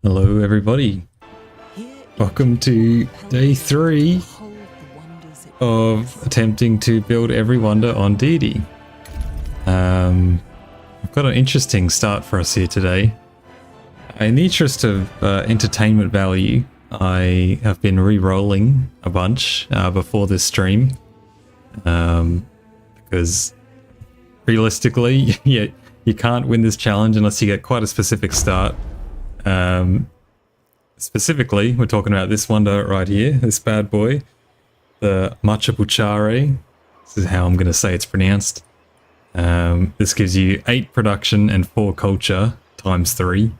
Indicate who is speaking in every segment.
Speaker 1: Hello everybody, welcome to day 3 of attempting to build every wonder on Deity. I've got an interesting start for us here today. In the interest of entertainment value, I have been re-rolling a bunch before this stream, because realistically, you can't win this challenge unless you get quite a specific start. Specifically, we're talking about this wonder right here, this bad boy, the Machapuchare. This is how I'm going to say it's pronounced. This gives you 8 production and 4 culture times 3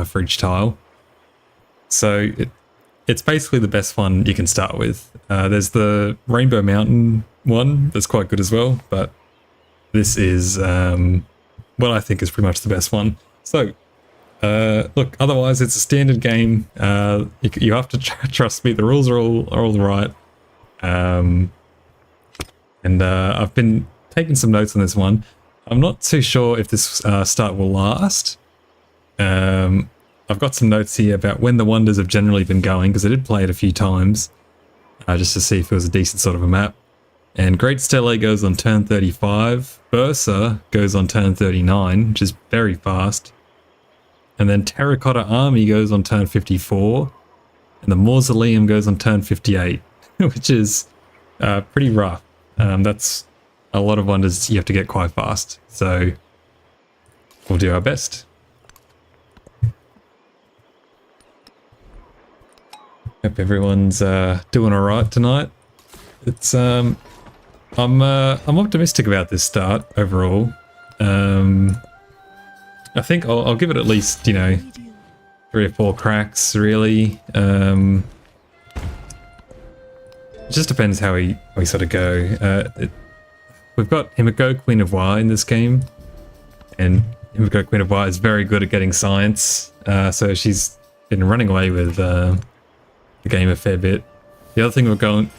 Speaker 1: for each tile. So it's basically the best one you can start with. There's the Rainbow Mountain one that's quite good as well, but this is what I think is pretty much the best one. So look, otherwise it's a standard game. You have to trust me, the rules are all right. And I've been taking some notes on this one. I'm not too sure if this start will last. I've got some notes here about when the wonders have generally been going, because I did play it a few times, just to see if it was a decent sort of a map. And Great Stele goes on turn 35, Bursa goes on turn 39, which is very fast. And then Terracotta Army goes on turn 54, and the Mausoleum goes on turn 58, which is pretty rough. That's a lot of wonders you have to get quite fast, so we'll do our best. Hope everyone's doing all right tonight. It's I'm optimistic about this start overall. I think I'll give it at least, 3 or 4 cracks, really. It just depends how we sort of go. We've got Himiko, Queen of Y in this game, and Himiko, Queen of Y is very good at getting science, so she's been running away with the game a fair bit. The other thing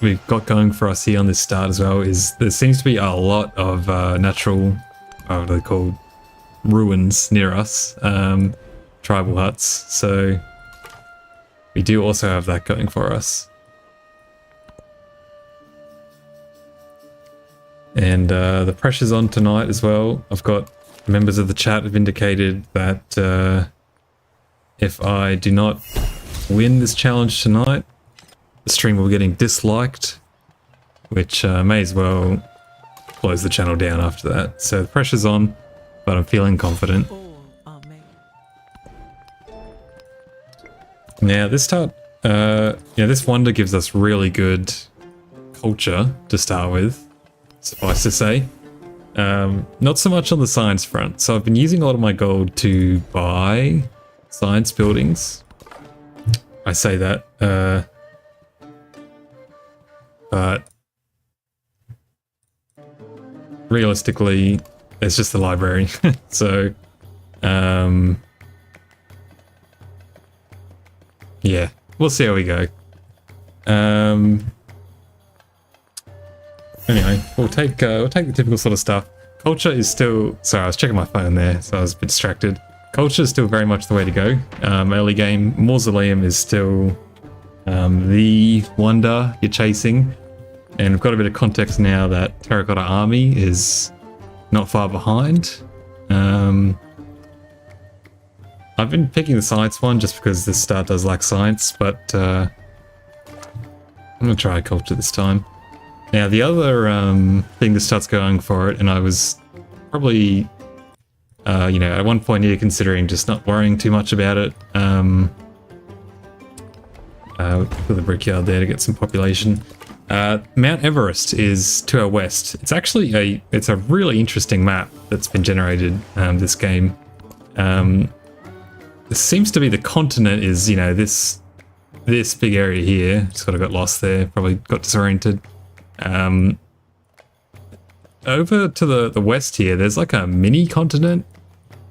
Speaker 1: we've got going for us here on this start as well is there seems to be a lot of natural, what are they called, ruins near us, tribal huts, so we do also have that going for us. And the pressure's on tonight as well. I've got members of the chat have indicated that if I do not win this challenge tonight, the stream will be getting disliked, which may as well close the channel down after that. So the pressure's on, but I'm feeling confident. Now this start, this wonder gives us really good culture to start with, suffice to say. Not so much on the science front. So I've been using a lot of my gold to buy science buildings. I say that, but realistically, it's just the library. So, yeah, we'll see how we go. Anyway, we'll take the typical sort of stuff. Culture is still, sorry, I was checking my phone there, so I was a bit distracted. Culture is still very much the way to go. Early game, Mausoleum is still the wonder you're chasing. And we've got a bit of context now that Terracotta Army is not far behind. I've been picking the science one just because this start does like science, but I'm going to try culture this time. Now the other thing that starts going for it, and I was probably, at one point here considering just not worrying too much about it. Put the brickyard there to get some population. Mount Everest is to our west. It's actually it's a really interesting map that's been generated this game. It seems to be the continent is, this big area here. Sort of got lost there, probably got disoriented. Over to the west here, there's like a mini continent.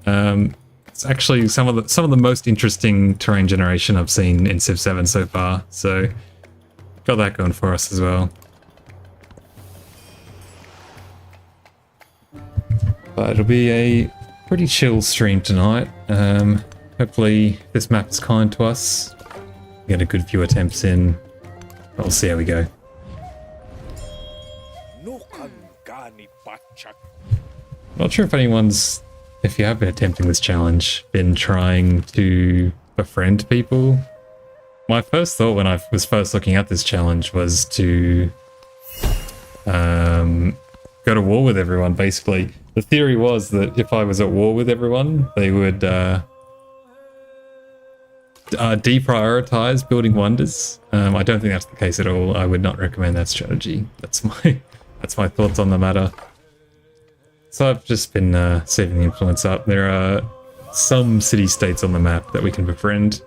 Speaker 1: It's actually some of the most interesting terrain generation I've seen in Civ 7 so far. So got that going for us as well. But it'll be a pretty chill stream tonight. Hopefully this map is kind to us. Get a good few attempts in. We'll see how we go. Not sure if anyone's, if you have been attempting this challenge, been trying to befriend people. My first thought when I was first looking at this challenge was to go to war with everyone, basically. The theory was that if I was at war with everyone, they would deprioritize building wonders. I don't think that's the case at all. I would not recommend that strategy. That's my thoughts on the matter. So I've just been saving the influence up. There are some city-states on the map that we can befriend.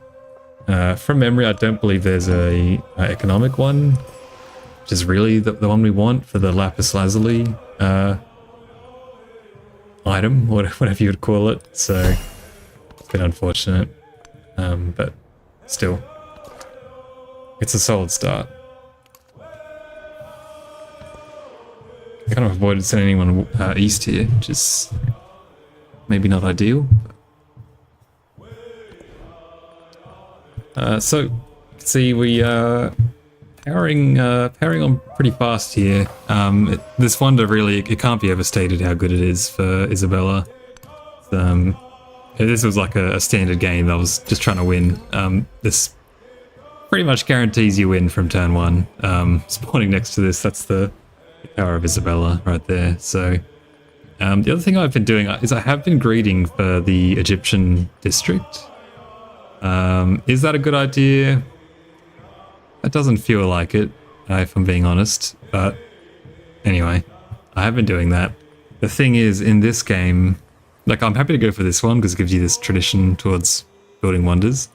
Speaker 1: From memory, I don't believe there's a economic one, which is really the one we want for the lapis lazuli item, whatever you would call it. So it's a bit unfortunate, but still, it's a solid start. Kind of avoided sending anyone east here, which is maybe not ideal. So, you can see we are powering on pretty fast here. This wonder really, it can't be overstated how good it is for Isabella. This was like a standard game that I was just trying to win. This pretty much guarantees you win from turn 1. Spawning next to this, that's the power of Isabella right there. So the other thing I've been doing is I have been greeting for the Egyptian district. Is that a good idea? It doesn't feel like it, if I'm being honest, but anyway, I have been doing that. The thing is, in this game, like, I'm happy to go for this one because it gives you this tradition towards building wonders.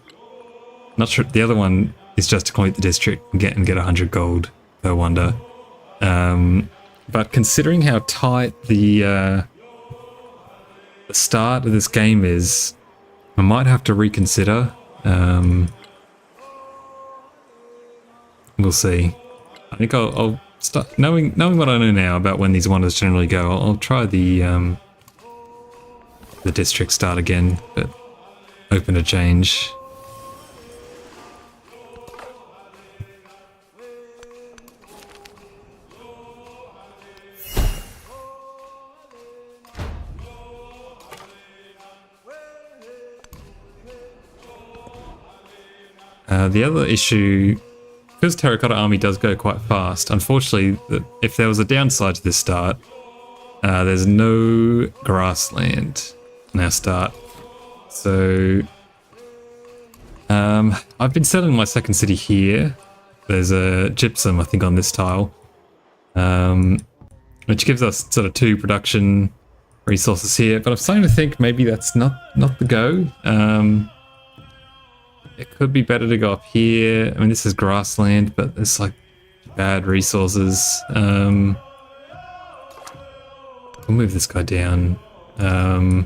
Speaker 1: Not sure, the other one is just to complete the district and get 100 gold per wonder. But considering how tight the start of this game is, I might have to reconsider. We'll see. I think I'll start knowing what I know now about when these wonders generally go. I'll try the district start again, but open to change. The other issue, because Terracotta Army does go quite fast, unfortunately, if there was a downside to this start, there's no grassland in our start. So I've been settling my second city here. There's a gypsum, I think, on this tile, which gives us sort of 2 production resources here. But I'm starting to think maybe that's not the go. It could be better to go up here. I mean, this is grassland, but there's like bad resources. We'll move this guy down. We're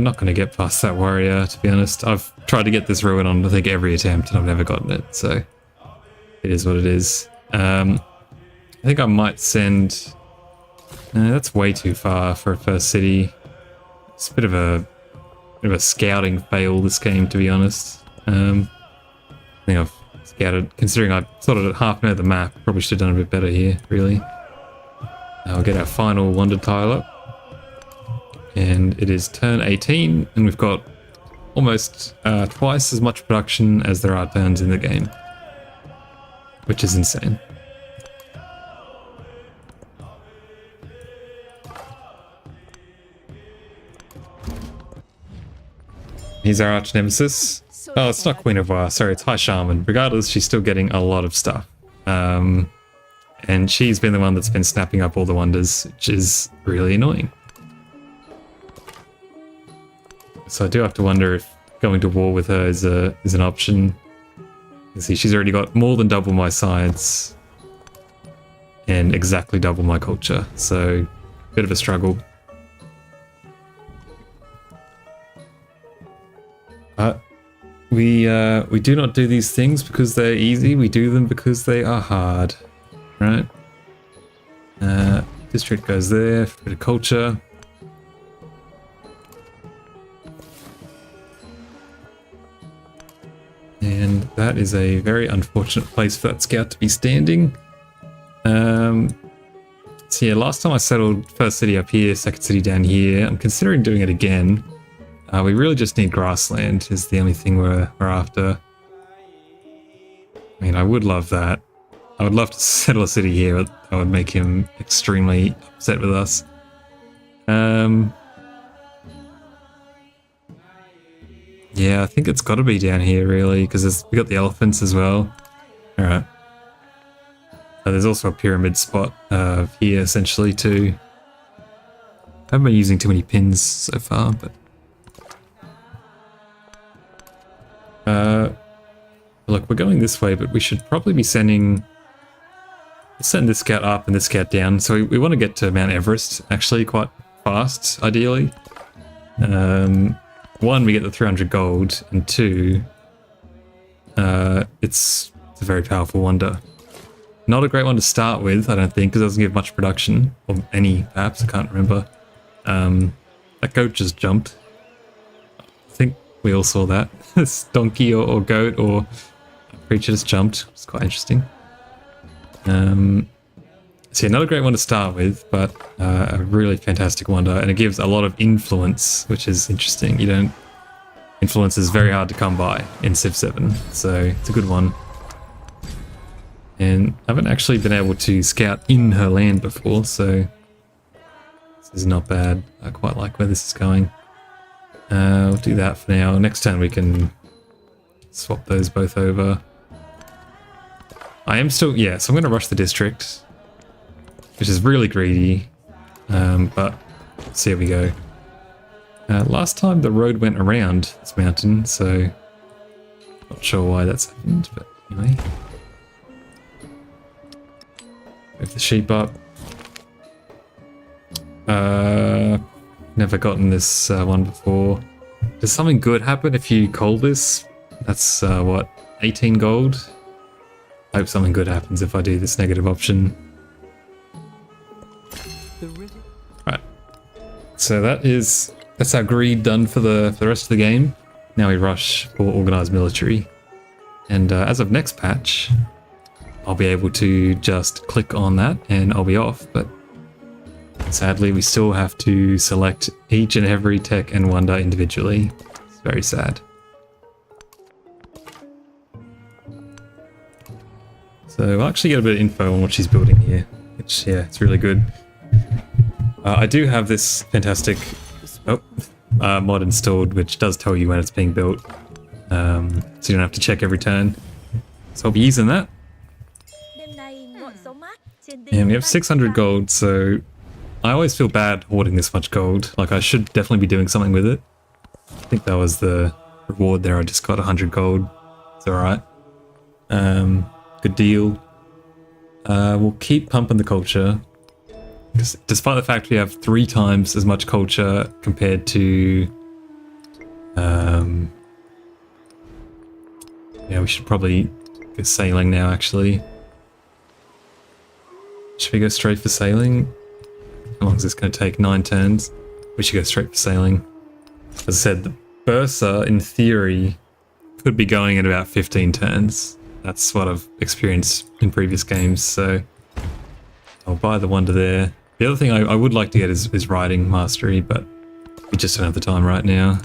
Speaker 1: not going to get past that warrior, to be honest. I've tried to get this ruin on, I think, every attempt, and I've never gotten it, so it is what it is. I think I might send... that's way too far for a first city. It's a bit of a scouting fail, this game, to be honest. I think I've scouted, considering I sorted it half of the map, probably should have done a bit better here, really. I'll get our final wonder tile up. And it is turn 18, and we've got almost twice as much production as there are turns in the game, which is insane. Here's our arch nemesis. Oh, it's not Queen of War. Sorry, it's High Shaman. Regardless, she's still getting a lot of stuff. And she's been the one that's been snapping up all the wonders, which is really annoying. So I do have to wonder if going to war with her is an option. You see, she's already got more than double my science and exactly double my culture. So, bit of a struggle. We do not do these things because they're easy. We do them because they are hard, right? District goes there, bit of culture. That is a very unfortunate place for that scout to be standing. So yeah, last time I settled first city up here, second city down here. I'm considering doing it again. We really just need grassland is the only thing we're after. I mean, I would love that. I would love to settle a city here, but that would make him extremely upset with us. Yeah, I think it's got to be down here, really, because we got the elephants as well. Alright. There's also a pyramid spot here, essentially, too. I haven't been using too many pins so far, but... look, we're going this way, but we should probably be sending this scout up and this scout down. So we want to get to Mount Everest, actually, quite fast, ideally. One, we get the 300 gold, and two, it's a very powerful wonder. Not a great one to start with, I don't think, because it doesn't give much production, or any, perhaps, I can't remember. That goat just jumped. I think we all saw that. This donkey or goat or creature just jumped. It's quite interesting. So yeah, not a great one to start with, but a really fantastic wonder, and it gives a lot of influence, which is interesting. Influence is very hard to come by in Civ 7, so it's a good one. And I haven't actually been able to scout in her land before, so this is not bad. I quite like where this is going. We'll do that for now. Next turn we can swap those both over. I am still, yeah, so I'm going to rush the district, which is really greedy, but let's see how we go. Last time the road went around this mountain, so not sure why that's happened, but anyway. Move the sheep up. Never gotten this one before. Does something good happen if you call this? That's what, 18 gold? I hope something good happens if I do this negative option. Right. So that's our greed done for the rest of the game. Now we rush for organized military. And as of next patch, I'll be able to just click on that and I'll be off, but sadly we still have to select each and every tech and wonder individually. It's very sad. So we'll actually get a bit of info on what she's building here, which, yeah, it's really good. I do have this fantastic mod installed, which does tell you when it's being built, so you don't have to check every turn. So I'll be using that. And we have 600 gold, so I always feel bad hoarding this much gold. Like, I should definitely be doing something with it. I think that was the reward there. I just got 100 gold. It's alright. Good deal. We'll keep pumping the culture. Despite the fact we have 3 times as much culture compared to... yeah, we should probably go sailing now, actually. Should we go straight for sailing? How long is this going to take? 9 turns. We should go straight for sailing. As I said, the Bursa, in theory, could be going in about 15 turns. That's what I've experienced in previous games, so I'll buy the wonder there. The other thing I would like to get is riding mastery, but we just don't have the time right now.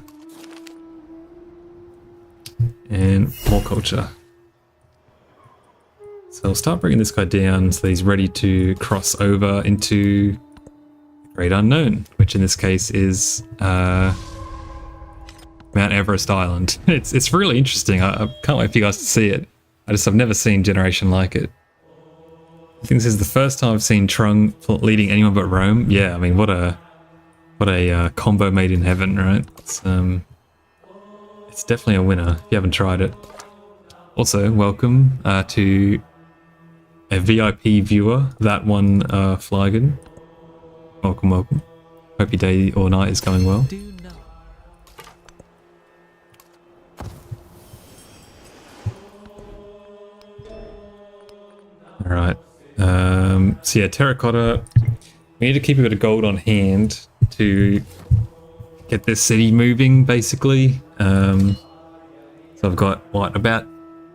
Speaker 1: And more culture. So I'll start bringing this guy down so that he's ready to cross over into the Great Unknown, which in this case is Mount Everest Island. It's really interesting. I can't wait for you guys to see it. I've never seen Generation like it. I think this is the first time I've seen Trung leading anyone but Rome. Yeah, I mean, what a combo made in heaven, right? It's definitely a winner if you haven't tried it. Also, welcome to a VIP viewer, that one Flygon. Welcome, welcome. Hope your day or night is going well. Alright. So yeah, terracotta. We need to keep a bit of gold on hand to get this city moving, basically. So I've got, what, about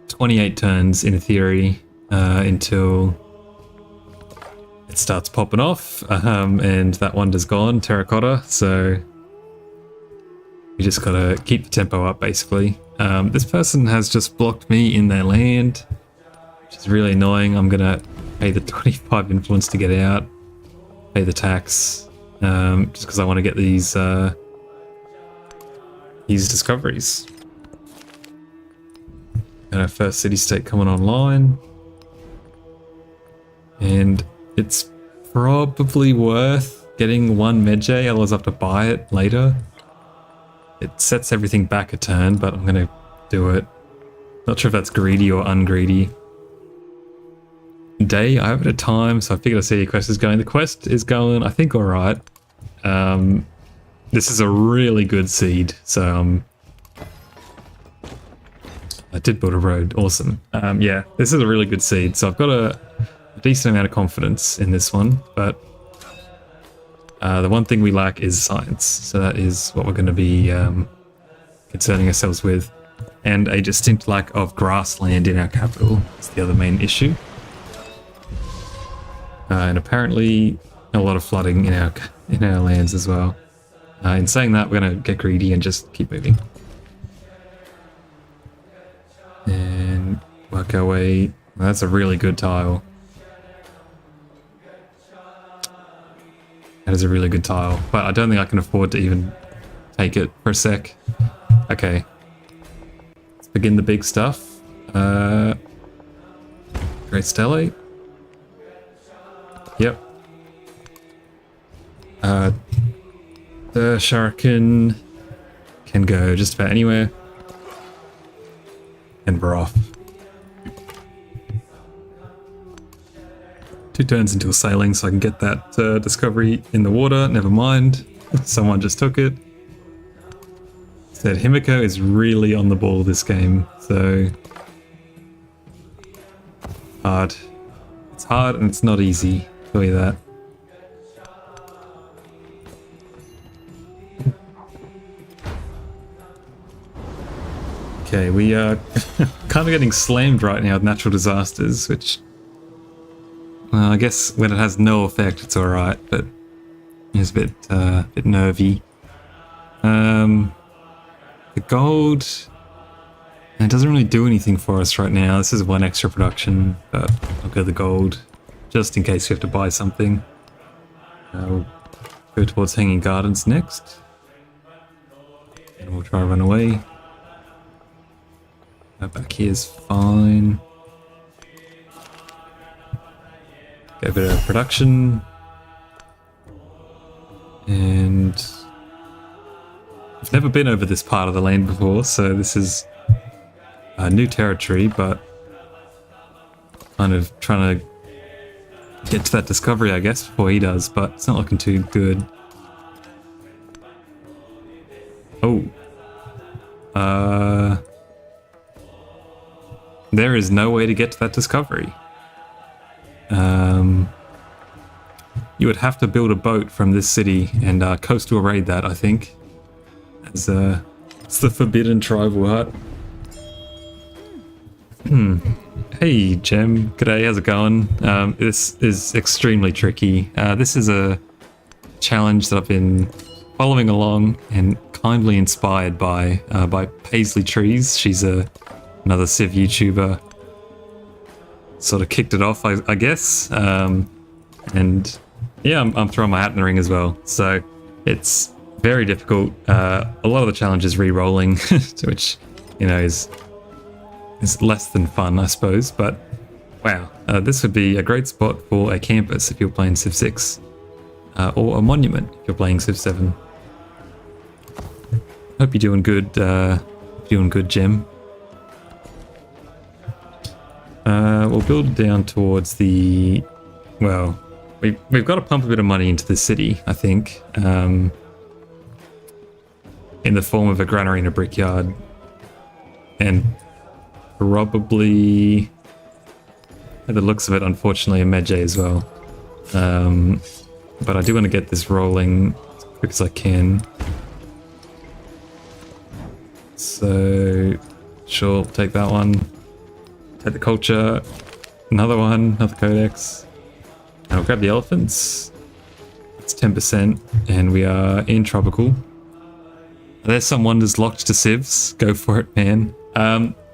Speaker 1: 28 turns in theory until it starts popping off, and that wonder's gone, terracotta, so you just gotta keep the tempo up basically. This person has just blocked me in their land, which is really annoying. I'm gonna pay the 25 influence to get out, pay the tax, just because I want to get these discoveries. And our first city-state coming online. And it's probably worth getting one Medjay, otherwise I have to buy it later. It sets everything back a turn, but I'm going to do it. Not sure if that's greedy or ungreedy. Day, I have it at time, so I figured I'd see how your quest is going. The quest is going, I think, alright. This is a really good seed, so I did build a road, awesome. Yeah, this is a really good seed, so I've got a decent amount of confidence in this one, but the one thing we lack is science, so that is what we're going to be concerning ourselves with. And a distinct lack of grassland in our capital is the other main issue. And apparently a lot of flooding in our lands as well. In saying that, we're going to get greedy and just keep moving. And work our way. That's a really good tile. That is a really good tile, but I don't think I can afford to even take it for a sec. Okay. Let's begin the big stuff. Great Stellate. Yep. The Shuriken can go just about anywhere. And we're off. 2 turns until sailing, so I can get that discovery in the water. Never mind. Someone just took it. Said Himiko is really on the ball this game, so hard. It's hard and it's not easy. I'll tell you that. Okay, we are kind of getting slammed right now with natural disasters, which, well, I guess when it has no effect, it's alright, but it's a bit nervy. The gold, it doesn't really do anything for us right now. This is 1 extra production, but I'll go the gold, just in case we have to buy something. We'll go towards Hanging Gardens next, and we'll try to run away. Back here is fine. Get a bit of production. And I've never been over this part of the land before, so this is new territory, but kind of trying to get to that discovery, I guess, before he does, but it's not looking too good. Oh. There is no way to get to that discovery. You would have to build a boat from this city and coastal raid that, I think. As it's the forbidden tribal hut. Hey Gem, g'day, how's it going? This is extremely tricky. This is a challenge that I've been following along and kindly inspired by Paisley Trees. She's another Civ YouTuber. Sort of kicked it off, I guess. And yeah, I'm throwing my hat in the ring as well. So it's very difficult. A lot of the challenge is re-rolling, which, you know, is less than fun, I suppose. But wow, this would be a great spot for a campus if you're playing Civ 6, or a monument if you're playing Civ 7. Hope you're doing good. Gem. We'll build it down towards the, well, we've got to pump a bit of money into the city, I think, in the form of a granary and a brickyard, and probably, by the looks of it, unfortunately, a Medjay as well. But I do want to get this rolling as quick as I can. So, sure, take that one. Take the culture. Another one, another codex. I'll grab the elephants. It's 10%, and we are in tropical. There's some wonders locked to civs. Go for it, man.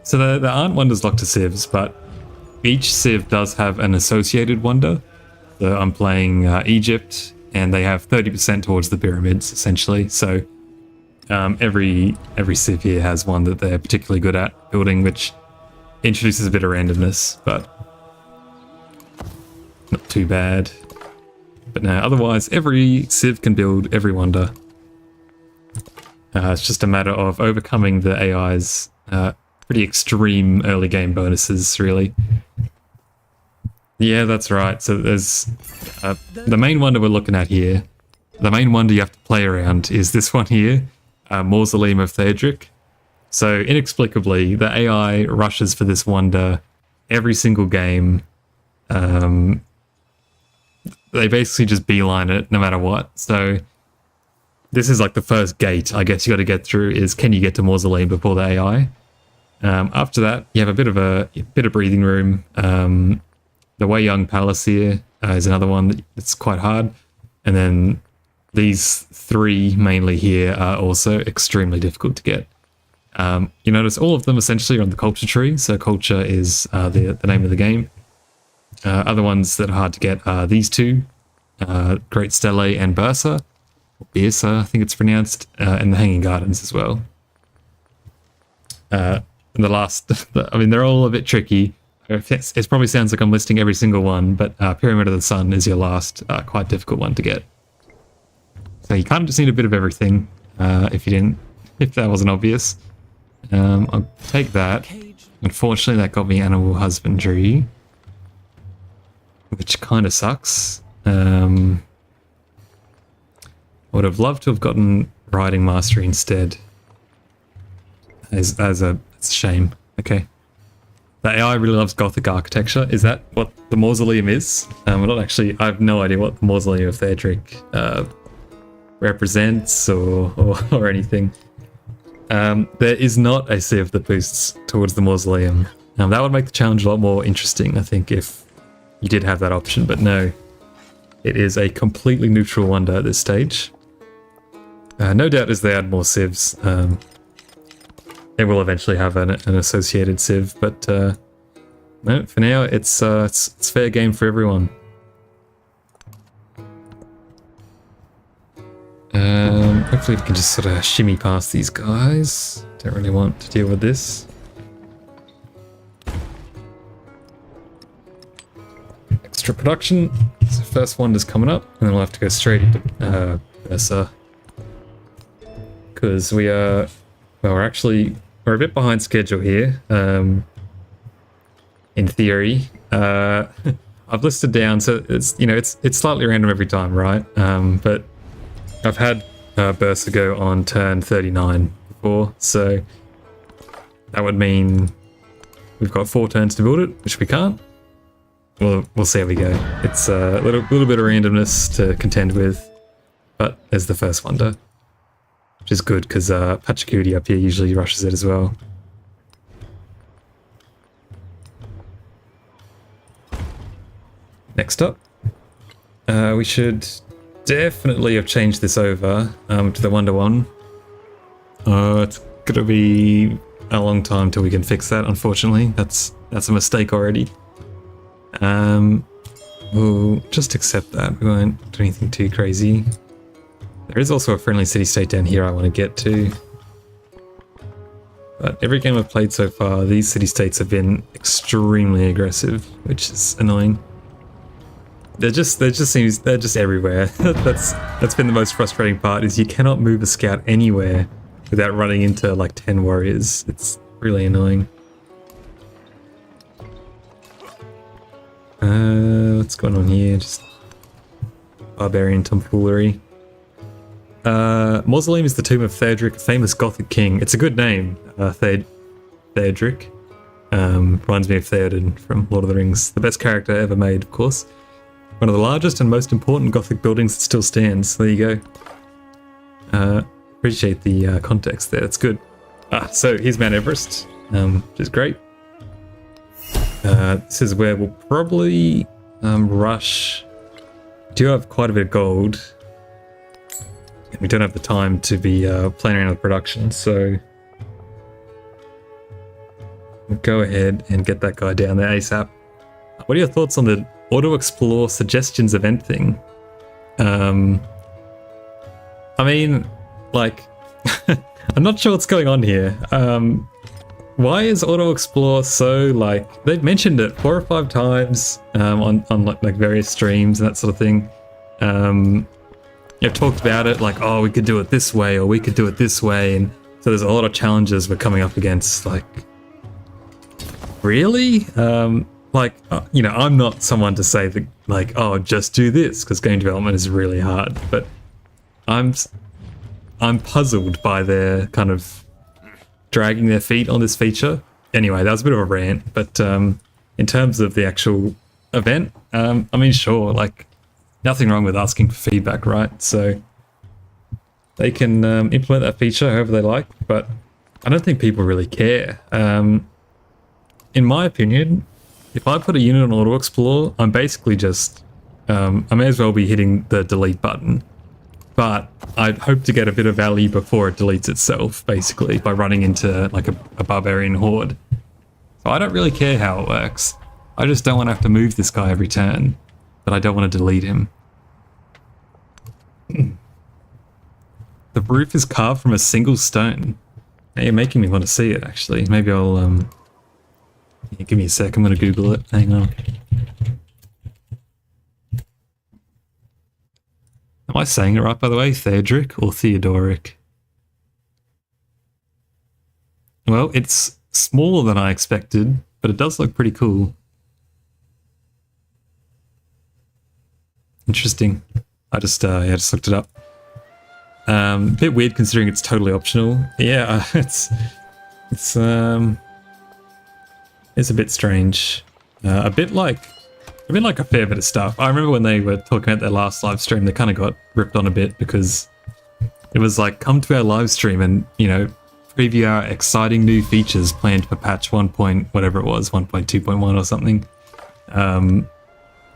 Speaker 1: So there aren't wonders locked to civs, but each civ does have an associated wonder. So I'm playing Egypt, and they have 30% towards the pyramids, essentially. So every civ here has one that they're particularly good at building, which introduces a bit of randomness, but not too bad. But no, otherwise every civ can build every wonder. It's just a matter of overcoming the AI's pretty extreme early game bonuses, really. Yeah, that's right. So there's the main wonder we're looking at here. The main wonder you have to play around is this one here, Mausoleum of Theodric. So inexplicably, the AI rushes for this wonder every single game. They basically just beeline it no matter what. So this is like the first gate I guess you got to get through is, can you get to Mausoleum before the AI? After that, you have a bit of breathing room. The Wei Young Palace here is another one that's quite hard. And then these three mainly here are also extremely difficult to get. You notice all of them essentially are on the culture tree. So culture is the name of the game. Other ones that are hard to get are these two, Great Stele and Bursa, or Birsa, I think it's pronounced, and the Hanging Gardens as well. And the last, I mean, they're all a bit tricky. It probably sounds like I'm listing every single one, but Pyramid of the Sun is your last quite difficult one to get. So you kind of just need a bit of everything, if that wasn't obvious. I'll take that. Unfortunately, that got me Animal Husbandry, which kind of sucks. Would have loved to have gotten Riding Mastery instead. It's a shame. Okay. The AI really loves Gothic architecture. Is that what the mausoleum is? I have no idea what the Mausoleum of Theodric represents or anything. There is not a civ that boosts towards the mausoleum. That would make the challenge a lot more interesting, I think, if you did have that option, but no. It is a completely neutral wonder at this stage. No doubt as they add more civs, it will eventually have an associated civ, but no, for now it's fair game for everyone. Hopefully we can just sort of shimmy past these guys. Don't really want to deal with this. Extra production. So first wonder's coming up, and then we'll have to go straight into Ursa. Because we're a bit behind schedule here. In theory, I've listed down, so it's slightly random every time, right? But I've had Bursa go on turn 39 before, so that would mean we've got 4 turns to build it, which we can't. We'll see how we go. It's a little bit of randomness to contend with, but there's the first wonder, which is good because Pachacuti up here usually rushes it as well. Next up, we should definitely have changed this over to the Wonder one. It's gonna be a long time till we can fix that, unfortunately. That's a mistake already. We'll just accept that. We won't do anything too crazy. There is also a friendly city-state down here I want to get to. But every game I've played so far, these city-states have been extremely aggressive, which is annoying. They're just everywhere. That's been the most frustrating part, is you cannot move a scout anywhere without running into like 10 warriors. It's really annoying. What's going on here? Just barbarian tomfoolery. Mausoleum is the tomb of Theodric, a famous Gothic king. It's a good name, Theodric. Reminds me of Theoden from Lord of the Rings. The best character ever made, of course. One of the largest and most important Gothic buildings that still stands. There you go. Appreciate the context there. That's good. So here's Mount Everest, which is great. This is where we'll probably rush. We do have quite a bit of gold. And we don't have the time to be playing around with production, so we'll go ahead and get that guy down there ASAP. What are your thoughts on the auto explore suggestions event thing? I mean, like, I'm not sure what's going on here. Why is auto explore so, like, they've mentioned it 4 or 5 times on like various streams and that sort of thing. They've talked about it like, oh, we could do it this way or we could do it this way, and so there's a lot of challenges we're coming up against. Like, really? You know, I'm not someone to say that, like, oh, just do this, because game development is really hard, but I'm puzzled by their kind of dragging their feet on this feature. Anyway, that was a bit of a rant, but in terms of the actual event, I mean, sure, like, nothing wrong with asking for feedback, right? So they can implement that feature however they like, but I don't think people really care. In my opinion, if I put a unit on auto explore, I'm basically just I may as well be hitting the delete button, but I'd hope to get a bit of value before it deletes itself, basically by running into like a barbarian horde. So I don't really care how it works. I just don't want to have to move this guy every turn, but I don't want to delete him. The roof is carved from a single stone. Now you're making me want to see it, actually. Maybe I'll yeah, give me a sec, I'm going to Google it. Hang on. Am I saying it right, by the way? Theodoric or Theodoric? Well, it's smaller than I expected, but it does look pretty cool. Interesting. I just looked it up. A bit weird considering it's totally optional. Yeah, it's a bit strange. A bit like a fair bit of stuff. I remember when they were talking about their last live stream, they kind of got ripped on a bit because it was like, come to our live stream and, you know, preview our exciting new features planned for patch 1. Whatever it was, 1.2.1 or something.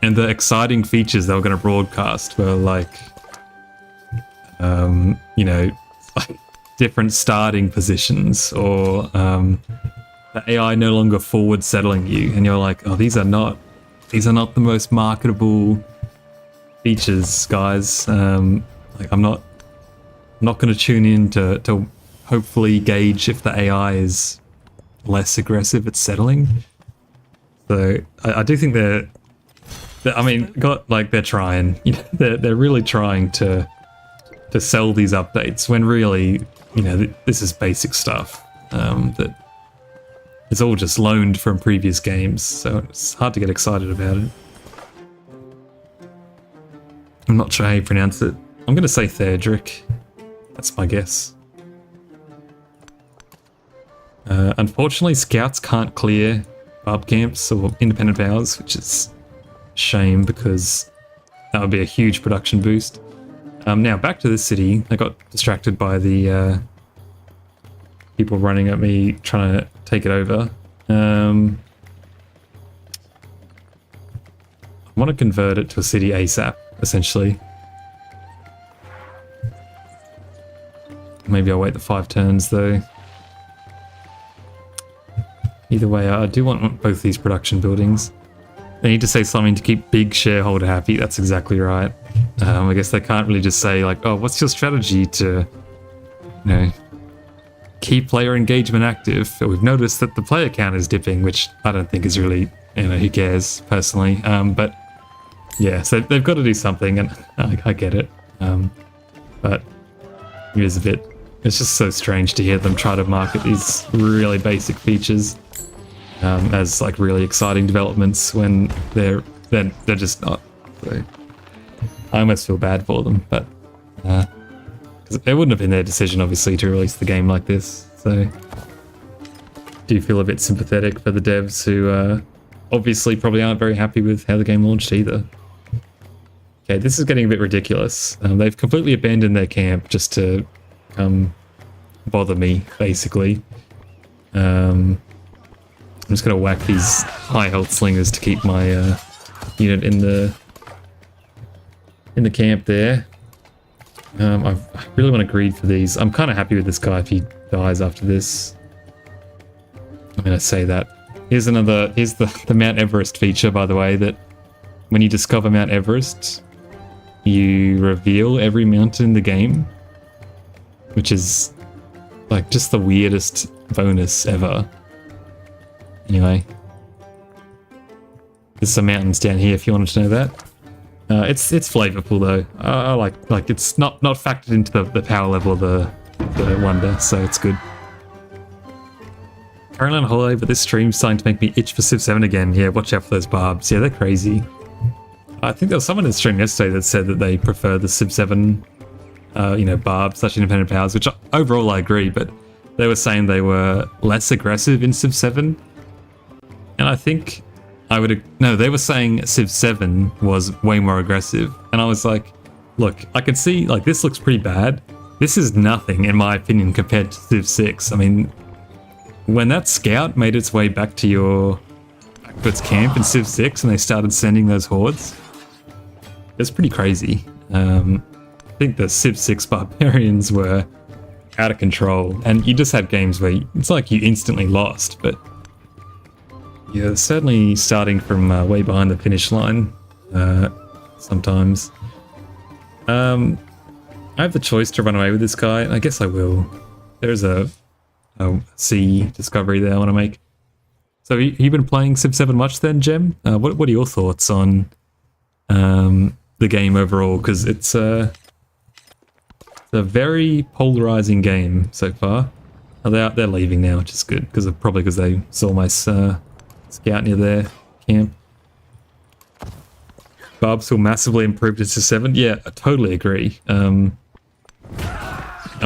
Speaker 1: And the exciting features they were going to broadcast were like, you know, like different starting positions, or the AI no longer forward settling you, and you're like, oh, these are not the most marketable features, guys. Like, I'm not going to tune in to hopefully gauge if the AI is less aggressive at settling. So I do think they're trying. You know, they're really trying to sell these updates when really, you know, this is basic stuff that is all just loaned from previous games, so it's hard to get excited about it. I'm not sure how you pronounce it. I'm going to say Theodoric. That's my guess. Unfortunately, scouts can't clear barb camps or independent powers, which is a shame because that would be a huge production boost. Now back to the city. I got distracted by the people running at me trying to take it over. I want to convert it to a city ASAP, essentially. Maybe I'll wait the 5 turns though. Either way, I do want both these production buildings. They need to say something to keep big shareholder happy. That's exactly right. I guess they can't really just say like, oh, what's your strategy to, you know, keep player engagement active? We've noticed that the player count is dipping, which I don't think is really, you know, who cares personally. But yeah, so they've got to do something, and I get it. But it is a bit, it's just so strange to hear them try to market these really basic features as like really exciting developments when they're just not. So I almost feel bad for them, but because it wouldn't have been their decision, obviously, to release the game like this. So do feel a bit sympathetic for the devs who obviously probably aren't very happy with how the game launched either. Okay, this is getting a bit ridiculous. They've completely abandoned their camp just to come bother me, basically. I'm just gonna whack these high health slingers to keep my unit in the camp there. I really want to greed for these. I'm kind of happy with this guy if he dies after this. I'm gonna say that. Here's the Mount Everest feature, by the way, that when you discover Mount Everest, you reveal every mountain in the game, which is like just the weirdest bonus ever. Anyway, there's some mountains down here if you wanted to know that. It's flavorful though. I like it's not factored into the power level of the wonder, so it's good. Currently on holiday, but this stream's starting to make me itch for Civ 7 again. Yeah, watch out for those barbs. Yeah, they're crazy. I think there was someone in the stream yesterday that said that they prefer the Civ 7, barbs / independent powers, which overall I agree, but they were saying they were less aggressive in Civ 7. And I think they were saying Civ 7 was way more aggressive. And I was like, look, I can see, like, this looks pretty bad. This is nothing, in my opinion, compared to Civ 6. I mean, when that scout made its way back to its camp in Civ 6 and they started sending those hordes, it's pretty crazy. I think the Civ 6 barbarians were out of control, and you just had games where it's like you instantly lost, but you're certainly starting from way behind the finish line sometimes. I have the choice to run away with this guy, and I guess I will. There's a sea discovery there I want to make. So you been playing Civ 7 much then, Gem? What are your thoughts on the game overall? Because it's a very polarizing game so far. Oh, they're leaving now, which is good, probably because they saw my scout near their camp. Barbs will massively improve to 7. Yeah, I totally agree. I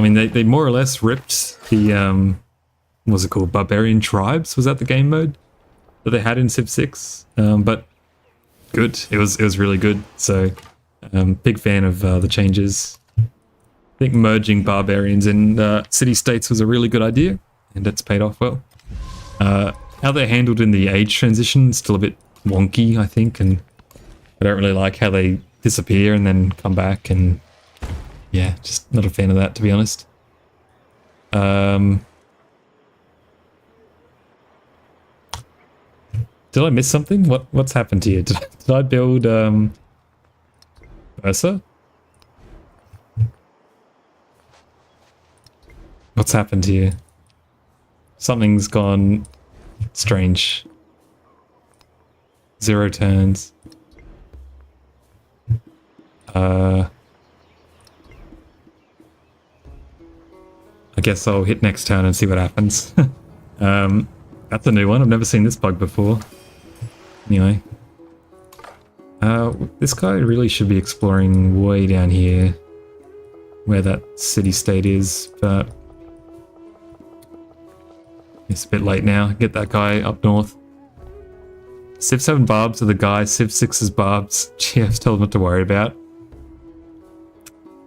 Speaker 1: mean, they more or less ripped the what's it called? Barbarian Tribes? Was that the game mode that they had in Civ 6? But good. It was really good. So big fan of the changes. I think merging barbarians in city-states was a really good idea, and it's paid off well. How they're handled in the age transition is still a bit wonky, I think, and I don't really like how they disappear and then come back, and yeah, just not a fan of that, to be honest. Did I miss something? What's happened here? Did I build Ursa? What's happened here? Something's gone strange. 0 turns. I guess I'll hit next turn and see what happens. That's a new one. I've never seen this bug before. Anyway. This guy really should be exploring way down here where that city-state is, but it's a bit late now. Get that guy up north. Civ 7 barbs are the guy, Civ 6's barbs GF's told him not to worry about.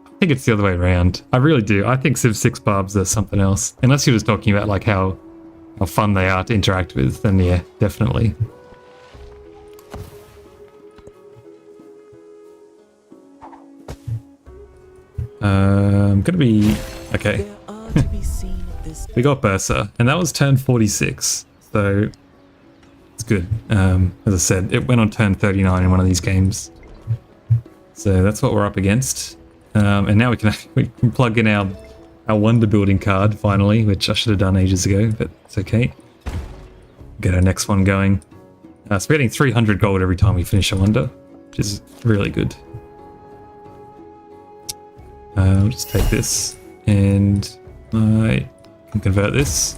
Speaker 1: I think it's the other way around. I really do. I think Civ 6 barbs are something else. Unless you're just talking about like how fun they are to interact with, then yeah, definitely. I'm gonna be... okay. We got Bursa, and that was turn 46, so it's good. As I said, it went on turn 39 in one of these games. So that's what we're up against. And now we can plug in our wonder building card finally, which I should have done ages ago, but it's okay. Get our next one going. So we're getting 300 gold every time we finish a wonder, which is really good. I'll just take this and I can convert this.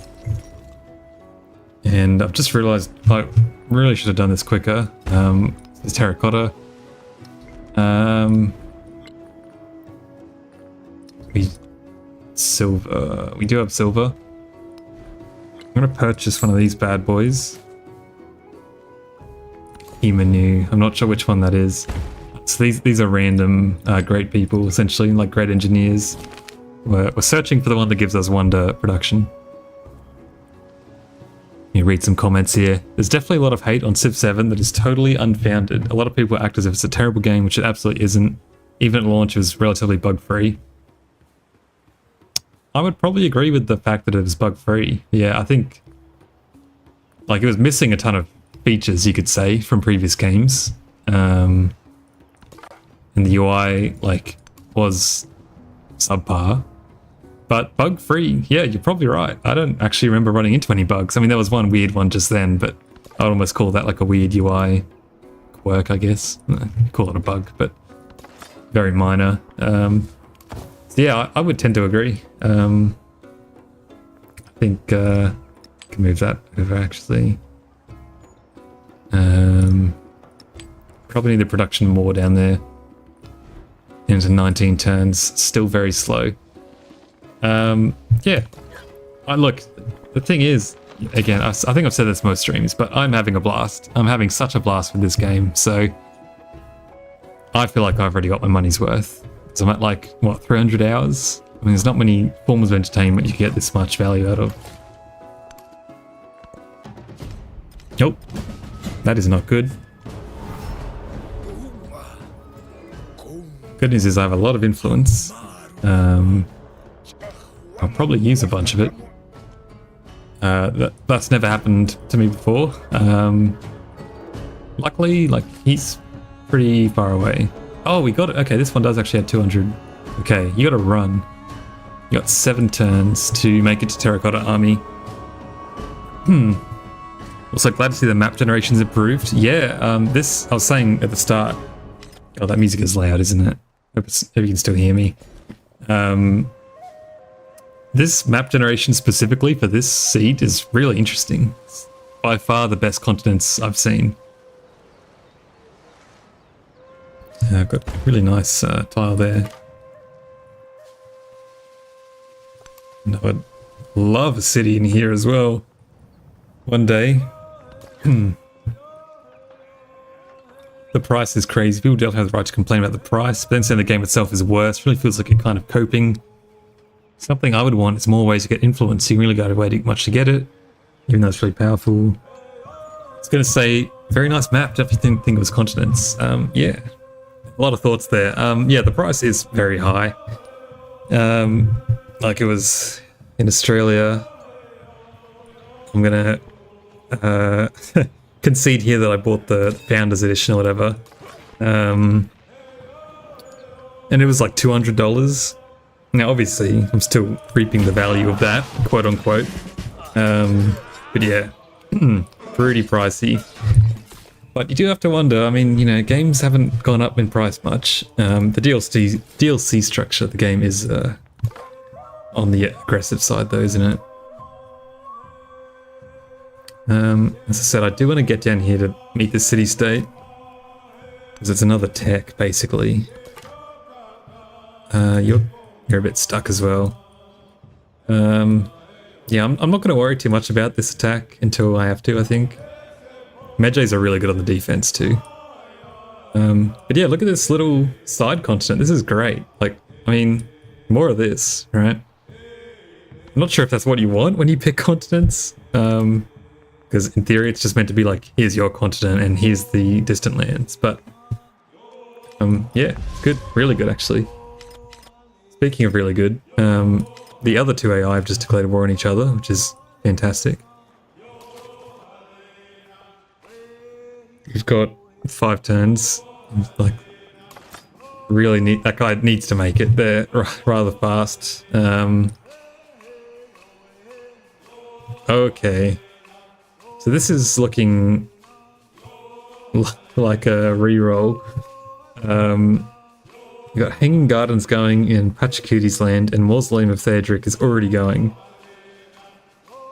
Speaker 1: And I've just realized I really should have done this quicker. This terracotta. Silver. We do have silver. I'm gonna purchase one of these bad boys. E-menu. I'm not sure which one that is. So these are random great people, essentially, like great engineers. We're searching for the one that gives us wonder production. You read some comments here. There's definitely a lot of hate on Civ 7 that is totally unfounded. A lot of people act as if it's a terrible game, which it absolutely isn't. Even at launch, it was relatively bug-free. I would probably agree with the fact that it was bug-free. Yeah, I think like it was missing a ton of features, you could say, from previous games. And the UI like was subpar. But bug-free, yeah, you're probably right. I don't actually remember running into any bugs. I mean, there was one weird one just then, but I'd almost call that like a weird UI quirk, I guess. Call it a bug, but very minor. So yeah, I would tend to agree. I think I can move that over actually. Probably need the production more down there. Into 19 turns, still very slow. Yeah, look, the thing is, again, I think I've said this most streams, but I'm having a blast. I'm having such a blast with this game, so I feel like I've already got my money's worth. So I'm at like, what, 300 hours? I mean, there's not many forms of entertainment you can get this much value out of. Nope, that is not good. Good news is I have a lot of influence. I'll probably use a bunch of it. That's never happened to me before. Luckily, like, he's pretty far away. Oh, we got it. Okay, this one does actually have 200. Okay, you gotta run. You got 7 turns to make it to Terracotta Army. Also glad to see the map generation's improved. Yeah, this, I was saying at the start. Oh, that music is loud, isn't it? Hope you can still hear me. This map generation specifically for this seed is really interesting. It's by far the best continents I've seen. I've got a really nice tile there. And I would love a city in here as well. One day. The price is crazy. People definitely have the right to complain about the price, but then saying the game itself is worse really feels like it kind of coping. Something I would want is more ways to get influence. You can really go to way too much to get it, even though it's really powerful. I was going to say, very nice map. Definitely think it was continents. Yeah, a lot of thoughts there. Yeah, the price is very high. Like it was in Australia. I'm going to concede here that I bought the Founders Edition or whatever. And it was like $200. Now, obviously, I'm still reaping the value of that, quote unquote. But yeah, pretty pricey. But you do have to wonder, I mean, you know, games haven't gone up in price much. The DLC structure of the game is on the aggressive side though, isn't it? As I said, I do want to get down here to meet the city-state. Because it's another tech, basically. You're a bit stuck as well. Yeah, I'm not going to worry too much about this attack until I have to, I think. Medjays are really good on the defense too. But yeah, look at this little side continent. This is great. Like, I mean, more of this, right? I'm not sure if that's what you want when you pick continents. Because in theory, it's just meant to be like, here's your continent and here's the distant lands. But yeah, good, really good actually. Speaking of really good, the other two AI have just declared war on each other, which is fantastic. We've got 5 turns. Like, really need, that guy needs to make it there rather fast. Okay. So this is looking like a reroll. We got Hanging Gardens going in Pachacuti's land, and Mausoleum of Theodric is already going.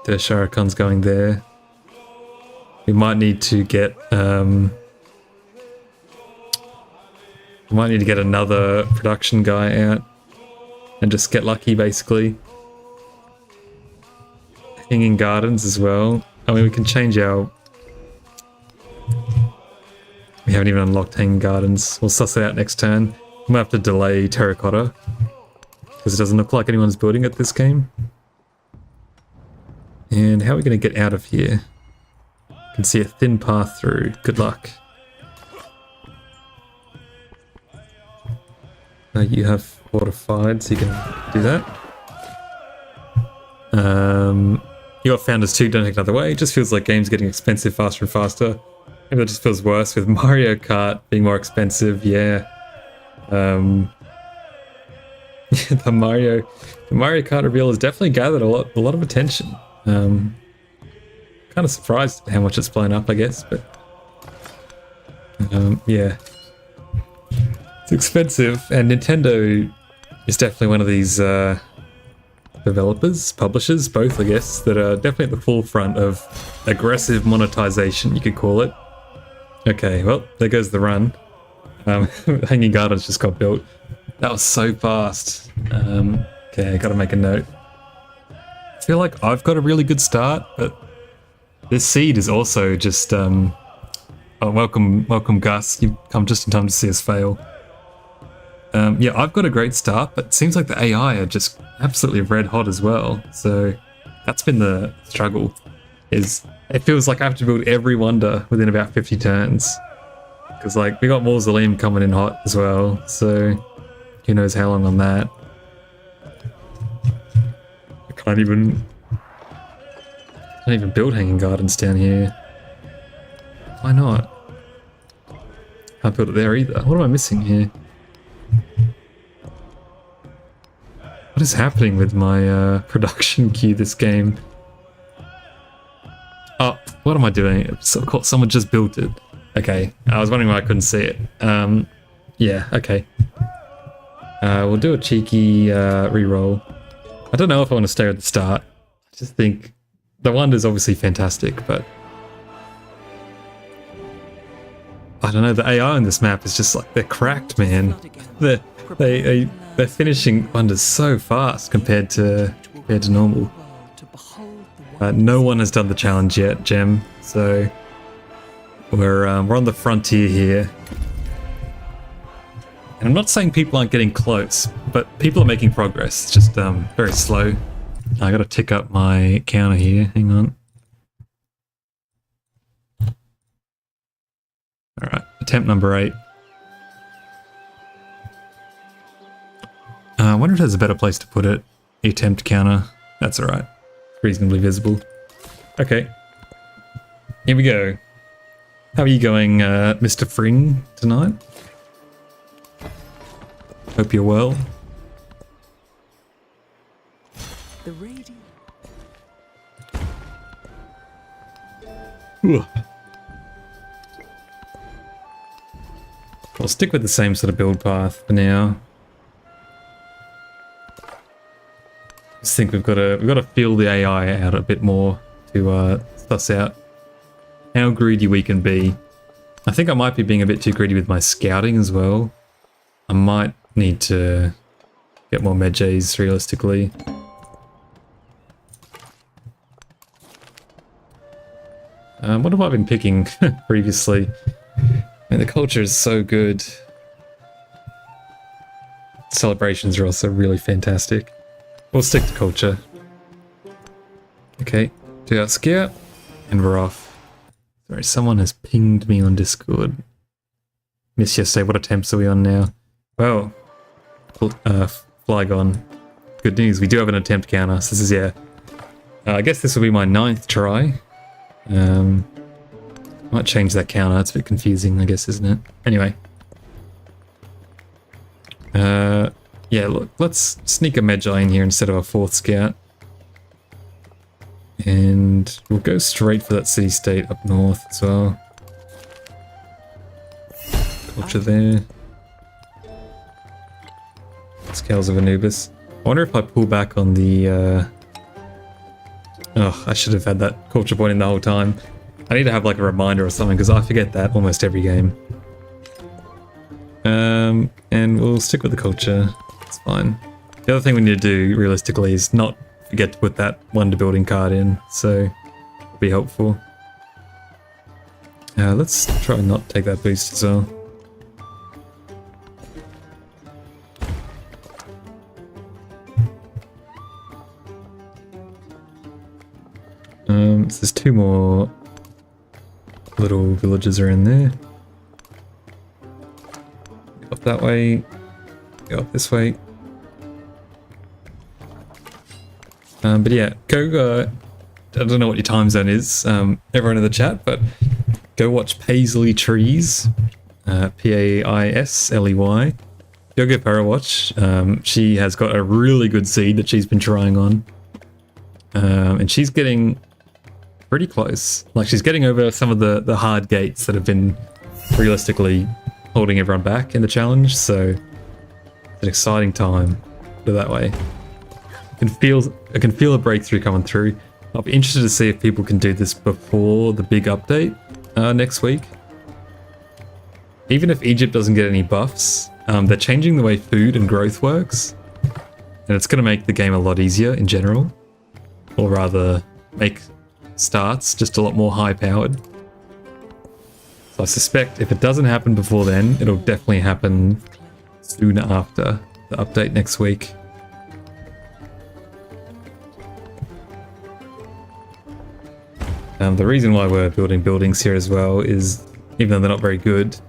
Speaker 1: The Sharakan's going there. We might need to get another production guy out and just get lucky, basically. Hanging Gardens as well. I mean, we can change our... We haven't even unlocked Hanging Gardens. We'll suss it out next turn. We might have to delay Terracotta because it doesn't look like anyone's building it this game. And how are we going to get out of here? can see a thin path through. Good luck. You have fortified, so you can do that. You got founders too, don't take another way. It just feels like games getting expensive faster and faster. Maybe that just feels worse with Mario Kart being more expensive, yeah. The Mario Kart reveal has definitely gathered a lot of attention. Kind of surprised at how much it's blown up, I guess, but yeah. It's expensive, and Nintendo is definitely one of these developers, publishers, both I guess, that are definitely at the forefront of aggressive monetization, you could call it. Okay, well, there goes the run. Hanging Gardens just got built. That was so fast. Okay, I gotta make a note. I feel like I've got a really good start, but this seed is also just, oh, welcome Gus, you've come just in time to see us fail. Yeah, I've got a great start, but it seems like the AI are just absolutely red hot as well. So that's been the struggle. Is it feels like I have to build every wonder within about 50 turns. Because like we got Mausoleum coming in hot as well, so who knows how long on that. I can't even build Hanging Gardens down here. Why not? Can't build it there either. What am I missing here? What is happening with my production queue this game? Oh, what am I doing? Someone just built it. Okay, I was wondering why I couldn't see it. Yeah, okay. We'll do a cheeky re-roll. I don't know if I want to stay at the start. I just think the wonder's obviously fantastic, but I don't know, the AI on this map is just like, they're cracked, man. They're finishing wonders so fast compared to normal. No one has done the challenge yet, Gem, so we're on the frontier here. And I'm not saying people aren't getting close, but people are making progress. It's just very slow. I gotta tick up my counter here. Hang on. Alright, attempt number 8. I wonder if there's a better place to put it. The attempt counter. That's alright. Reasonably visible. Okay. Here we go. How are you going, Mr. Fring, tonight? Hope you're well.
Speaker 2: The radio.
Speaker 1: I'll stick with the same sort of build path for now. I just think we've got to feel the AI out a bit more to suss out how greedy we can be. I think I might be being a bit too greedy with my scouting as well. I might need to get more Medjays realistically. What have I been picking previously? Man, the culture is so good. Celebrations are also really fantastic. We'll stick to culture. Okay, do our scout, and we're off. Sorry, someone has pinged me on Discord. Missed yesterday, what attempts are we on now? Well, Flygon. Good news, we do have an attempt counter, so this is, yeah. I guess this will be my 9th try. Might change that counter, it's a bit confusing, I guess, isn't it? Anyway. Yeah, look, let's sneak a Magi in here instead of a 4th scout. And we'll go straight for that city-state up north as well. Culture there. Scales of Anubis. I wonder if I pull back on the... Oh, I should have had that culture point in the whole time. I need to have like a reminder or something because I forget that almost every game. And we'll stick with the culture. It's fine. The other thing we need to do realistically is not forget to put that wonder building card in, so it'll be helpful. Let's try and not take that boost as well. So there's 2 more little villages are in there. Go up that way. Go up this way. But yeah, go. I don't know what your time zone is, everyone in the chat, but go watch Paisley Trees, Paisley. Go give her a watch. She has got a really good seed that she's been trying on, and she's getting pretty close. Like, she's getting over some of the hard gates that have been realistically holding everyone back in the challenge. So it's an exciting time. Put it that way. I can feel a breakthrough coming through. I'll be interested to see if people can do this before the big update next week. Even if Egypt doesn't get any buffs, they're changing the way food and growth works, and it's going to make the game a lot easier in general, or rather make starts just a lot more high-powered. So I suspect if it doesn't happen before then, it'll definitely happen soon after the update next week. The reason why we're building buildings here as well is, even though they're not very good,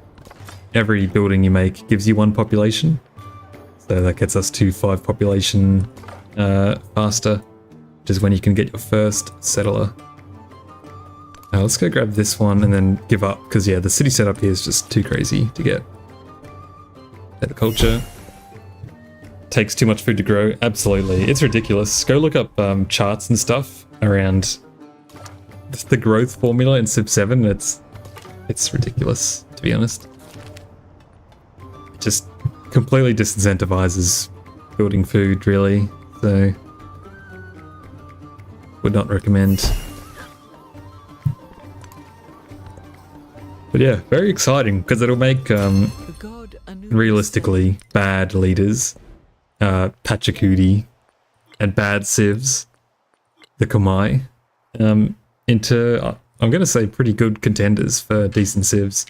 Speaker 1: every building you make gives you 1 population. So that gets us to 5 population faster, which is when you can get your first settler. Let's go grab this one and then give up, because yeah, the city setup here is just too crazy to get. Agriculture. Takes too much food to grow. Absolutely. It's ridiculous. Go look up charts and stuff around the growth formula in Civ 7. It's ridiculous, to be honest. It just completely disincentivizes building food, really. So would not recommend. But yeah, very exciting, because it'll make realistically bad leaders, Pachacudi, and bad civs, the Kamai, into, I'm going to say, pretty good contenders for decent civs.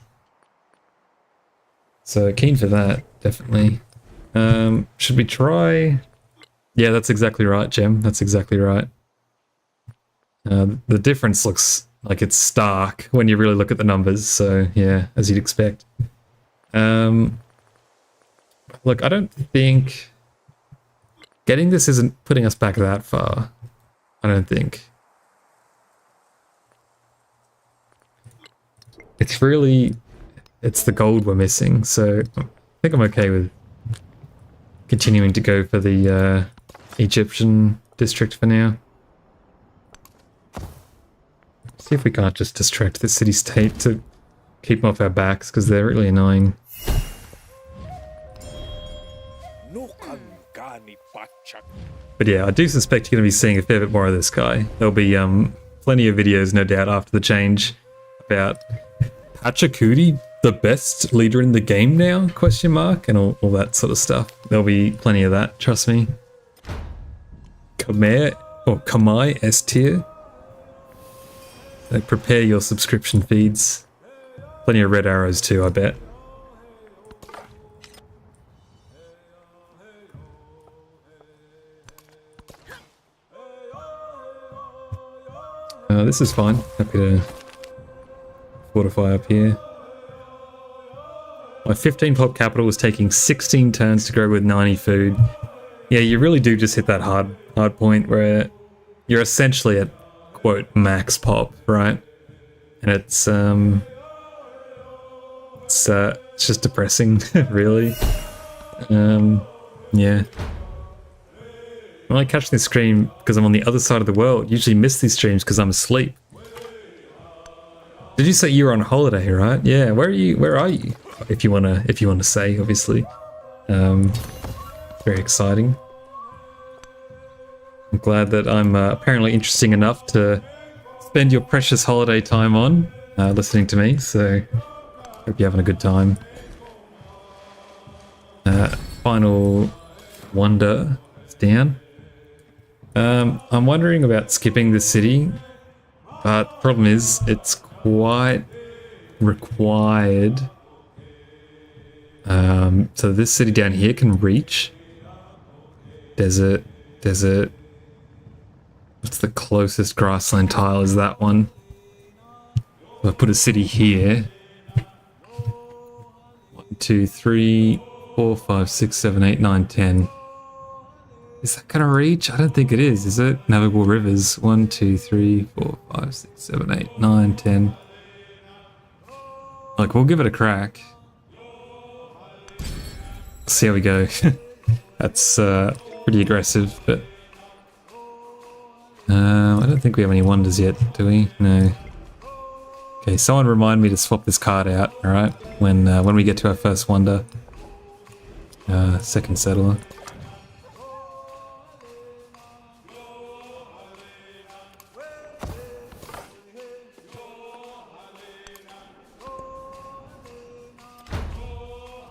Speaker 1: So keen for that, definitely. Should we try? Yeah, that's exactly right, Gem. That's exactly right. The difference looks like it's stark when you really look at the numbers. So yeah, as you'd expect. Look, I don't think getting this isn't putting us back that far. I don't think. It's the gold we're missing, so I think I'm okay with continuing to go for the Egyptian district for now. See if we can't just distract the city-state to keep them off our backs, because they're really annoying. But yeah, I do suspect you're going to be seeing a fair bit more of this guy. There'll be plenty of videos, no doubt, after the change about Pachacudi, the best leader in the game now, question mark, and all that sort of stuff. There'll be plenty of that, trust me. Kamai S tier. So prepare your subscription feeds. Plenty of red arrows too, I bet. This is fine. Happy to fortify up here. My 15 pop capital was taking 16 turns to grow with 90 food. Yeah, you really do just hit that hard point where you're essentially at, quote, max pop, right? And it's just depressing, really. Yeah. When I catch this stream because I'm on the other side of the world, usually miss these streams because I'm asleep. Did you say you were on holiday, right? Yeah, where are you? If you wanna say, obviously. Very exciting. I'm glad that I'm apparently interesting enough to spend your precious holiday time on listening to me, so hope you're having a good time. Final wonder is down. I'm wondering about skipping this city, but the problem is it's quite required. So this city down here can reach. Desert. What's the closest grassland tile? Is that one? I'll put a city here. 1, 2, 3, 4, 5, 6, 7, 8, 9, 10. Is that gonna reach? I don't think it is it? Navigable rivers. 1, 2, 3, 4, 5, 6, 7, 8, 9, 10. Like, we'll give it a crack. See how we go. That's pretty aggressive, but I don't think we have any wonders yet, do we? No. Okay, someone remind me to swap this card out, alright? When we get to our first wonder. Second settler.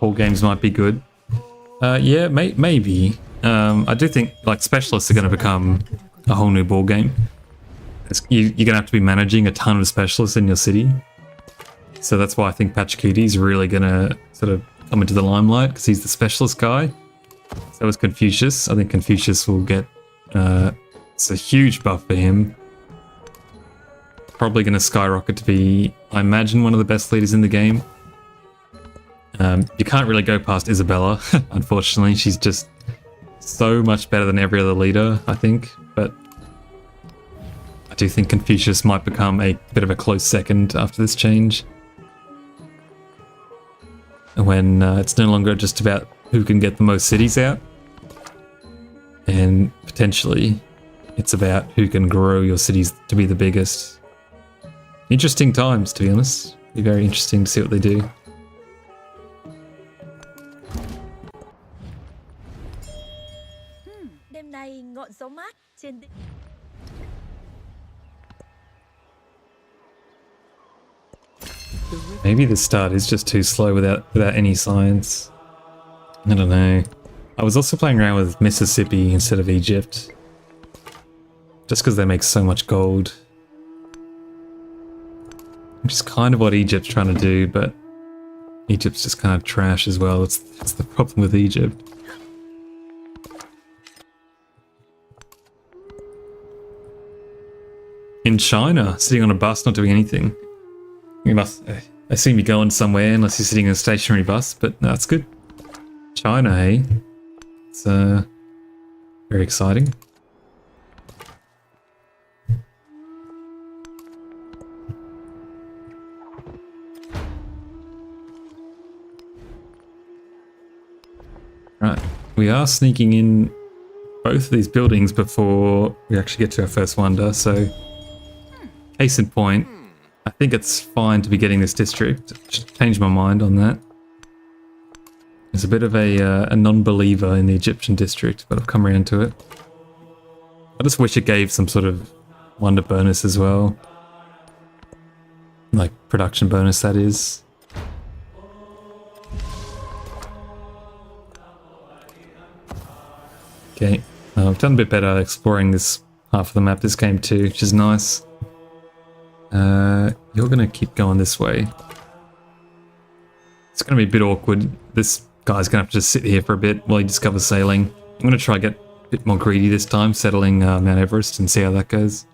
Speaker 1: All games might be good. Yeah, maybe. I do think like specialists are going to become a whole new ball game. You're going to have to be managing a ton of specialists in your city. So that's why I think Pachacuti's really going to sort of come into the limelight, because he's the specialist guy. So is Confucius. I think Confucius will get... it's a huge buff for him. Probably going to skyrocket to be, I imagine, one of the best leaders in the game. You can't really go past Isabella, unfortunately. She's just so much better than every other leader, I think. But I do think Confucius might become a bit of a close second after this change. When it's no longer just about who can get the most cities out. And potentially it's about who can grow your cities to be the biggest. Interesting times, to be honest. Be very interesting to see what they do. Maybe the start is just too slow without any science. I don't know. I was also playing around with Mississippi instead of Egypt. Just because they make so much gold. Which is kind of what Egypt's trying to do, but Egypt's just kind of trash as well. That's the problem with Egypt. In China, sitting on a bus not doing anything. You must assume you're going somewhere unless you're sitting in a stationary bus, but no, that's good. China, hey? It's very exciting. Right, we are sneaking in both of these buildings before we actually get to our first wonder, so case in point, I think it's fine to be getting this district. Should change my mind on that. There's a bit of a non-believer in the Egyptian district, but I've come around to it. I just wish it gave some sort of wonder bonus as well. Like production bonus, that is. Okay, I've done a bit better exploring this half of the map this game too, which is nice. You're gonna keep going this way. It's gonna be a bit awkward. This guy's gonna have to just sit here for a bit while he discovers sailing. I'm gonna try to get a bit more greedy this time, settling Mount Everest and see how that goes.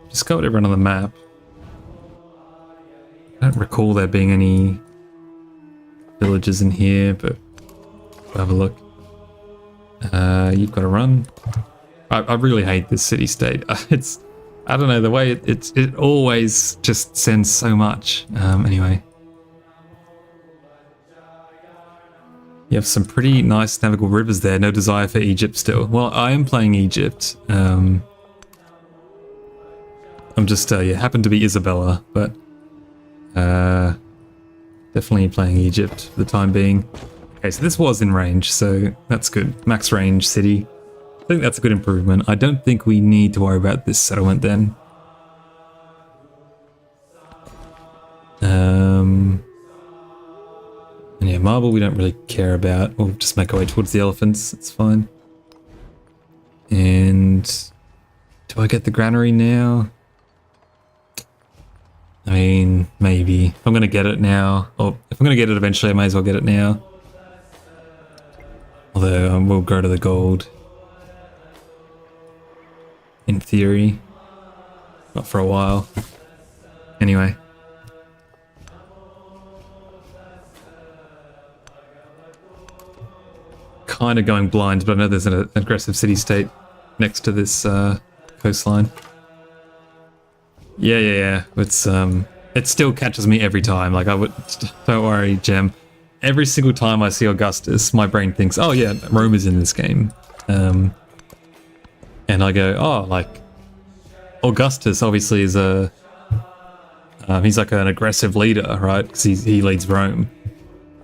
Speaker 1: Just go with everyone on the map. I don't recall there being any villages in here, but we'll have a look. You've got to run. I really hate this city-state. I don't know, the way it always just sends so much. Anyway. You have some pretty nice navigable rivers there. No desire for Egypt still. Well, I am playing Egypt. I'm just, yeah, happen to be Isabella, but definitely playing Egypt for the time being. Okay, so this was in range, so that's good. Max range city. I think that's a good improvement. I don't think we need to worry about this settlement then. And yeah, marble we don't really care about. We'll just make our way towards the elephants. It's fine. And do I get the granary now? I mean, maybe. If I'm going to get it now, or if I'm going to get it eventually, I may as well get it now. Although we'll go to the gold. In theory. Not for a while. Anyway. Kind of going blind, but I know there's an aggressive city-state next to this coastline. Yeah. It still catches me every time. Like, don't worry, Gem. Every single time I see Augustus, my brain thinks, oh yeah, Rome is in this game. And I go, oh, like, Augustus obviously is he's like an aggressive leader, right? Because he leads Rome.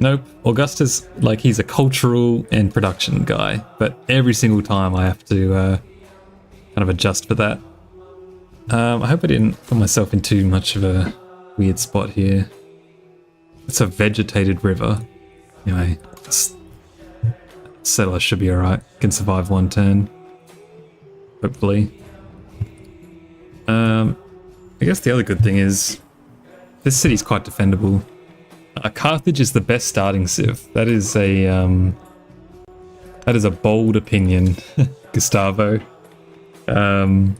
Speaker 1: Nope, Augustus, like, he's a cultural and production guy, but every single time I have to kind of adjust for that. I hope I didn't put myself in too much of a weird spot here. It's a vegetated river. Anyway, settler should be alright. Can survive one turn. Hopefully. I guess the other good thing is this city's quite defendable. Carthage is the best starting civ. That is a bold opinion, Gustavo. I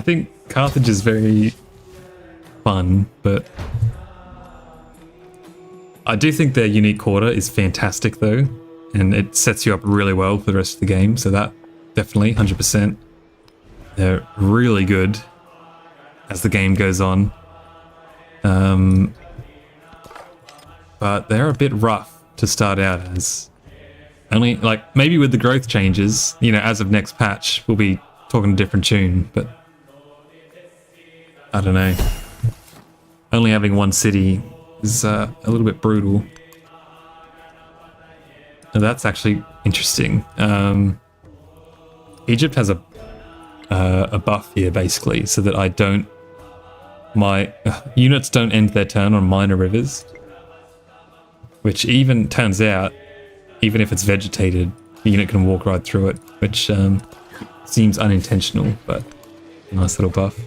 Speaker 1: think Carthage is very fun, but I do think their unique quarter is fantastic though, and it sets you up really well for the rest of the game, so that definitely 100%. They're really good as the game goes on. But they're a bit rough to start out as. Only, like, maybe with the growth changes, you know, as of next patch, we'll be talking a different tune, but I don't know. Only having one city is a little bit brutal. And that's actually interesting. Egypt has a buff here, basically, so that my units don't end their turn on minor rivers. Which even turns out, even if it's vegetated, the unit can walk right through it, which seems unintentional, but a nice little buff.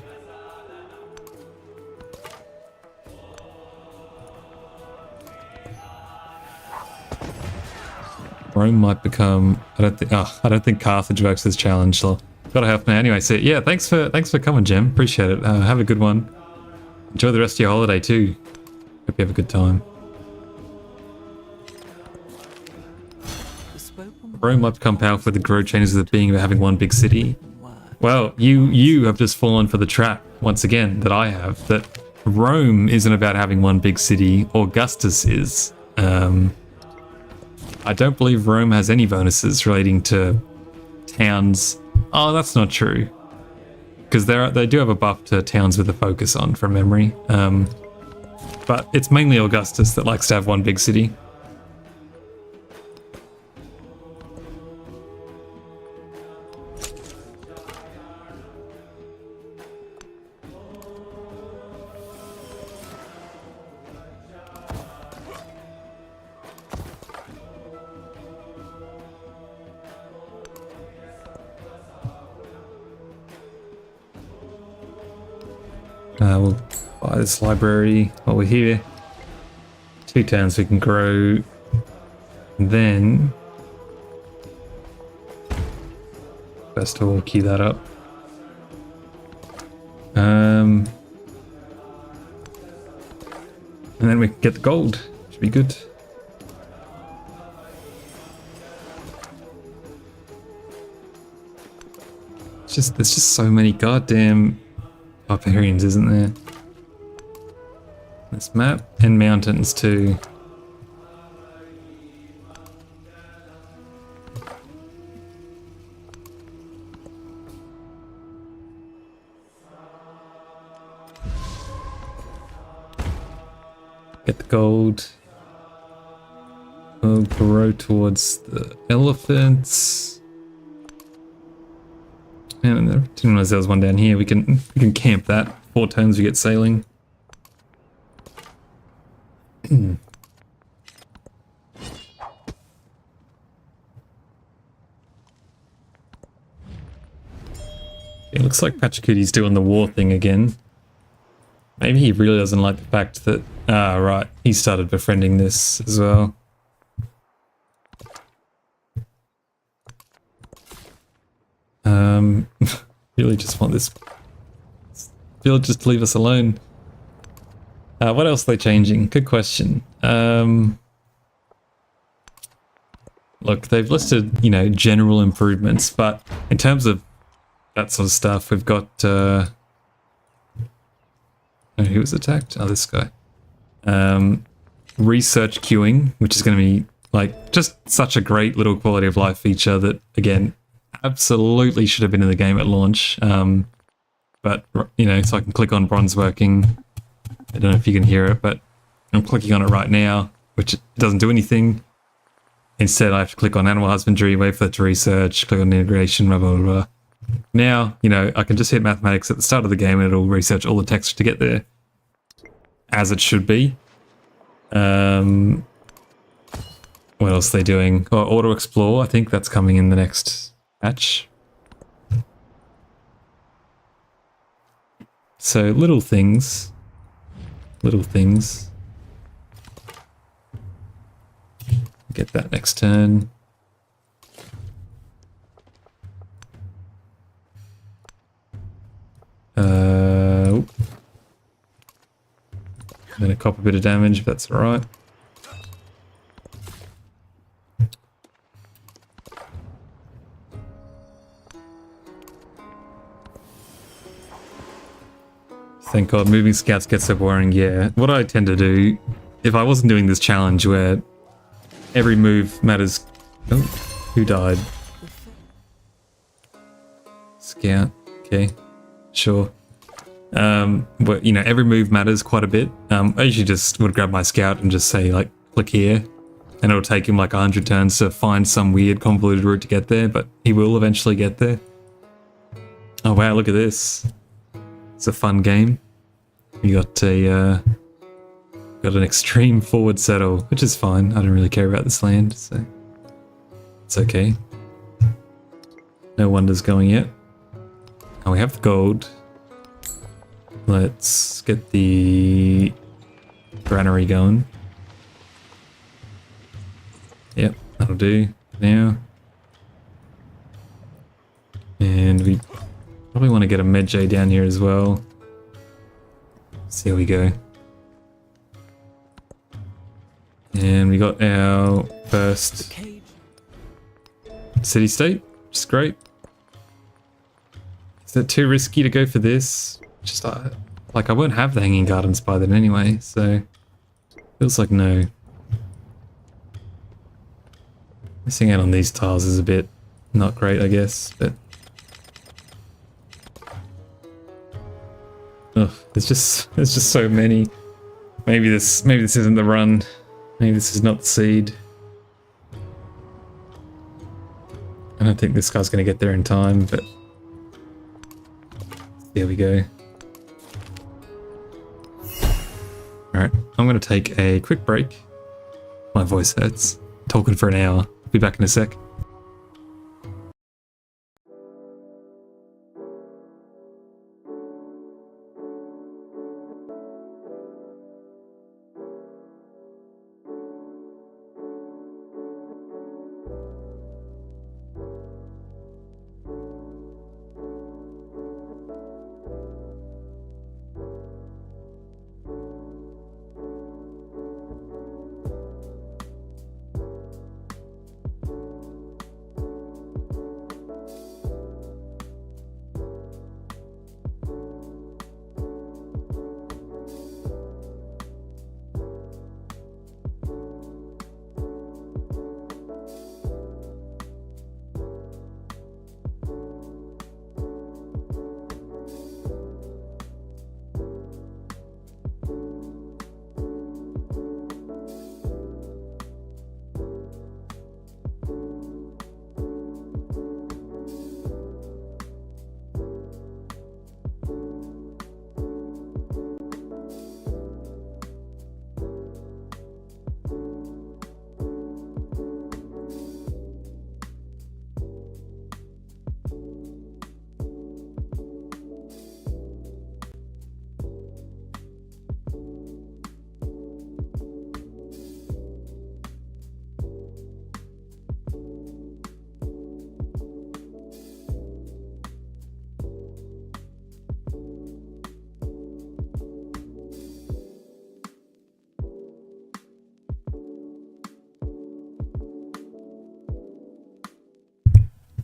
Speaker 1: Rome might become. I don't think Carthage works as challenge. So gotta help me anyway. So yeah, thanks for coming, Gem. Appreciate it. Have a good one. Enjoy the rest of your holiday too. Hope you have a good time. Rome might become powerful with the growth changes of the being about having one big city. Well, you have just fallen for the trap once again that I have. That Rome isn't about having one big city. Augustus is. I don't believe Rome has any bonuses relating to towns. Oh, that's not true. Because they do have a buff to towns with a focus on, from memory. But it's mainly Augustus that likes to have one big city. We'll buy this library while we're here. 2 turns we can grow. And then best of all, key that up. And then we can get the gold. Should be good. There's just so many goddamn barbarians, isn't there? This map and mountains too. Get the gold. We'll grow towards the elephants. And I didn't realize there was one down here. We can camp that. 4 turns we get sailing. It looks like Pachacuti's doing the war thing again. Maybe he really doesn't like the fact that... Ah, right. He started befriending this as well. Really just want this villagers to leave us alone. What else are they changing? Good question. Look, they've listed, you know, general improvements, but in terms of that sort of stuff, we've got... oh, who was attacked? Oh, this guy. Research queuing, which is going to be, like, just such a great little quality of life feature that, again, absolutely should have been in the game at launch. But, you know, so I can click on bronze working. I don't know if you can hear it, but I'm clicking on it right now, which doesn't do anything. Instead, I have to click on animal husbandry, wait for it to research, click on integration, blah, blah, blah. Now, you know, I can just hit mathematics at the start of the game and it'll research all the text to get there. As it should be. What else are they doing? Oh, auto explore, I think that's coming in the next patch. So, little things. Little things. Get that next turn. I'm gonna cop a bit of damage if that's alright. Thank God, moving scouts gets so boring. Yeah, what I tend to do, if I wasn't doing this challenge where every move matters... Oh, who died? Scout, okay, sure. But, you know, every move matters quite a bit. I usually just would grab my scout and just say, like, click here. And it'll take him like 100 turns to find some weird convoluted route to get there, but he will eventually get there. Oh wow, look at this. It's a fun game. You got a got an extreme forward settle, which is fine. I don't really care about this land, so it's okay. No wonders going yet. Oh, we have the gold. Let's get the granary going. Yep, that'll do now. And we probably want to get a Medjay down here as well. See how we go. And we got our first city-state, which is great. Is it too risky to go for this? Just like I won't have the hanging gardens by then anyway, so feels like no. Missing out on these tiles is a bit not great, I guess, but ugh, there's just so many. Maybe this isn't the run. Maybe this is not the seed. I don't think this guy's gonna get there in time, but there we go. Alright, I'm gonna take a quick break. My voice hurts. Talking for an hour. Be back in a sec.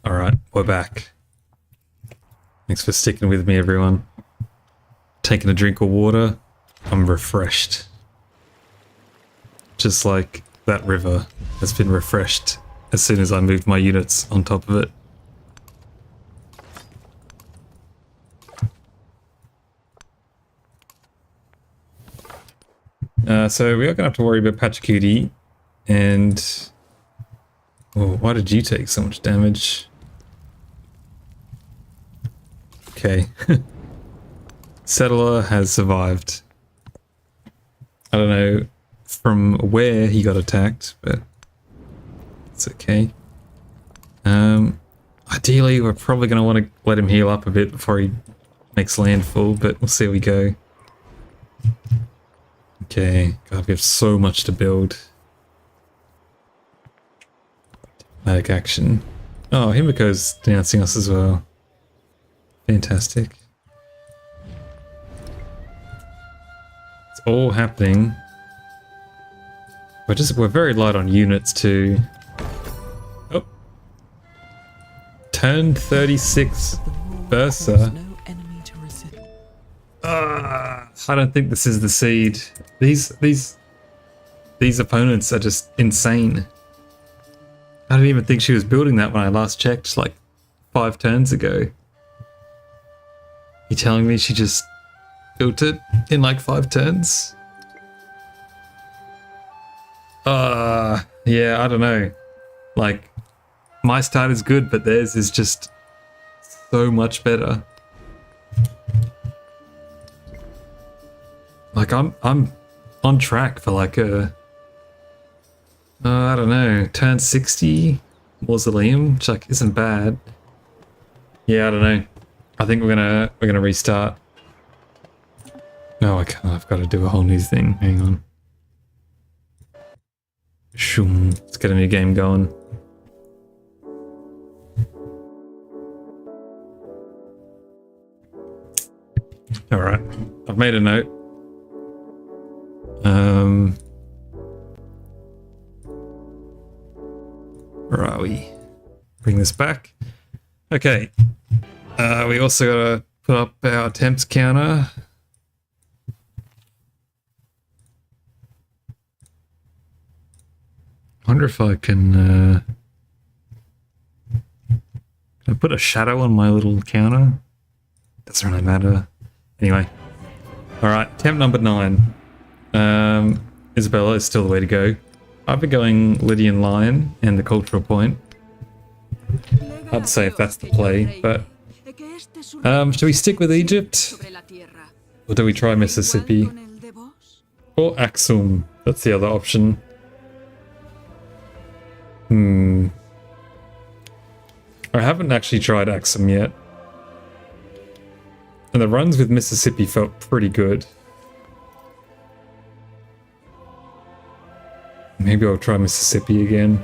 Speaker 1: Alright, we're back. Thanks for sticking with me, everyone. Taking a drink of water, I'm refreshed. Just like that river has been refreshed as soon as I moved my units on top of it. So we are going to have to worry about Pachacuti, and... Oh, why did you take so much damage? Okay. Settler has survived. I don't know from where he got attacked, but it's okay. Ideally, we're probably going to want to let him heal up a bit before he makes landfall, but we'll see how we go. Okay, God, we have so much to build. Diplomatic action. Oh, Himiko's denouncing us as well. Fantastic. It's all happening. We're very light on units too. Oh. Turn 36 Bursa. I don't think this is the seed. These opponents are just insane. I didn't even think she was building that when I last checked, like 5 turns ago. You telling me she just built it in like 5 turns? Yeah, I don't know. Like, my start is good, but theirs is just so much better. Like, I'm on track for like a, I don't know, turn 60 mausoleum, which like isn't bad. Yeah, I don't know. I think we're gonna restart. No, I can't. I've got to do a whole new thing. Hang on. Shoom. Let's get a new game going. All right. I've made a note. Where are we? Bring this back. Okay. We also gotta put up our attempts counter. I wonder if I can I put a shadow on my little counter? Doesn't really matter. Anyway. Alright, attempt number 9. Isabella is still the way to go. I've been going Lydian Lion and the cultural point. Hard to say if that's the play, but should we stick with Egypt? Or do we try Mississippi? Or Aksum? That's the other option. I haven't actually tried Aksum yet. And the runs with Mississippi felt pretty good. Maybe I'll try Mississippi again.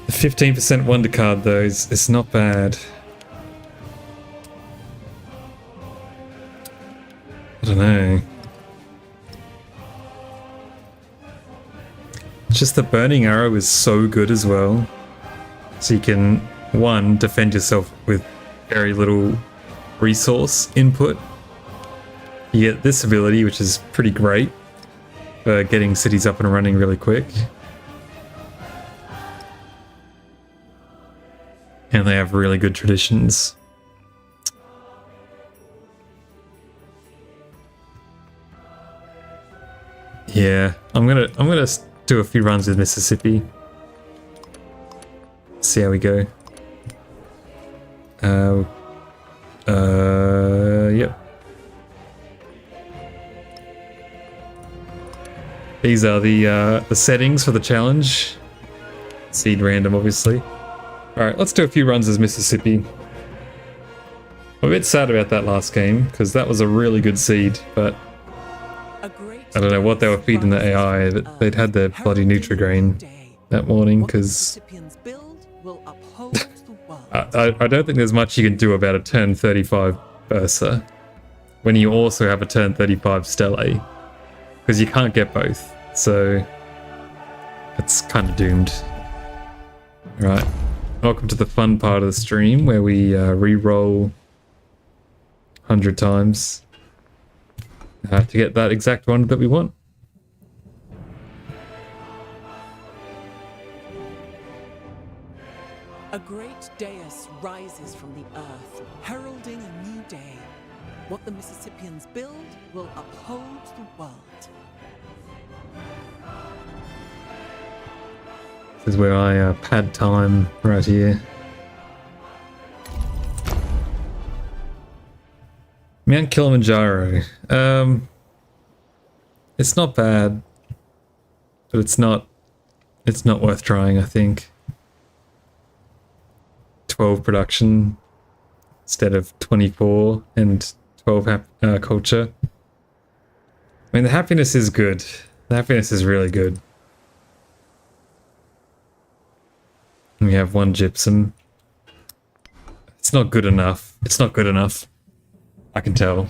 Speaker 1: The 15% wonder card though is not bad. I don't know. It's just the burning arrow is so good as well. So you can, 1, defend yourself with very little resource input. You get this ability, which is pretty great for getting cities up and running really quick. And they have really good traditions. Yeah, I'm gonna do a few runs with Mississippi. See how we go. Yep. These are the settings for the challenge. Seed random, obviously. Alright, let's do a few runs as Mississippi. I'm a bit sad about that last game, because that was a really good seed, but I don't know what they were feeding the AI, but they'd had their bloody Nutrigrain that morning, because I don't think there's much you can do about a turn 35 Bursa when you also have a turn 35 Stele, because you can't get both, so it's kind of doomed. Right. Welcome to the fun part of the stream where we re-roll 100 times to get that exact one that we want.
Speaker 2: A great dais rises from the earth, heralding a new day. What the Mississippians build will uphold the world.
Speaker 1: This is where I pad time right here. Mount Kilimanjaro. It's not bad, but it's not worth trying, I think. 12 production instead of 24 and 12 culture. I mean, the happiness is good. The happiness is really good. We have 1 gypsum. It's not good enough. It's not good enough. I can tell.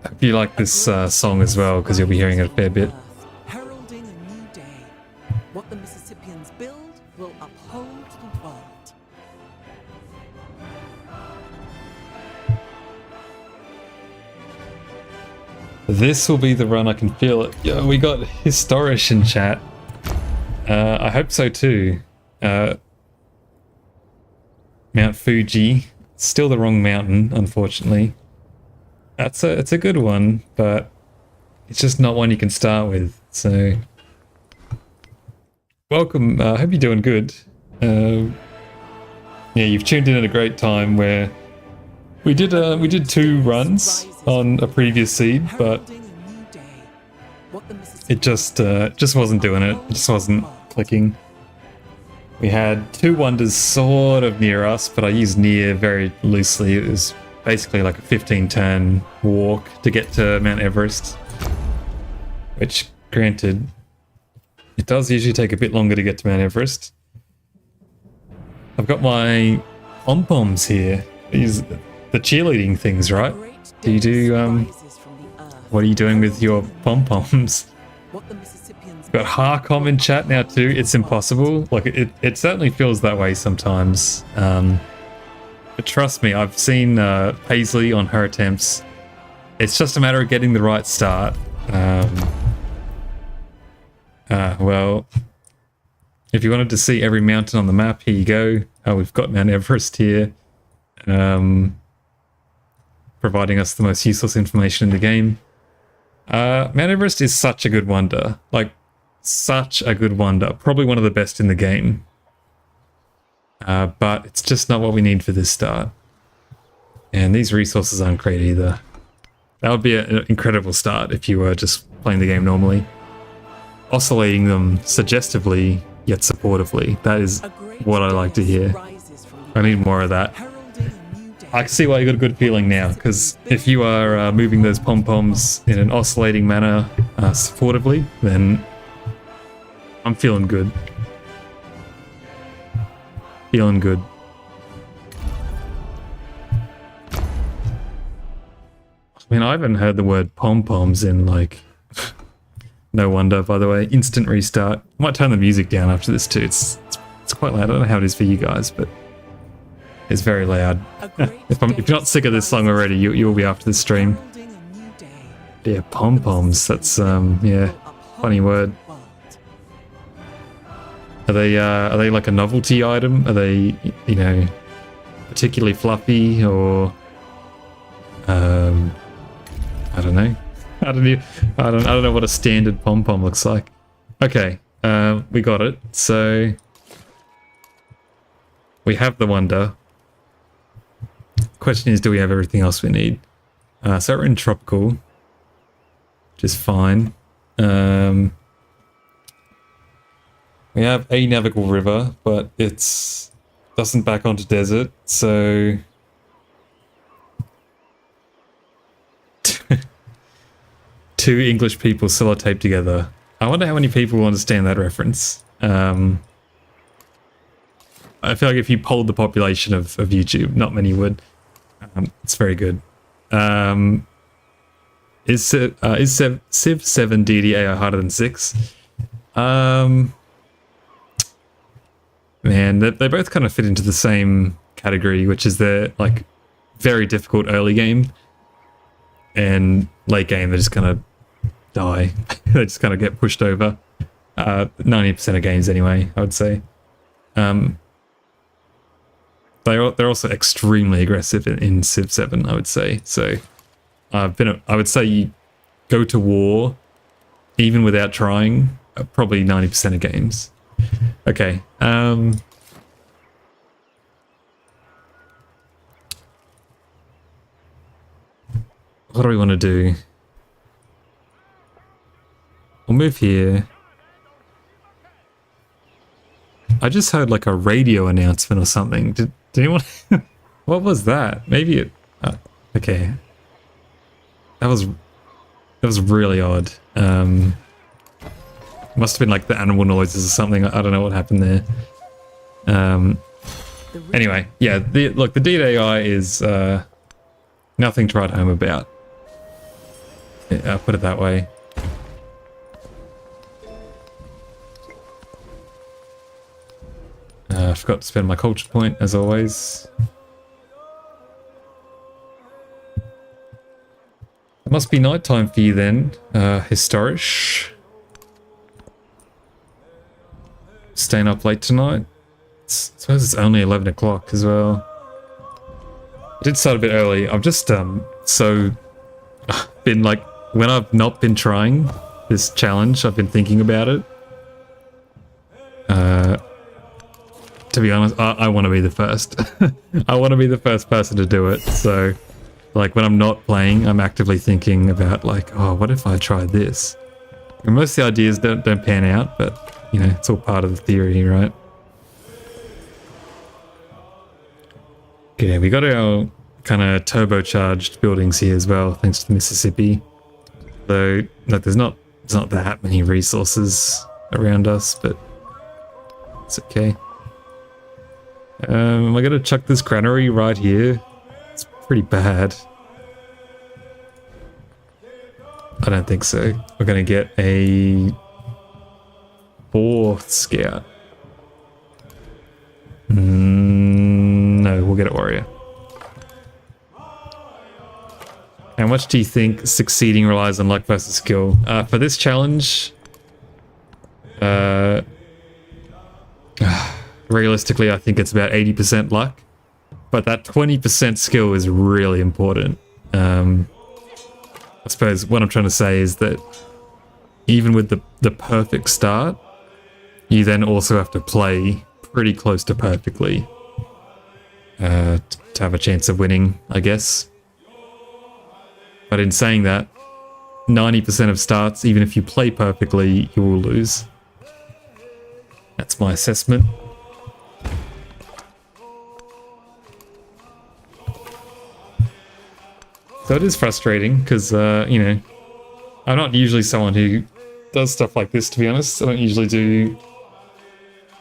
Speaker 1: I hope you like this song as well, because you'll be hearing it a fair bit.
Speaker 2: Heralding a new day. What the Mississippians build will uphold the world.
Speaker 1: This will be the run, I can feel it. Yo, we got Historish in chat. I hope so too. Mount Fuji. Still the wrong mountain, unfortunately. It's a good one, but it's just not one you can start with, so... Welcome, I hope you're doing good. Yeah, you've tuned in at a great time where we did 2 runs on a previous seed, but it just wasn't doing it. It just wasn't clicking. We had 2 wonders sort of near us, but I used near very loosely. It was basically like a 15-turn walk to get to Mount Everest, which, granted, it does usually take a bit longer to get to Mount Everest. I've got my pom-poms here. These the cheerleading things, right? Do you do what are you doing with your pom-poms? Got Harcom in chat now too. It's impossible. Like it certainly feels that way sometimes. But trust me, I've seen Paisley on her attempts. It's just a matter of getting the right start. Well, if you wanted to see every mountain on the map, here you go. We've got Mount Everest here, providing us the most useless information in the game. Mount Everest is such a good wonder. Like, such a good wonder. Probably one of the best in the game. But it's just not what we need for this start. And these resources aren't great either. That would be an incredible start if you were just playing the game normally. Oscillating them suggestively, yet supportively. That is what I like to hear. I need more of that. I can see why you got a good feeling now, because if you are moving those pom-poms in an oscillating manner supportively, then I'm feeling good. Feeling good. I mean, I haven't heard the word pom-poms in, like... No wonder, by the way. Instant restart. I might turn the music down after this too. It's quite loud. I don't know how it is for you guys, but it's very loud. If you're not sick of this song already, you'll be after this stream. Yeah, pom-poms. That's yeah, funny word. Are they like a novelty item? Are they, you know, particularly fluffy, or I don't know. I don't know what a standard pom-pom looks like. Okay, we got it. So we have the wonder. Question is, do we have everything else we need? So we're in tropical, which is fine. We have a navigable river, but it's doesn't back onto desert, so two English people sellotape together. I wonder how many people will understand that reference. I feel like if you polled the population of YouTube, not many would. It's very good. Is Civ 7 Deity AI harder than 6? Man, they both kind of fit into the same category, which is the like very difficult early game, and late game they just kind of die. They just kind of get pushed over. 90% of games anyway, I would say. They're also extremely aggressive in Civ 7, I would say. So I would say you go to war even without trying probably 90% of games. Okay. What do we want to do? We'll move here. I just heard like a radio announcement or something. Did anyone... What was that? Maybe it... okay. That was really odd. Must have been like the animal noises or something. I don't know what happened there. Anyway, yeah. Look, the Deity AI is nothing to write home about. Yeah, I'll put it that way. I forgot to spend my culture point, as always. It must be nighttime for you then, Historish. Staying up late tonight? I suppose it's only 11 o'clock as well. I did start a bit early. I've just been like, when I've not been trying this challenge, I've been thinking about it. To be honest, I want to be the first. I want to be the first person to do it. So, like, when I'm not playing, I'm actively thinking about, like, oh, what if I tried this? And most of the ideas don't pan out, but, you know, it's all part of the theory, right? Okay, we got our kind of turbocharged buildings here as well, thanks to the Mississippi. Though, like, there's not that many resources around us, but it's okay. Am I gonna chuck this granary right here? It's pretty bad. I don't think so. We're gonna get a 4th scout. No, we'll get a warrior. How much do you think succeeding relies on luck versus skill? For this challenge, realistically, I think it's about 80% luck, but that 20% skill is really important. I suppose what I'm trying to say is that even with the perfect start, you then also have to play pretty close to perfectly to have a chance of winning, I guess. But in saying that, 90% of starts, even if you play perfectly, you will lose. That's my assessment. So it is frustrating because, you know, I'm not usually someone who does stuff like this, to be honest. I don't usually do,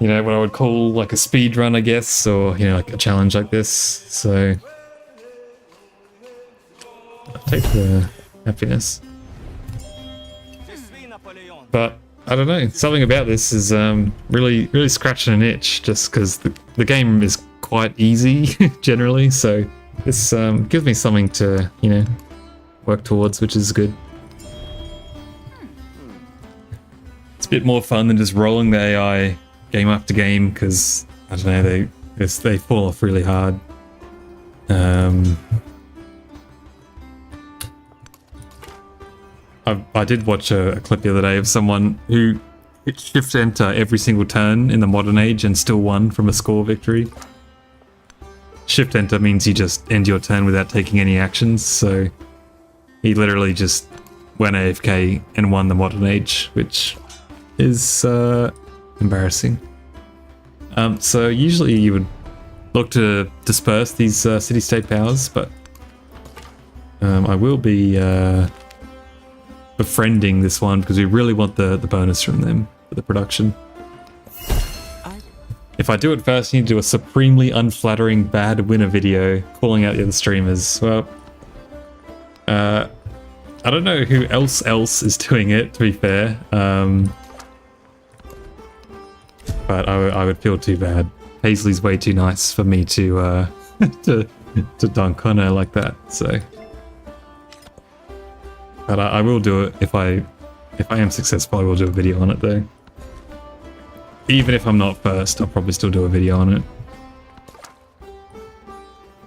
Speaker 1: you know, what I would call like a speed run, I guess, or, you know, like a challenge like this. So I'll take the happiness. But I don't know, something about this is really scratching an itch, just because the game is quite easy generally, so this gives me something to, you know, work towards, which is good. It's a bit more fun than just rolling the AI game after game, because I don't know, they fall off really hard. I did watch a clip the other day of someone who hit shift enter every single turn in the modern age and still won from a score victory. Shift enter means you just end your turn without taking any actions, so he literally just went AFK and won the modern age, which is embarrassing. So usually you would look to disperse these city-state powers, but I will be befriending this one because we really want the bonus from them for the production. If I do it first, you need to do a supremely unflattering bad winner video calling out the other streamers. Well, I don't know who else is doing it, to be fair. But I would feel too bad. Paisley's way too nice for me to to dunk on her like that. So, but I will do it if I am successful. I will do a video on it though. Even if I'm not first, I'll probably still do a video on it.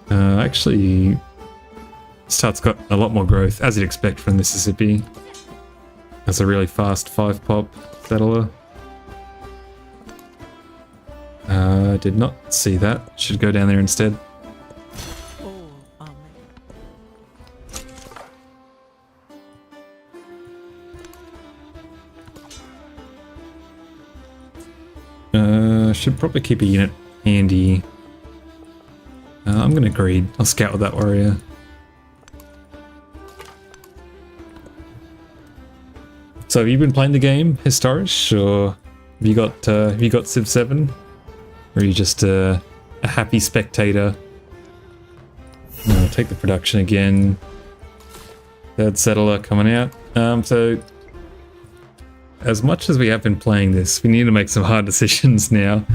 Speaker 1: Actually, Stout's got a lot more growth, as you'd expect from Mississippi. That's a really fast 5-pop settler. Did not see that. Should go down there instead.
Speaker 2: All are made.
Speaker 1: Should probably keep a unit handy. I'm gonna greed. I'll scout with that warrior. So have you been playing the game, Historish, or have you got Civ 7? Or are you just a happy spectator? I'll take the production again. Third settler coming out. So as much as we have been playing this, we need to make some hard decisions now.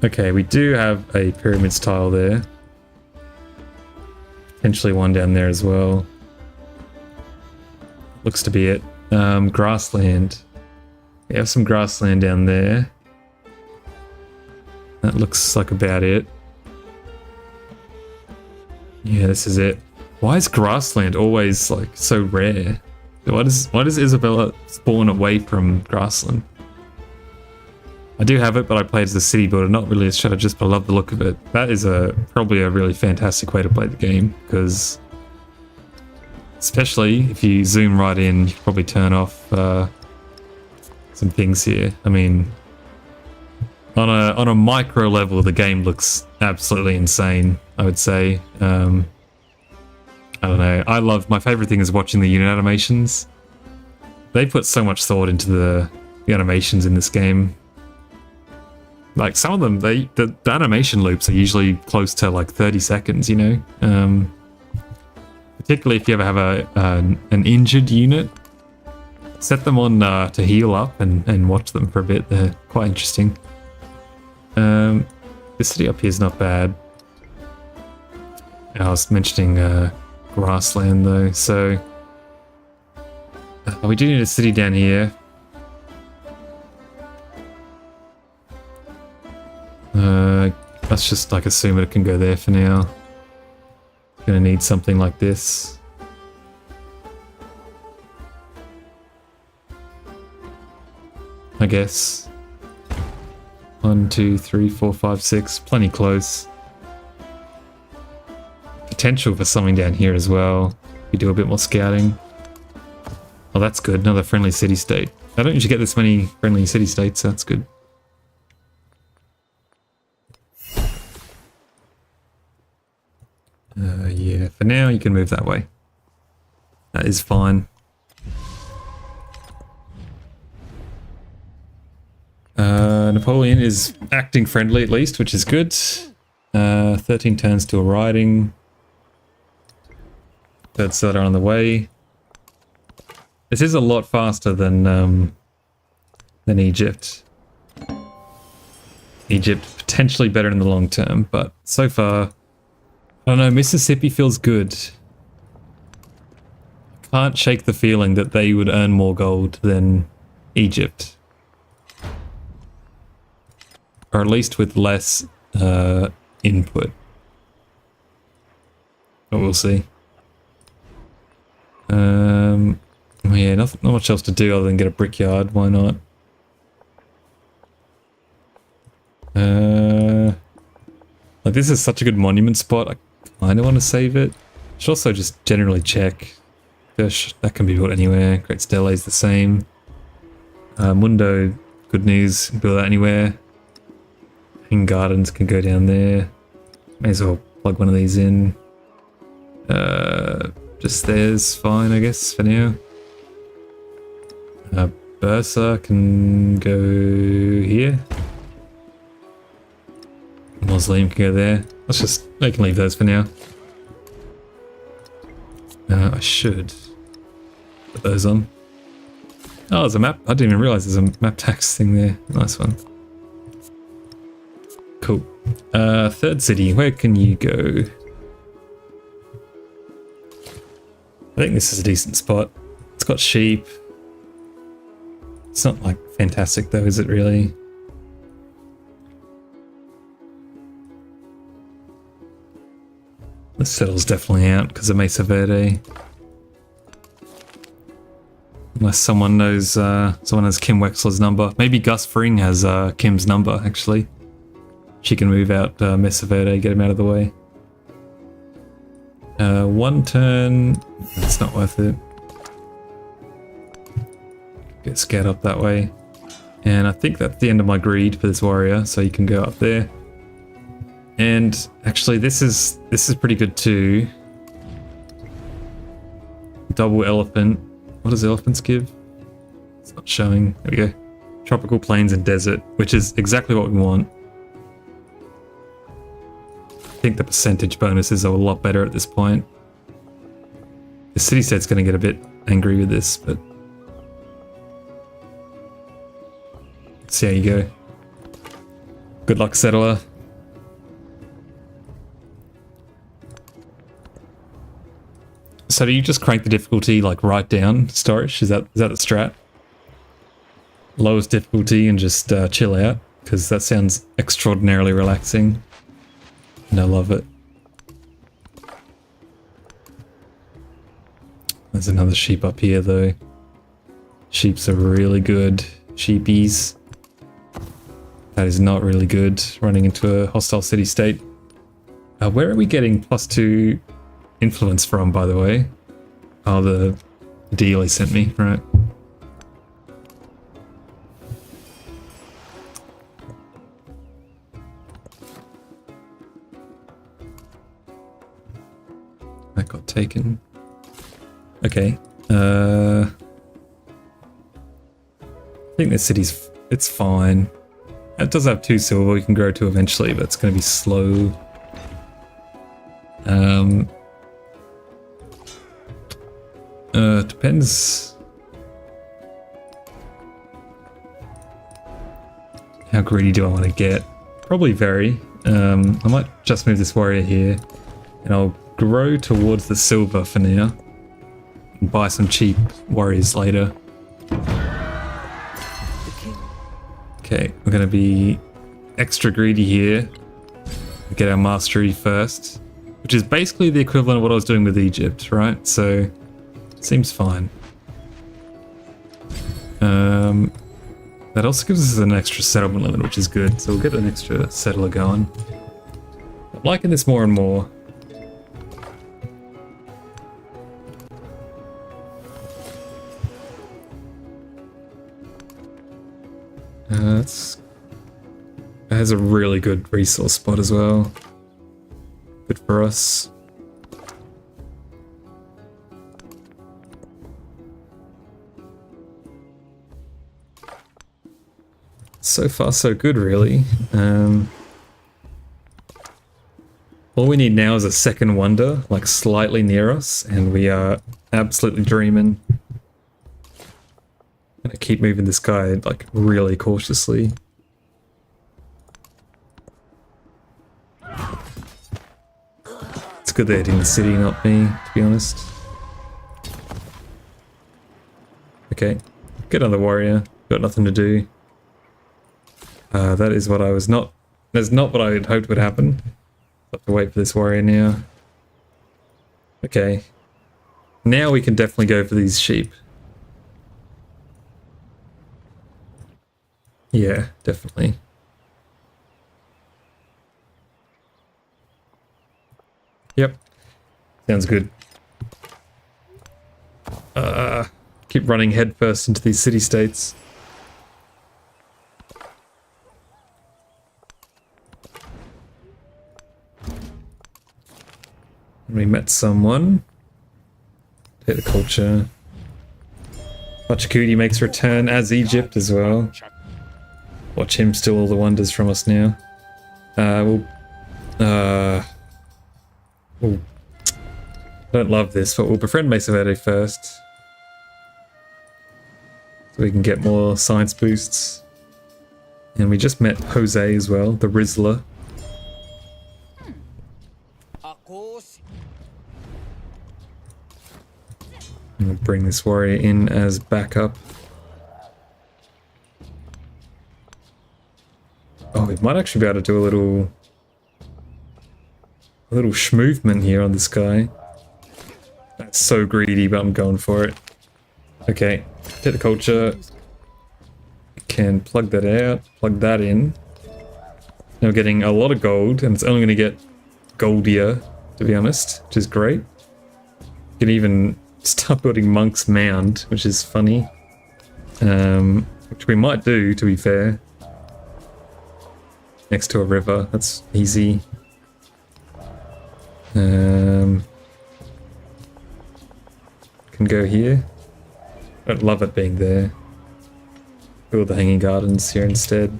Speaker 1: Okay, we do have a pyramid style there. Potentially one down there as well. Looks to be it. Grassland. We have some grassland down there. That looks like about it. Yeah, this is it. Why is grassland always like so rare? Why does Isabella spawn away from grassland? I do have it, but I play as the city builder, not really as strategist, but I love the look of it. That is probably a really fantastic way to play the game, because especially if you zoom right in, you can probably turn off some things here. I mean, on a micro level, the game looks absolutely insane, I would say. I don't know. My favorite thing is watching the unit animations. They put so much thought into the animations in this game. Like some of them, the animation loops are usually close to like 30 seconds, you know? Particularly if you ever have an injured unit, set them on to heal up and watch them for a bit. They're quite interesting. This city up here is not bad. I was mentioning grassland though, so we do need a city down here. Let's just like assume it can go there for now. Gonna need something like this. I guess. 1, 2, 3, 4, 5, 6. Plenty close. Potential for something down here as well. We do a bit more scouting. Oh, that's good. Another friendly city-state. I don't usually get this many friendly city-states, so that's good. Yeah, for now you can move that way. That is fine. Napoleon is acting friendly at least, which is good. 13 turns to a riding. Third settler on the way. This is a lot faster than Egypt. Egypt potentially better in the long term, but so far, I don't know, Mississippi feels good. Can't shake the feeling that they would earn more gold than Egypt. Or at least with less input. But we'll see. Yeah, not much else to do other than get a brickyard. Why not? Like this is such a good monument spot. I kind of want to save it. Should also just generally check. Gosh, that can be built anywhere. Great Stele is the same. Mundo, good news. Build that anywhere. Hang Gardens can go down there. May as well plug one of these in. Just there's fine, I guess, for now. Bursa can go here. Mausoleum can go there. I can leave those for now. I should. Put those on. Oh, there's a map. I didn't even realize there's a map tax thing there. Nice one. Cool. Third city. Where can you go? I think this is a decent spot. It's got sheep. It's not like fantastic though, is it really? The settle's definitely out because of Mesa Verde. Unless someone knows, someone has Kim Wexler's number. Maybe Gus Fring has Kim's number, actually. She can move out Mesa Verde, get him out of the way. One turn, it's not worth it. Get scared up that way. And I think that's the end of my greed for this warrior, so you can go up there. And actually this is pretty good too. Double elephant. What does elephants give? It's not showing. There we go. Tropical plains and desert, which is exactly what we want. I think the percentage bonuses are a lot better at this point. The city state's going to get a bit angry with this, but let's see how you go. Good luck, settler. So do you just crank the difficulty like right down, Storish? Is that the strat? Lowest difficulty and just chill out? Because that sounds extraordinarily relaxing. And I love it. There's another sheep up here though. Sheeps are really good. Sheepies. That is not really good. Running into a hostile city state. Where are we getting +2 influence from, by the way? Oh, the deal he sent me, right. That got taken. Okay. I think this city's, it's fine. It does have 2 silver we can grow to eventually, but it's going to be slow. Depends how greedy do I want to get. Probably very. I might just move this warrior here and I'll grow towards the silver for now and buy some cheap warriors later. Okay, we're going to be extra greedy here. Get our mastery first, which is basically the equivalent of what I was doing with Egypt, right? So seems fine. That also gives us an extra settlement limit, which is good. So we'll get an extra settler going. I'm liking this more and more. That has a really good resource spot as well. Good for us. So far so good, really. All we need now is a second wonder, like slightly near us, and we are absolutely dreaming. I'm gonna keep moving this guy like really cautiously. It's good they're hitting the city, not me, to be honest. Okay, get another warrior. Got nothing to do. That is what I was not. That's not what I had hoped would happen. I'll have to wait for this warrior now. Okay. Now we can definitely go for these sheep. Yeah, definitely. Yep. Sounds good. Keep running headfirst into these city-states. We met someone. Hit the culture. Pachacudi makes return as Egypt as well. Watch him steal all the wonders from us now. We'll don't love this, but we'll befriend Mesa Verde first. so we can get more science boosts. And we just met Jose as well, the Rizzler.
Speaker 3: Of course.
Speaker 1: We'll bring this warrior in as backup. Oh, we might actually be able to do a little schmovement here on this guy. That's so greedy, but I'm going for it. Okay, culture. Can plug that out, plug that in. Now we're getting a lot of gold, and it's only going to get goldier, to be honest, which is great. You can even start building Monk's Mound, which is funny. Which we might do, to be fair. Next to a river, that's easy. Can go here. I don't love it being there. Build the hanging gardens here instead.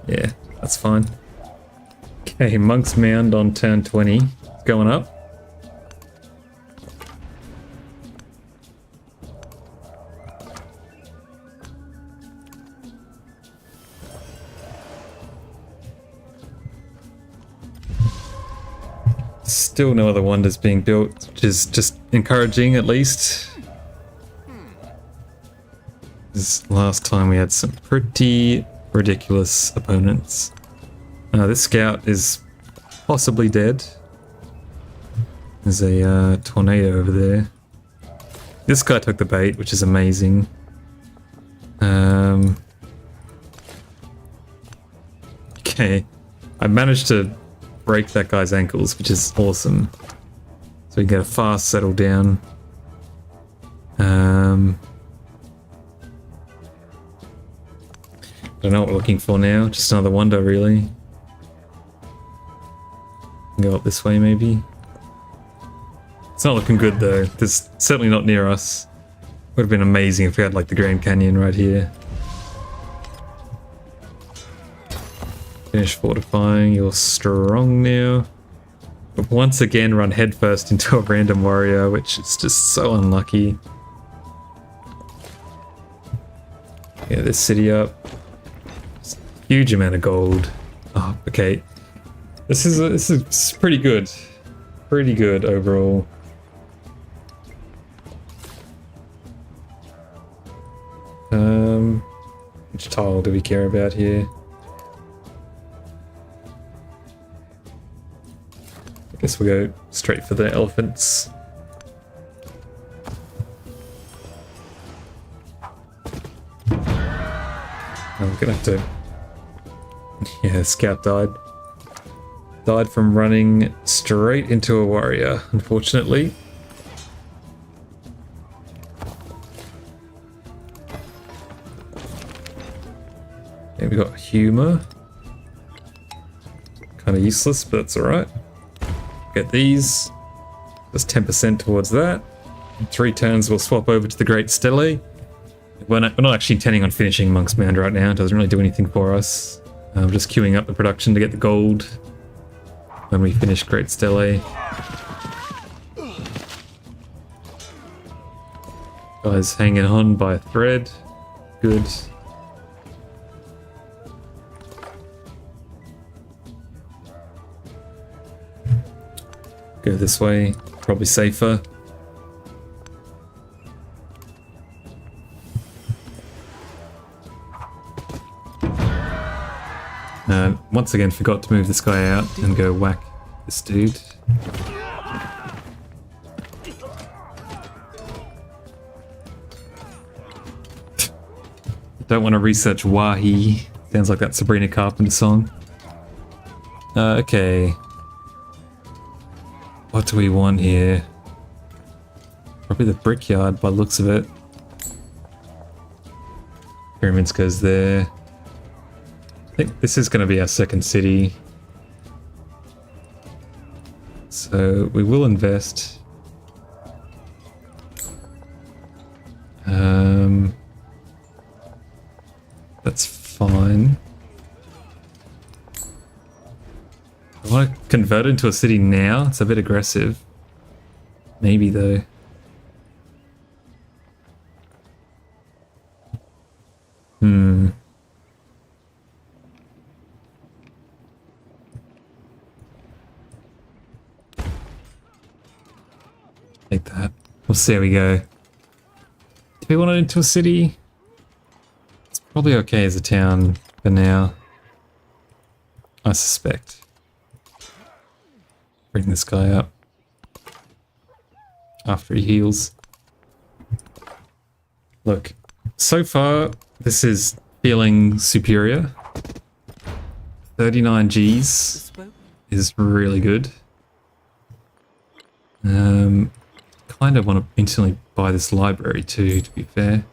Speaker 1: Yeah, that's fine. Okay, Monk's Mound on turn 20. It's going up. Still no other wonders being built, which is just encouraging at least. This last time we had some pretty ridiculous opponents. This scout is possibly dead. There's a tornado over there. This guy took the bait, which is amazing. Okay, I managed to break that guy's ankles, which is awesome. So we can get a fast settle down. Don't know what we're looking for now. Just another wonder, really. Go up this way, maybe. It's not looking good, though. It's certainly not near us. Would have been amazing if we had, like, the Grand Canyon right here. Finish fortifying. You're strong now. But once again, run headfirst into a random warrior, which is just so unlucky. Yeah, this city up. Huge amount of gold. Oh, okay. This is pretty good. Pretty good overall. Which tile do we care about here? I guess we'll go straight for the elephants. I'm gonna have to... Yeah, scout died. Died from running straight into a warrior, unfortunately. Yeah, we got humor. Kind of useless, but that's alright. Get these. Just 10% towards that. In 3 turns we'll swap over to the Great Stele. We're not actually intending on finishing Monk's Mound right now. It doesn't really do anything for us. I'm just queuing up the production to get the gold when we finish Great Stele. Guys hanging on by a thread. Good. Go this way, probably safer. Once again, forgot to move this guy out and go whack this dude. Don't want to research Wahi. Sounds like that Sabrina Carpenter song. Okay. What do we want here? Probably the brickyard by the looks of it. Pyramids goes there. I think this is going to be our second city. So we will invest. That's fine. I want to convert it into a city now. It's a bit aggressive. Maybe though. We'll see how we go. Do we want it into a city? It's probably okay as a town for now. I suspect. Bring this guy up. After he heals. Look, so far this is feeling superior. 39 Gs is really good. Kind of want to instantly buy this library too, to be fair.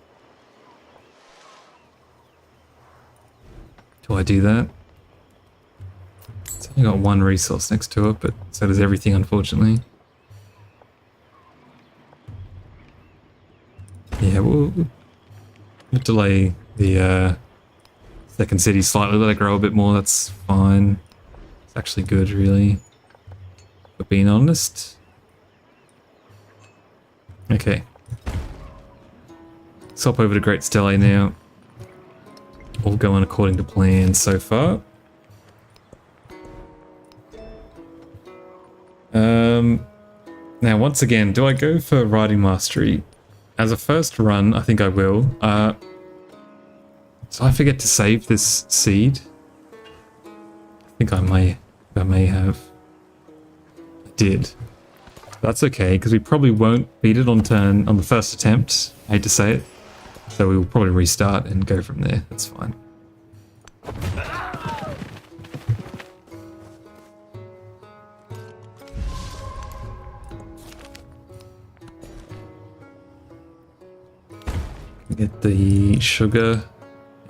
Speaker 1: Do I do that? It's only got one resource next to it, but so does everything, unfortunately. Yeah, we'll delay the second city slightly, let it grow a bit more, that's fine. It's actually good, really. But being honest. Okay. Swap over to Great Stele now. All going according to plan so far. Now, once again, do I go for Riding Mastery? As a first run, I think I will. So I forget to save this seed. I think I may have. I did. That's okay, because we probably won't beat it on the first attempt. I hate to say it. So we will probably restart and go from there. That's fine. Get the sugar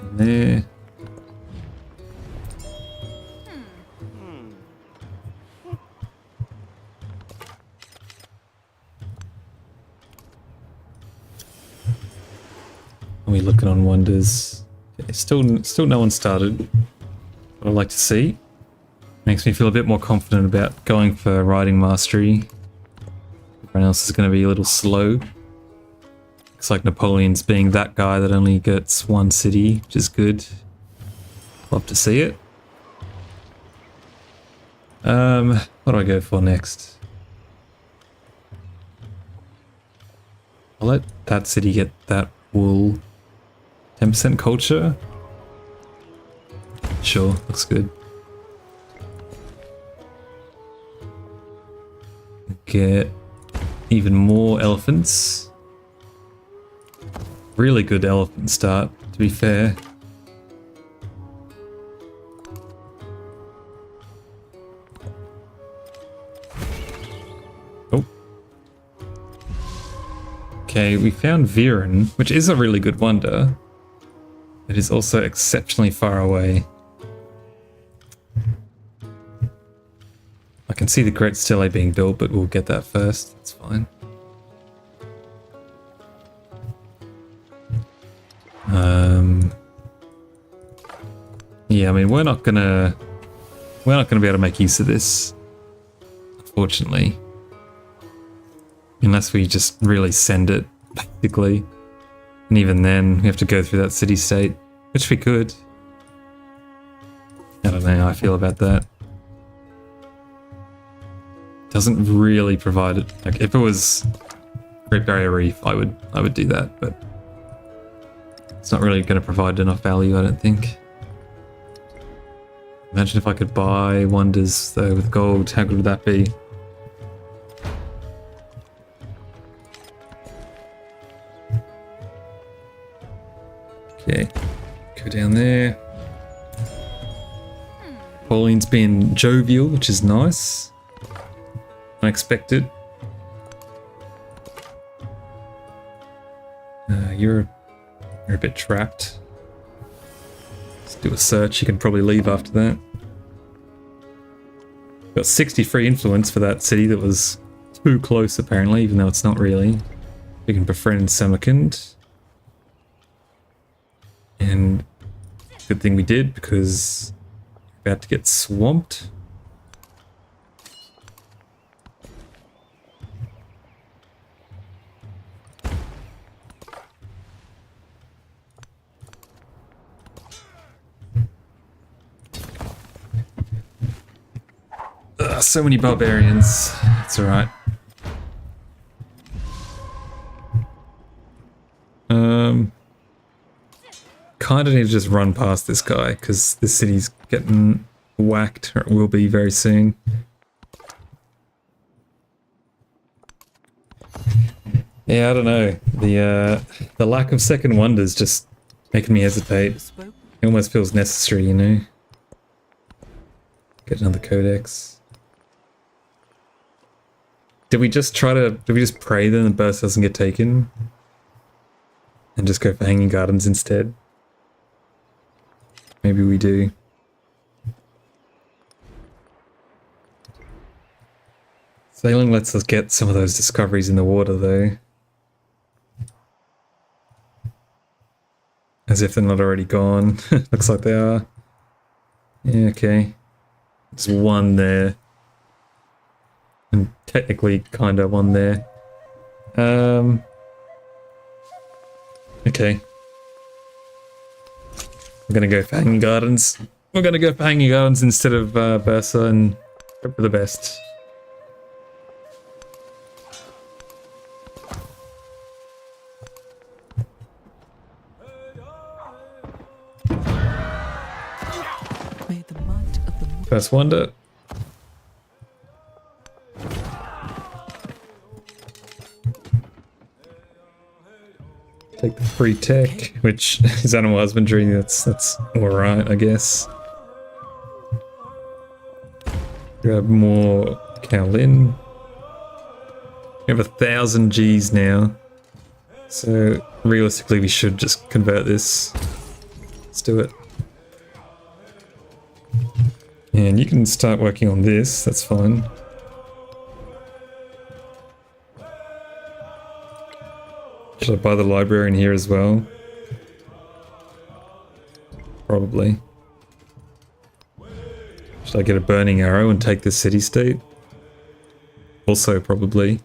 Speaker 1: in there. Are we looking on wonders? Okay, still no one started. What I'd like to see. Makes me feel a bit more confident about going for Riding Mastery. Everyone else is going to be a little slow. Looks like Napoleon's being that guy that only gets one city, which is good. Love to see it. What do I go for next? I'll let that city get that wool. 10% culture? Sure, looks good. Get even more elephants. Really good elephant start, to be fair. Oh. Okay, we found Viren, which is a really good wonder. It is also exceptionally far away. I can see the Great Stele being built, but we'll get that first. That's fine. Yeah, I mean, we're not gonna be able to make use of this, unfortunately, unless we just really send it, basically. And even then, we have to go through that city-state, which we could. I don't know how I feel about that. Doesn't really provide it. Like, if it was Great Barrier Reef, I would do that, but it's not really going to provide enough value, I don't think. Imagine if I could buy wonders, though, with gold. How good would that be? Okay, go down there. Pauline's been jovial, which is nice. Unexpected. You're a bit trapped. Let's do a search. You can probably leave after that. Got 63 influence for that city that was too close, apparently, even though it's not really. We can befriend Samarkand. And good thing we did, because we're about to get swamped. So many barbarians. It's alright. kind of need to just run past this guy because this city's getting whacked, or it will be very soon. Yeah, I don't know. The lack of second wonders just making me hesitate. It almost feels necessary, you know. Get another codex. Did we just pray then the burst doesn't get taken? And just go for Hanging Gardens instead? Maybe we do. Sailing lets us get some of those discoveries in the water though. As if they're not already gone. Looks like they are. Yeah, okay. There's one there. And technically kinda one there. Okay. We're gonna go for Hanging Gardens. We're gonna go for Hanging Gardens instead of Bursa and hope for the best.
Speaker 2: May the might of the
Speaker 1: First wonder. Take the free tech, which is animal husbandry. That's alright, I guess. Grab more Kowlin. We have 1,000 Gs now. So realistically we should just convert this. Let's do it. And you can start working on this, that's fine. Should I buy the library in here as well? Probably. Should I get a burning arrow and take the city-state? Also probably.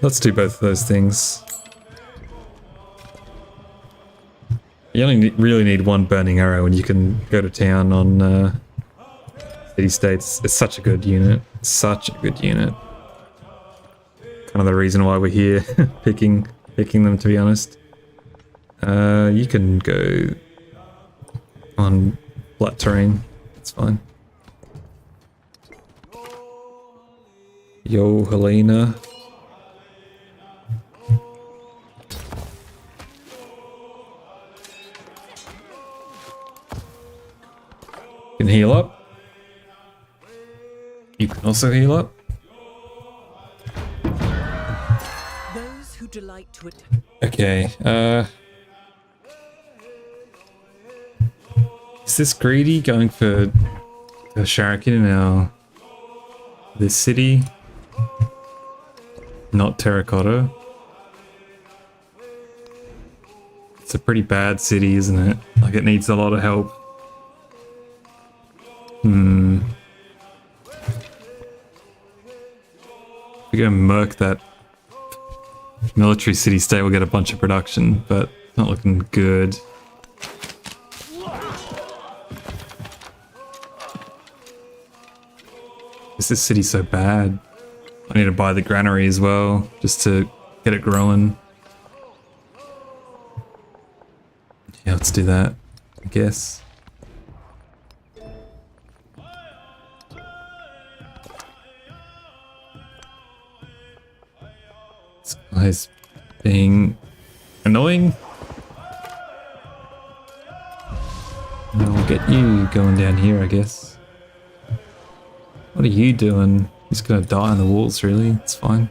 Speaker 1: Let's do both of those things. You only really need one burning arrow and you can go to town on city-states. It's such a good unit. Such a good unit. Kind of the reason why we're here picking them, to be honest. You can go on flat terrain. It's fine. Yo, Helena. Can heal up. You can also heal up.
Speaker 2: those who delight to attack.
Speaker 1: Okay, is this greedy going for a Shuriken in this city? Not terracotta. It's a pretty bad city, isn't it? Like it needs a lot of help. If we go murk that military city-state, we'll get a bunch of production, but not looking good. Is this city so bad? I need to buy the granary as well, just to get it growing. Yeah, let's do that, I guess. This guy's being annoying. I'll get you going down here, I guess. What are you doing? He's gonna die on the walls, really? It's fine.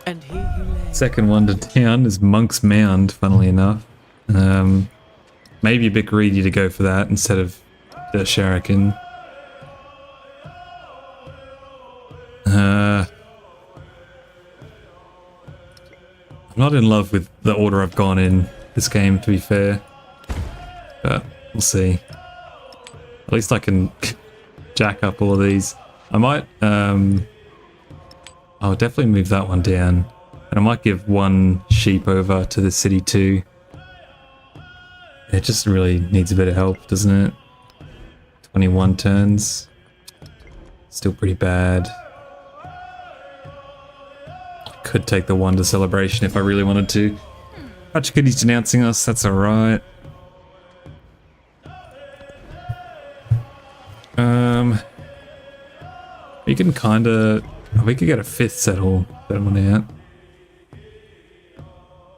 Speaker 2: And here he lay.
Speaker 1: Second wonder down is Monk's Mound, funnily enough. Maybe a bit greedy to go for that instead of the Shuriken. I'm not in love with the order I've gone in this game, to be fair. But we'll see. At least I can jack up all of these. I might, I'll definitely move that one down. And I might give one sheep over to the city too. It just really needs a bit of help, doesn't it? 21 turns. Still pretty bad. Could take the Wonder Celebration if I really wanted to. Hachikuri's denouncing us, that's alright. We can kinda... we could get a 5th settlement out.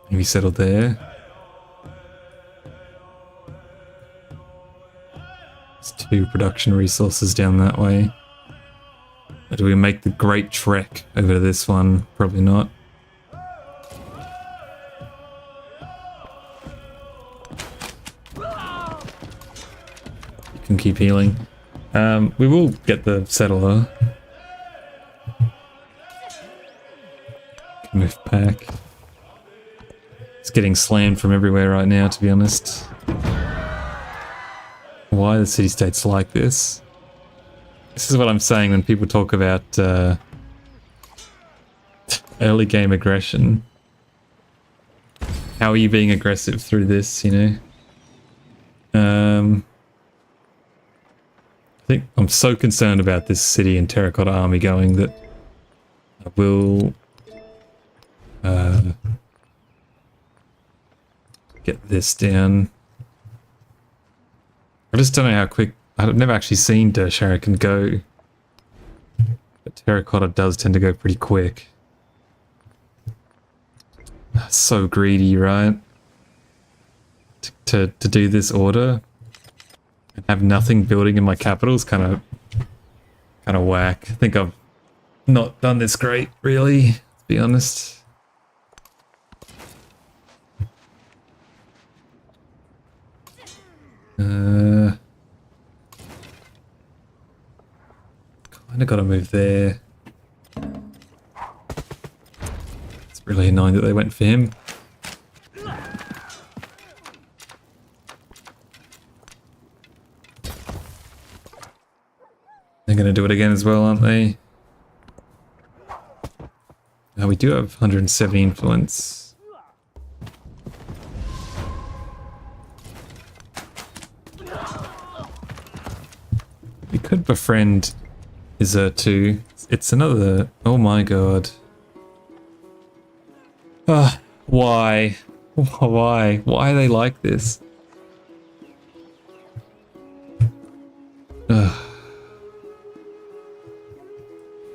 Speaker 1: Maybe settle there. There's 2 production resources down that way. Or do we make the great trek over to this one? Probably not. You can keep healing. We will get the settler. Move back. It's getting slammed from everywhere right now, to be honest. Why are the city-states like this? This is what I'm saying when people talk about early game aggression. How are you being aggressive through this, you know? I think I'm so concerned about this city and terracotta army going that I will get this down. I just don't know how quick. I've never actually seen Shuriken go, but terracotta does tend to go pretty quick. So greedy, right? To do this order and have nothing building in my capital is kind of whack. I think I've not done this great, really, to be honest. Kind of got to move there. It's really annoying that they went for him. They're going to do it again as well, aren't they? Now we do have 170 influence. We could befriend Izzur too. It's another... oh my god. Ah, why? Why? Why are they like this? Ugh.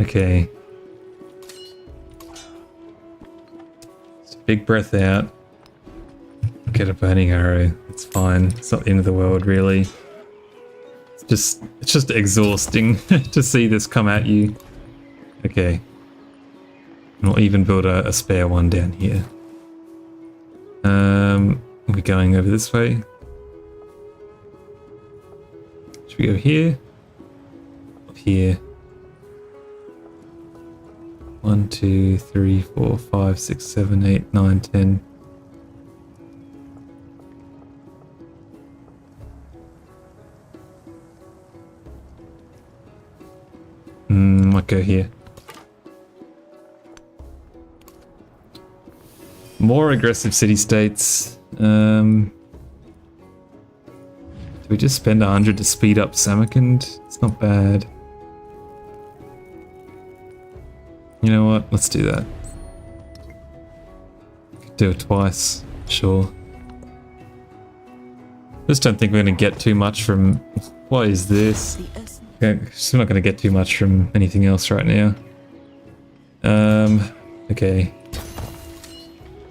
Speaker 1: Okay. Just a big breath out. Get a burning arrow. It's fine. It's not the end of the world, really. It's just exhausting to see this come at you. Okay. And we'll even build a spare one down here. We're going over this way. Should we go here? Up here. 1, 2, 3, 4, 5, 6, 7, 8, 9, 10. Might go here. More aggressive city-states. Do we just spend 100 to speed up Samarkand? It's not bad. You know what? Let's do that. Could do it twice. Sure. Just don't think we're going to get too much from... what is this? Okay, just not going to get too much from anything else right now. Okay.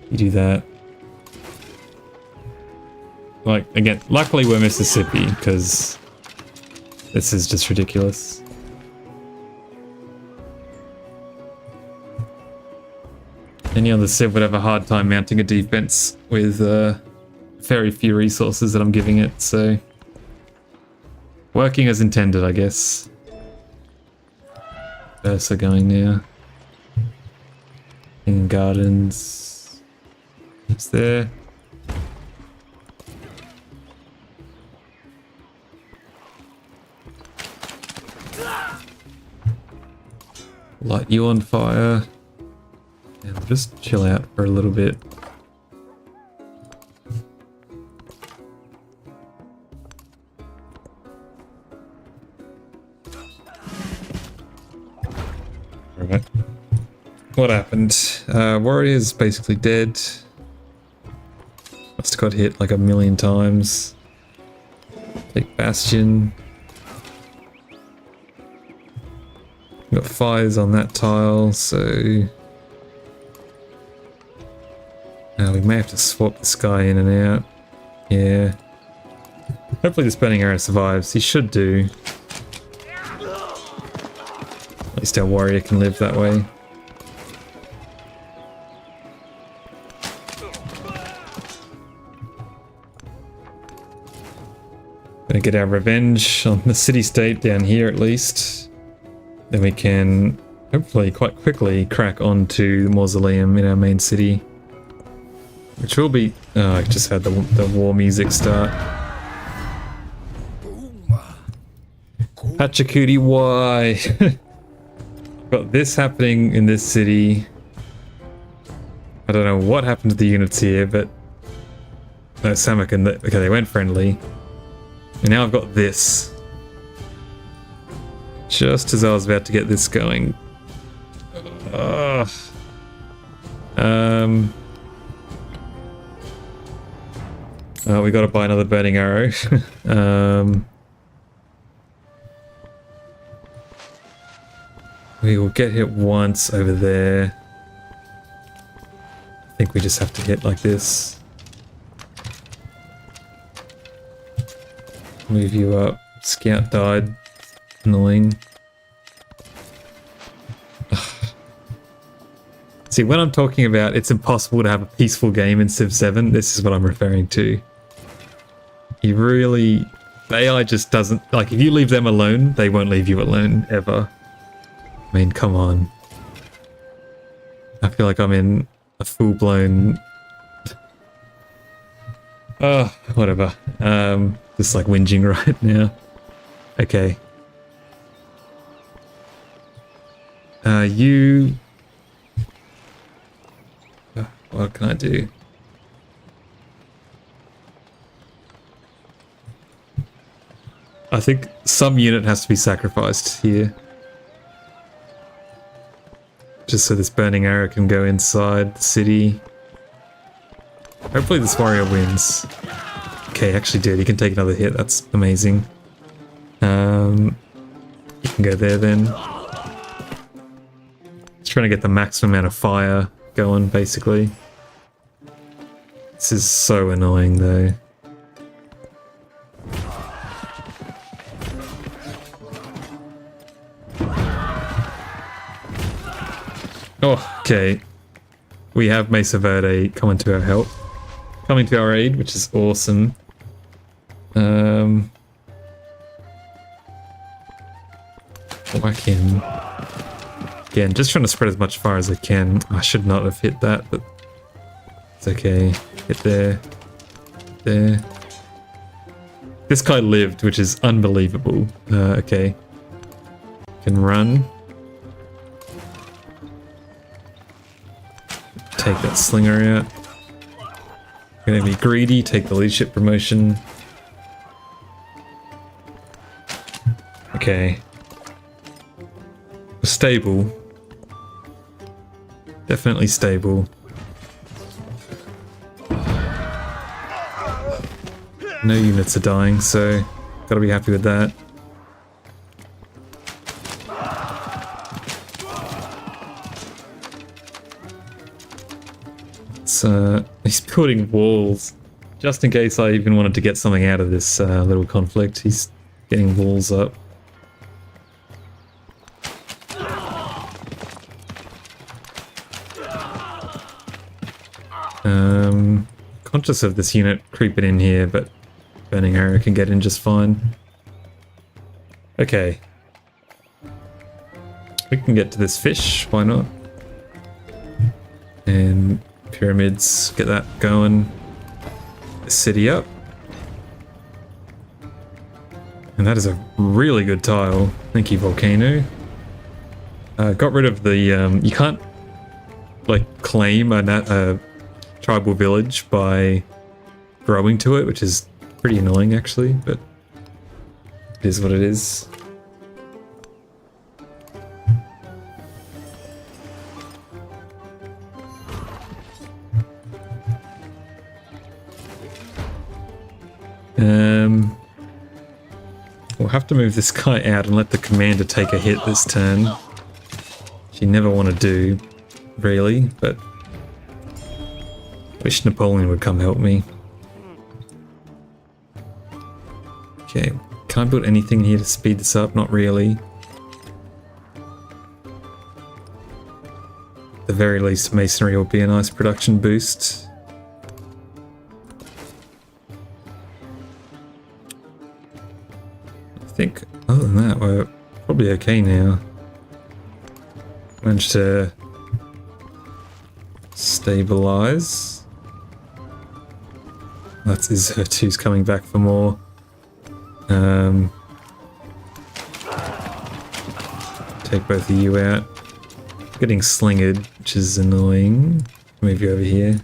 Speaker 1: You do that. Like, again, luckily we're Mississippi, because this is just ridiculous. Any other civ would have a hard time mounting a defense with very few resources that I'm giving it, so... working as intended, I guess. Ursa going now. In gardens. It's there. Light you on fire. And we'll just chill out for a little bit. Alright. What happened? Warrior's basically dead. Must have got hit like a million times. Take Bastion. Got fires on that tile, so... we may have to swap this guy in and out. Yeah. Hopefully this burning arrow survives. He should do. At least our warrior can live that way. Gonna get our revenge on the city-state down here at least. Then we can hopefully quite quickly crack onto the mausoleum in our main city. Which will be... Oh, I just had the war music start. Hachakuti, why? Got this happening in this city. I don't know what happened to the units here, but... No, Samakan, okay, they went friendly. And now I've got this. Just as I was about to get this going. We gotta buy another burning arrow. We will get hit once over there. I think we just have to hit like this. Move you up. Scout died. Annoying. See, when I'm talking about it's impossible to have a peaceful game in Civ 7, this is what I'm referring to. You really... The AI just doesn't... Like, if you leave them alone, they won't leave you alone, ever. I mean, come on. I feel like I'm in a full-blown... Oh, whatever. Just like whinging right now. Okay. You... What can I do? I think some unit has to be sacrificed here. Just so this burning arrow can go inside the city. Hopefully this warrior wins. Okay, actually did. He can take another hit. That's amazing. You can go there then. Just trying to get the maximum amount of fire going, basically. This is so annoying, though. Oh, okay. We have Mesa Verde coming to our help. Coming to our aid, which is awesome. Whack him. Again, just trying to spread as much fire as I can. I should not have hit that, but it's okay. Hit there. There. This guy lived, which is unbelievable. Okay. Can run. Take that slinger out. Gonna be greedy, take the leadership promotion. Okay. Stable. Definitely stable. No units are dying, so gotta be happy with that. He's building walls. Just in case I even wanted to get something out of this little conflict, he's getting walls up. Conscious of this unit creeping in here, but burning arrow can get in just fine. Okay. We can get to this fish, why not? And pyramids, get that going. The city up. And that is a really good tile. Thank you, Volcano. Got rid of the, you can't, like, claim a tribal village by growing to it, which is pretty annoying, actually, but it is what it is. We'll have to move this guy out and let the commander take a hit this turn. Which you never want to do, really, but wish Napoleon would come help me. Okay, can I build anything here to speed this up? Not really. At the very least, masonry will be a nice production boost. I think other than that, we're probably okay now. Managed to stabilize. That's Zertu's coming back for more. Take both of you out. Getting slingered, which is annoying. Move you over here.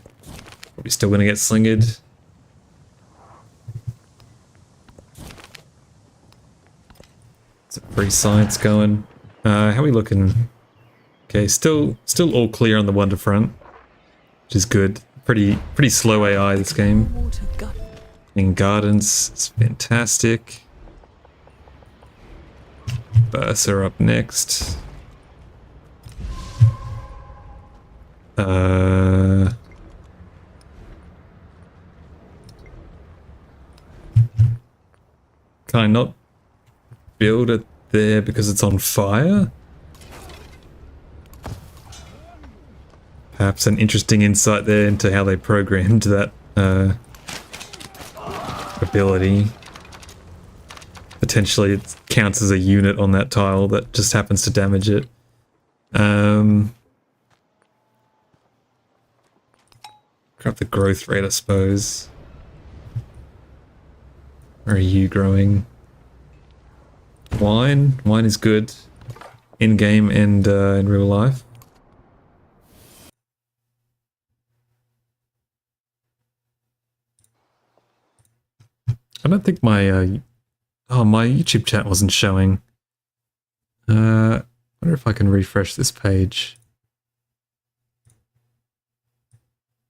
Speaker 1: Probably still gonna get slingered. Free science going. How are we looking? Okay, still all clear on the Wonder Front, which is good. Pretty slow AI this game. In gardens, it's fantastic. Bursa up next. Can I not build it there because it's on fire? Perhaps an interesting insight there into how they programmed that ability. Potentially it counts as a unit on that tile that just happens to damage it. Grab the growth rate, I suppose. Where are you growing? Wine? Wine is good. In-game and in real life. I don't think my my YouTube chat wasn't showing. I wonder if I can refresh this page.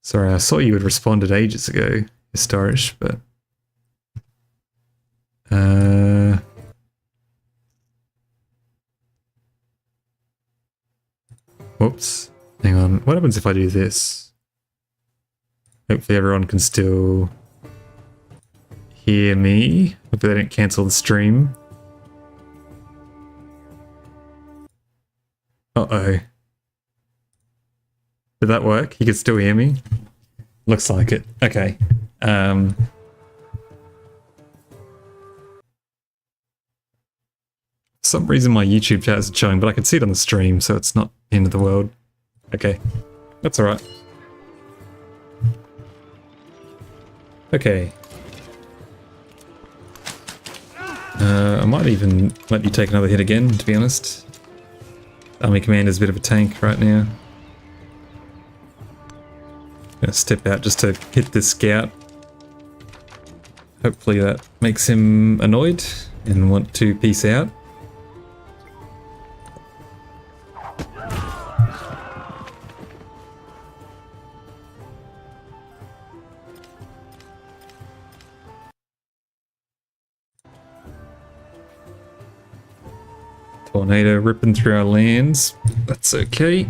Speaker 1: Sorry, I saw you had responded ages ago, Historish, but whoops. Hang on. What happens if I do this? Hopefully everyone can still hear me. Hopefully they don't cancel the stream. Uh-oh. Did that work? You can still hear me? Looks like it. Okay. For some reason my YouTube chat isn't showing, but I can see it on the stream, so it's not the end of the world. Okay. That's alright. Okay. I might even let you take another hit again, to be honest. Army Commander's a bit of a tank right now. Gonna step out just to hit this scout. Hopefully that makes him annoyed and want to peace out. Tornado ripping through our lands. That's okay.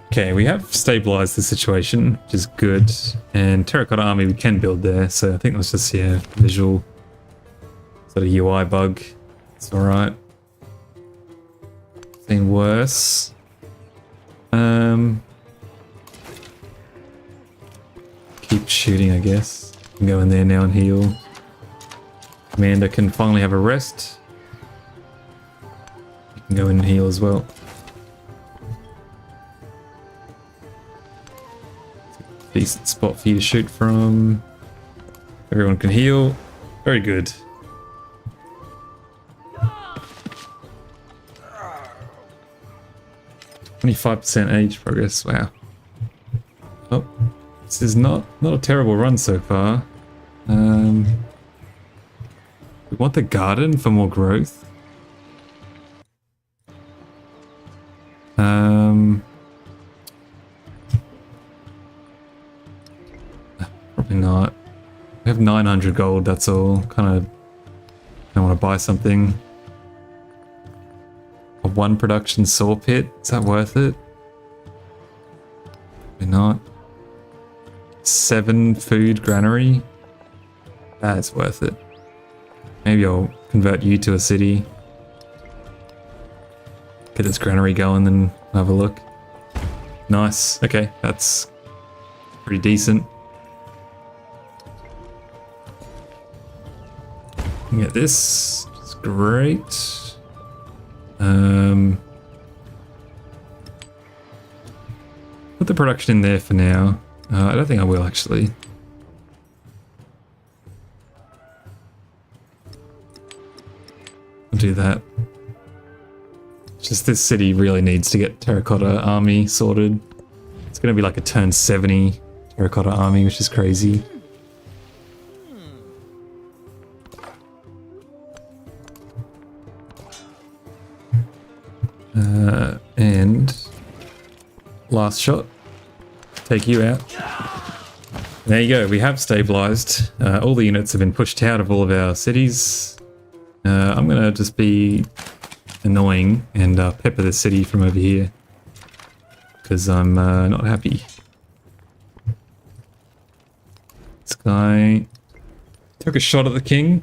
Speaker 1: Okay, we have stabilized the situation, which is good. And Terracotta Army we can build there, so I think that's just, yeah, visual sort of UI bug. It's alright. Seen worse. Keep shooting, I guess. Can go in there now and heal. Commander can finally have a rest. You can go in and heal as well. Decent spot for you to shoot from. Everyone can heal. Very good. %age progress. Wow. Oh, this is not a terrible run so far. We want the garden for more growth. Probably not. We have 900 gold, that's all. Kind of don't want to buy something. A 1 production saw pit, is that worth it? Probably not. 7 food granary, that's worth it. Maybe I'll convert you to a city. Get this granary going, then have a look. Nice, okay, that's pretty decent. Get this, it's great. Put the production in there for now. I don't think I will actually. I'll do that. Just this city really needs to get terracotta army sorted. It's going to be like a turn 70 terracotta army, which is crazy. And last shot, take you out. There you go, we have stabilized. All the units have been pushed out of all of our cities. I'm gonna just be annoying and pepper the city from over here because I'm not happy. This guy took a shot at the king.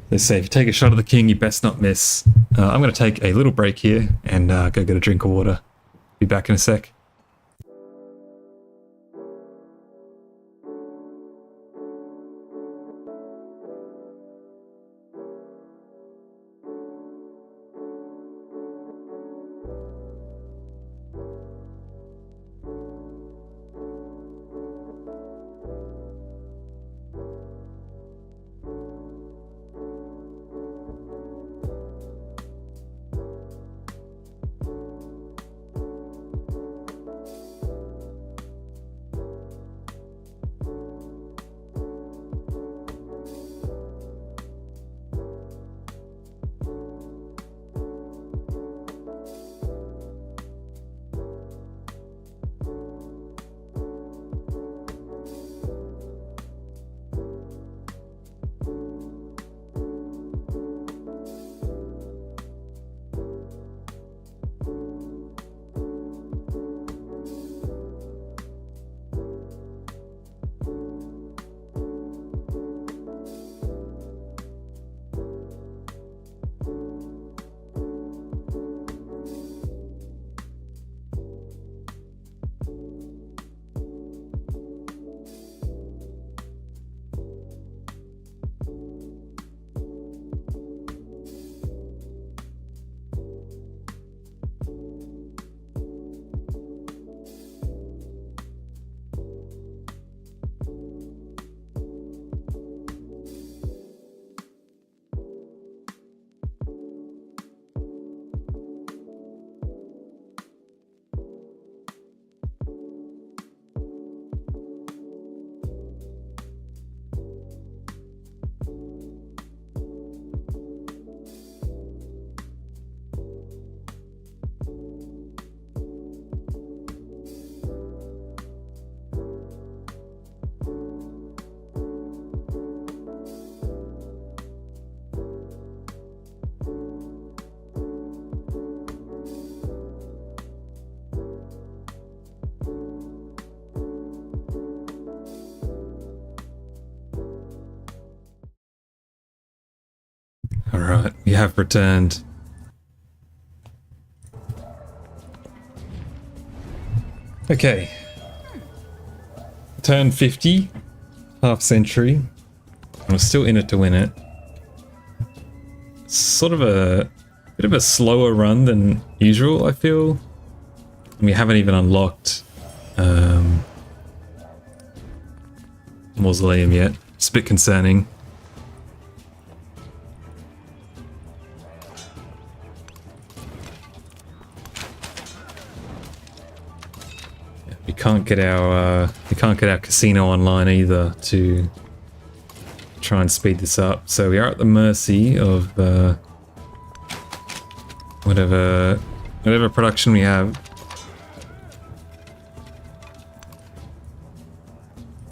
Speaker 1: They say if you take a shot at the king, you best not miss. I'm going to take a little break here and go get a drink of water. Be back in a sec. Alright, we have returned. Okay. Turn 50, half century. I'm still in it to win it. Sort of a bit of a slower run than usual, I feel. We haven't even unlocked Mausoleum yet. It's a bit concerning. We can't get our casino online either to try and speed this up. So we are at the mercy of whatever production we have.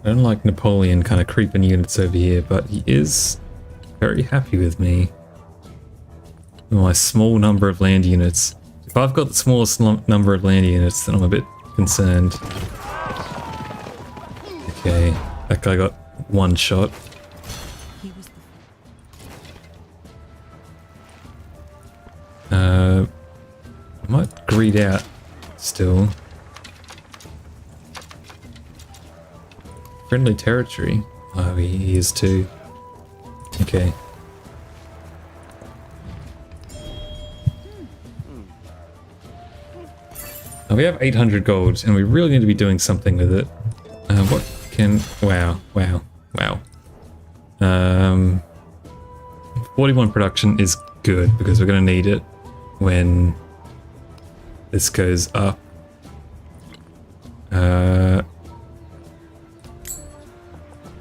Speaker 1: I don't like Napoleon kind of creeping units over here, but he is very happy with me. My small number of land units. If I've got the smallest number of land units, then I'm a bit concerned. Okay, that guy got one shot. I might greed out still. Friendly territory. Oh, he is too. Okay. Now we have 800 gold, and we really need to be doing something with it. What can... Wow. 41 production is good, because we're going to need it when this goes up.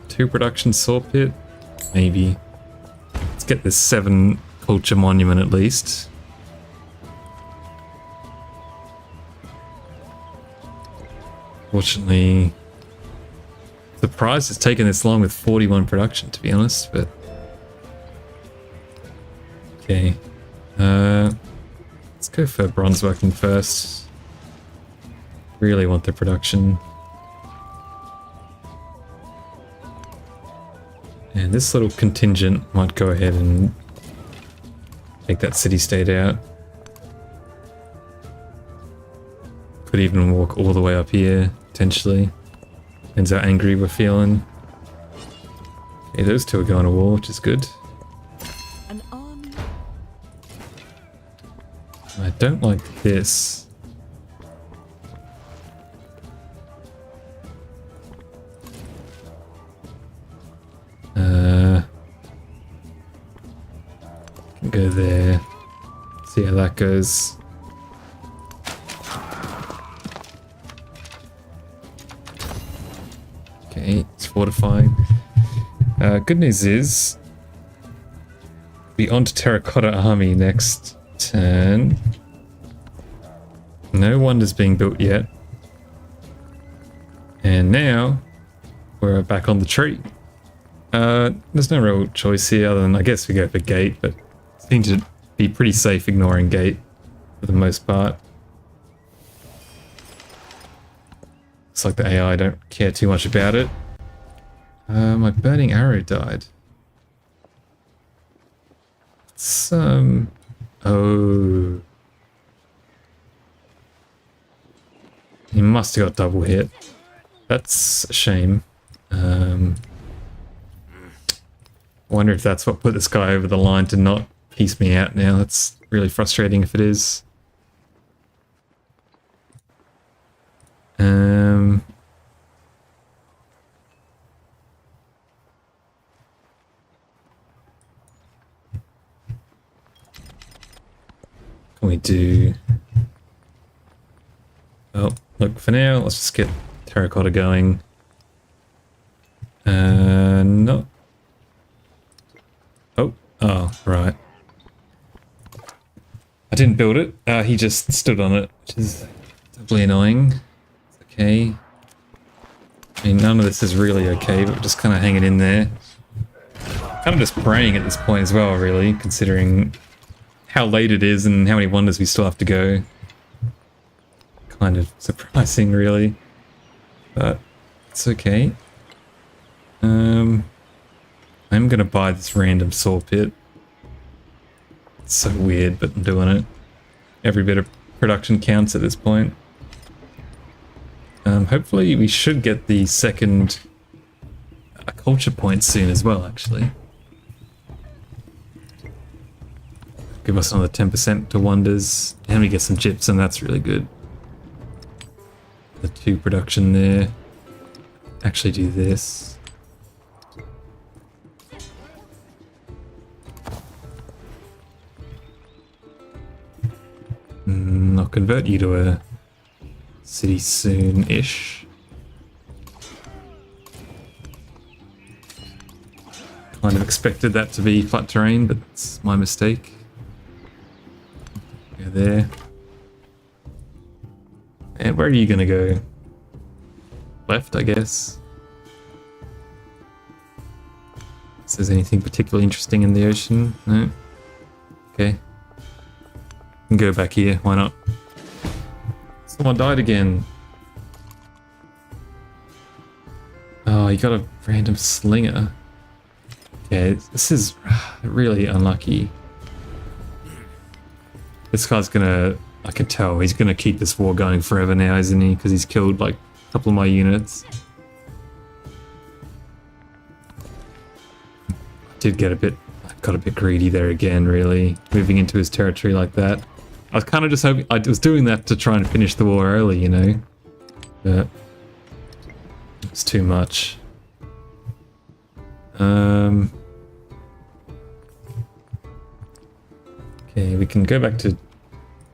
Speaker 1: 2 production saw pit? Maybe. Let's get this 7 culture monument at least. Fortunately, surprised it's taken this long with 41 production, to be honest, but... Okay. Let's go for bronze working first. Really want the production. And this little contingent might go ahead and take that city-state out. Could even walk all the way up here, potentially. Depends how angry we're feeling. Okay, those two are going to war, which is good.
Speaker 2: An army.
Speaker 1: I don't like this. Can go there. See how that goes. Okay, it's fortifying. Good news is, be on to Terracotta Army next turn. No wonders being built yet. And now, we're back on the tree. There's no real choice here other than, I guess we go for gate, but seem to be pretty safe ignoring gate for the most part. Looks like the AI don't care too much about it. My burning arrow died. It's, oh. He must have got double hit. That's a shame. I wonder if that's what put this guy over the line to not piece me out now. That's really frustrating if it is. Can we do... Oh, look, for now, let's just get Terracotta going. No. Oh, right. I didn't build it. He just stood on it, which is doubly annoying. Okay. I mean, none of this is really okay, but we're just kind of hanging in there. Kind of just praying at this point as well, really, considering how late it is and how many wonders we still have to go. Kind of surprising, really. But it's okay. I'm gonna buy this random saw pit. It's so weird, but I'm doing it. Every bit of production counts at this point. Hopefully we should get the second culture point soon as well, actually. Give us another 10% to wonders, and we get some gypsum, that's really good. The 2 production there. Actually do this. convert you to a city soon-ish. Kind of expected that to be flat terrain, but it's my mistake. Go there. And where are you gonna go? Left, I guess. If there's anything particularly interesting in the ocean, no? Okay. Can go back here, why not? Someone died again. Oh, you got a random slinger. Okay, this is really unlucky. This guy's gonna, I can tell, he's gonna keep this war going forever now, isn't he? Because he's killed like a couple of my units. Did get a bit, got a bit greedy there again, really. Moving into his territory like that. I was kind of just hoping, I was doing that to try and finish the war early, you know? But it's too much. Okay, we can go back to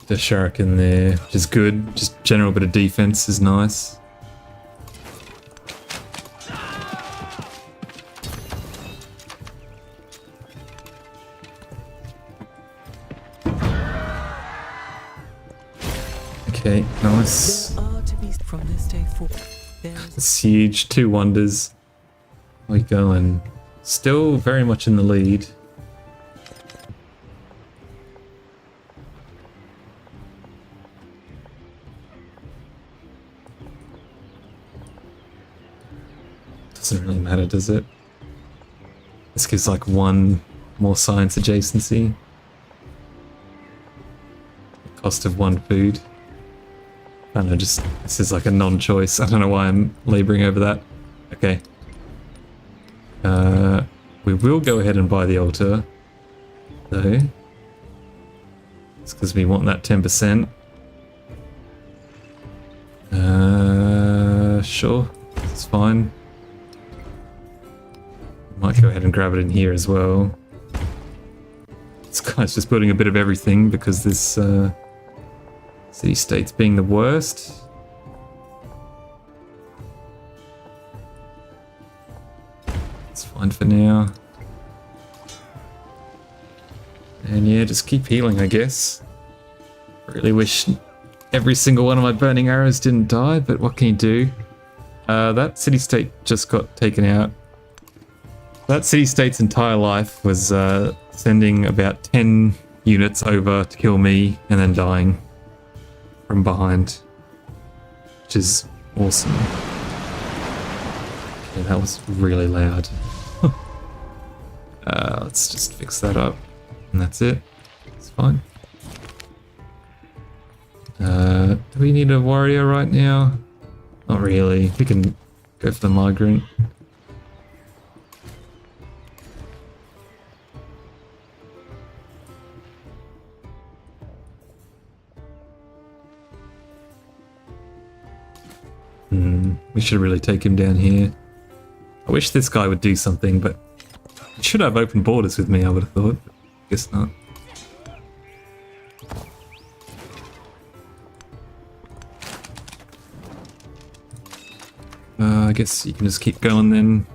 Speaker 1: the Shuriken there, which is good. Just general bit of defense is nice. Okay, nice.
Speaker 2: There are to be from this day forward.
Speaker 1: It's huge. 2 wonders. How we going? Still very much in the lead. Doesn't really matter, does it? This gives like 1 more science adjacency. Cost of 1 food. I don't know, just, this is like a non-choice. I don't know why I'm laboring over that. Okay. We will go ahead and buy the altar, though. It's because we want that 10%. Sure, it's fine. Might go ahead and grab it in here as well. This guy's just building a bit of everything because this city-state's being the worst. It's fine for now. And yeah, just keep healing, I guess. Really wish every single one of my burning arrows didn't die, but what can you do? That city-state just got taken out. That city-state's entire life was sending about 10 units over to kill me and then dying from behind, which is awesome. Okay, that was really loud. Let's just fix that up, and that's it. It's fine. Do we need a warrior right now? Not really. We can go for the migrant. We should really take him down here. I wish this guy would do something, but he should have open borders with me, I would have thought. Guess not. I guess you can just keep going then.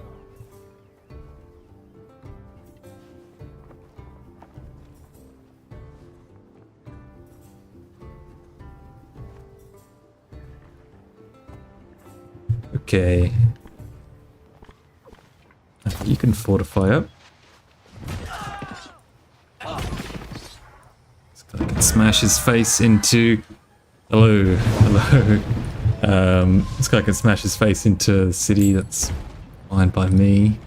Speaker 1: Okay. You can fortify up. This guy can smash his face into... Hello, hello. This guy can smash his face into the city that's lined by me.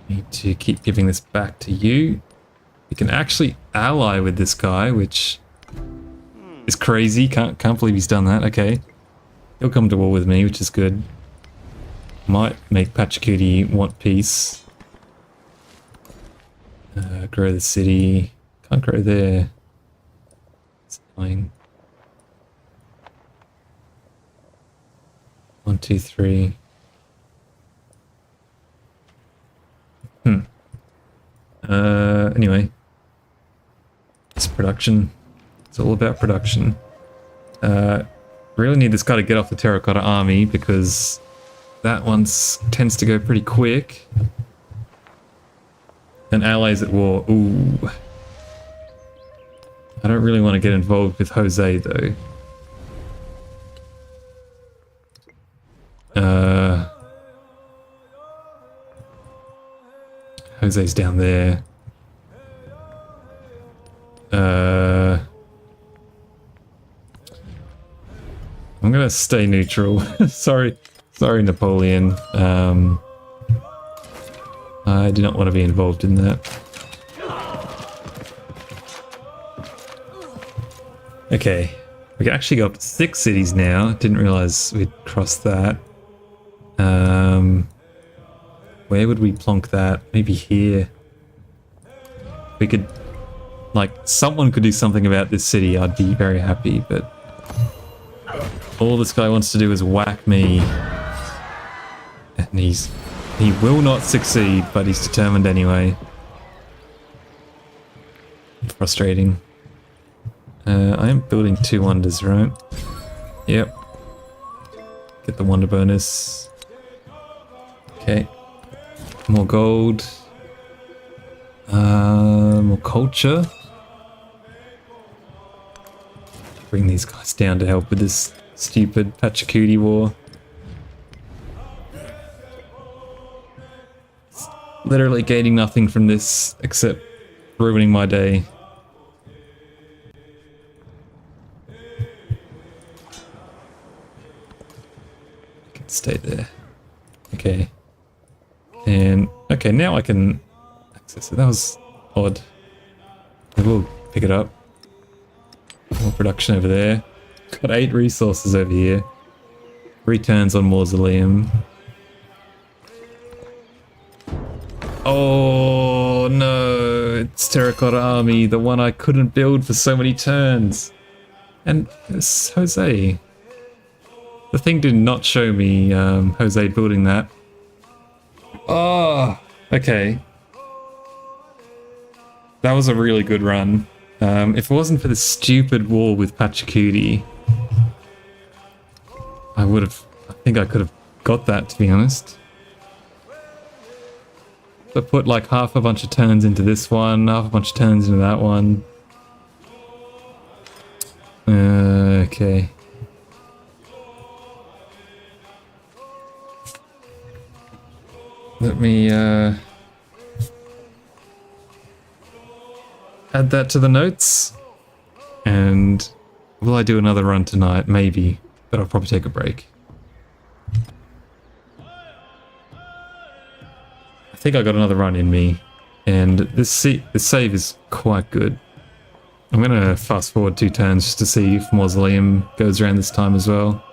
Speaker 1: Need to keep giving this back to you. You can actually ally with this guy, which is crazy. Can't believe he's done that. Okay. He'll come to war with me, which is good. Might make Pachacuti want peace. Grow the city. Can't grow there. It's annoying. 1, 2, 3. Anyway. This production. It's all about production. Really need this guy to get off the terracotta army because that one tends to go pretty quick. And allies at war. Ooh. I don't really want to get involved with Jose though. Jose's down there. I'm gonna stay neutral. Sorry, Napoleon. I do not want to be involved in that. Okay, we can actually go up to 6 cities now. Didn't realize we'd crossed that. Where would we plonk that? Maybe here. We could, like, someone could do something about this city. I'd be very happy, but all this guy wants to do is whack me. And he will not succeed, but he's determined anyway. Frustrating. I am building 2 wonders, right? Yep. Get the wonder bonus. Okay. More gold. More culture. Bring these guys down to help with this stupid Pachacuti war. Literally gaining nothing from this except ruining my day. I can stay there. Okay. And okay, now I can access it. That was odd. I will pick it up. More production over there. Got 8 resources over here. Returns on Mausoleum. Oh no, it's Terracotta Army, the one I couldn't build for so many turns. And it's Jose. The thing did not show me Jose building that. Oh, okay. That was a really good run. If it wasn't for the stupid war with Pachacuti, I think I could have got that, to be honest. So put like half a bunch of turns into this one, half a bunch of turns into that one. Okay. Let me add that to the notes. And will I do another run tonight? Maybe, but I'll probably take a break. I think I got another run in me, and this save is quite good. I'm gonna fast forward 2 turns just to see if Mausoleum goes around this time as well.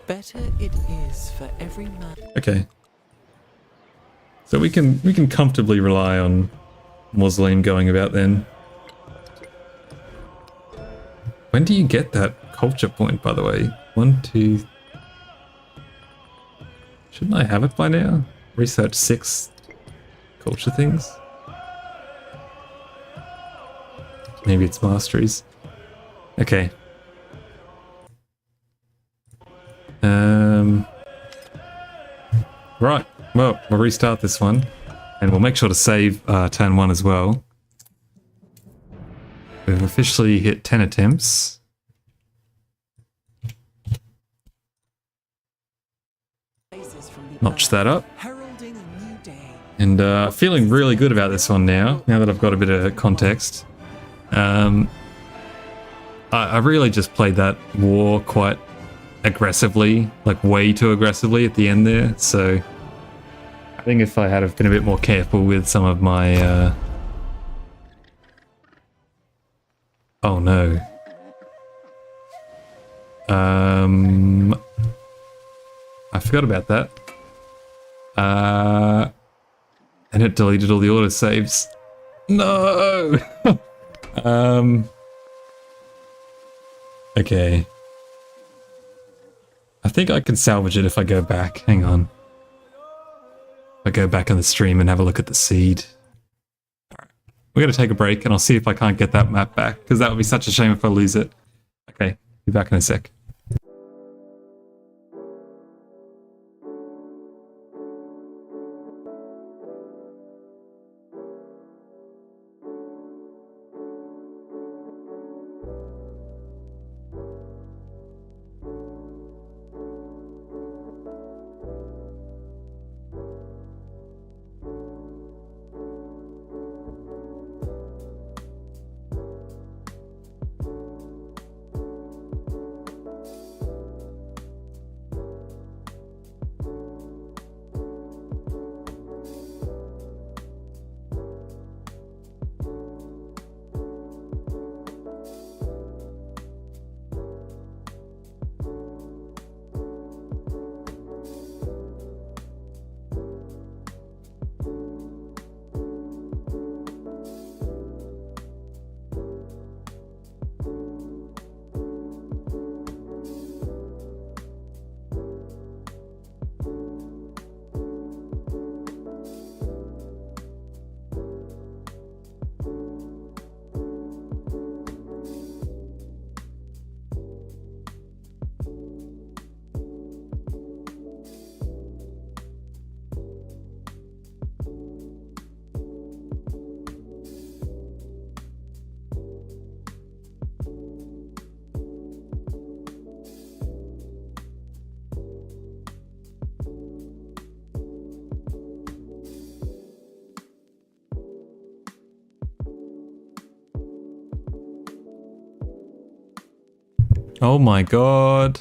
Speaker 2: Better it is for every man.
Speaker 1: Okay. So we can comfortably rely on Mausoleum going about then. When do you get that culture point, by the way? 1, 2... Shouldn't I have it by now? Research 6 culture things? Maybe it's masteries. Okay. Right, well, we'll restart this one, and we'll make sure to save turn 1 as well. We've officially hit 10 attempts. Notch that up. And feeling really good about this one now that I've got a bit of context. I really just played that war quite aggressively, like way too aggressively at the end there, so I think if I had have been a bit more careful with some of my oh no. I forgot about that. And it deleted all the autosaves. No! Okay. think I can salvage it if I go back. Hang on. If I go back on the stream and have a look at the seed. Alright. We're going to take a break and I'll see if I can't get that map back, because that would be such a shame if I lose it. Okay, be back in a sec. Oh my god.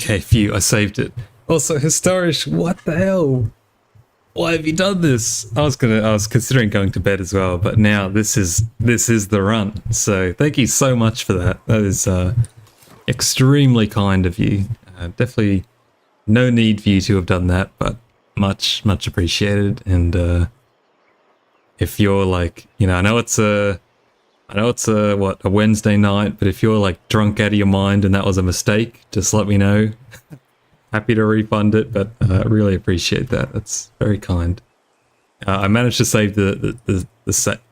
Speaker 1: Okay, phew, I saved it. Also, Historisch, what the hell? Why have you done this? I was considering going to bed as well, but now this is the run. So thank you so much for that. That is extremely kind of you. Definitely no need for you to have done that, but much appreciated. And if you're like, you know, I know it's a Wednesday night, but if you're like drunk out of your mind and that was a mistake, just let me know. Happy to refund it, but really appreciate that. That's very kind. I managed to save the save.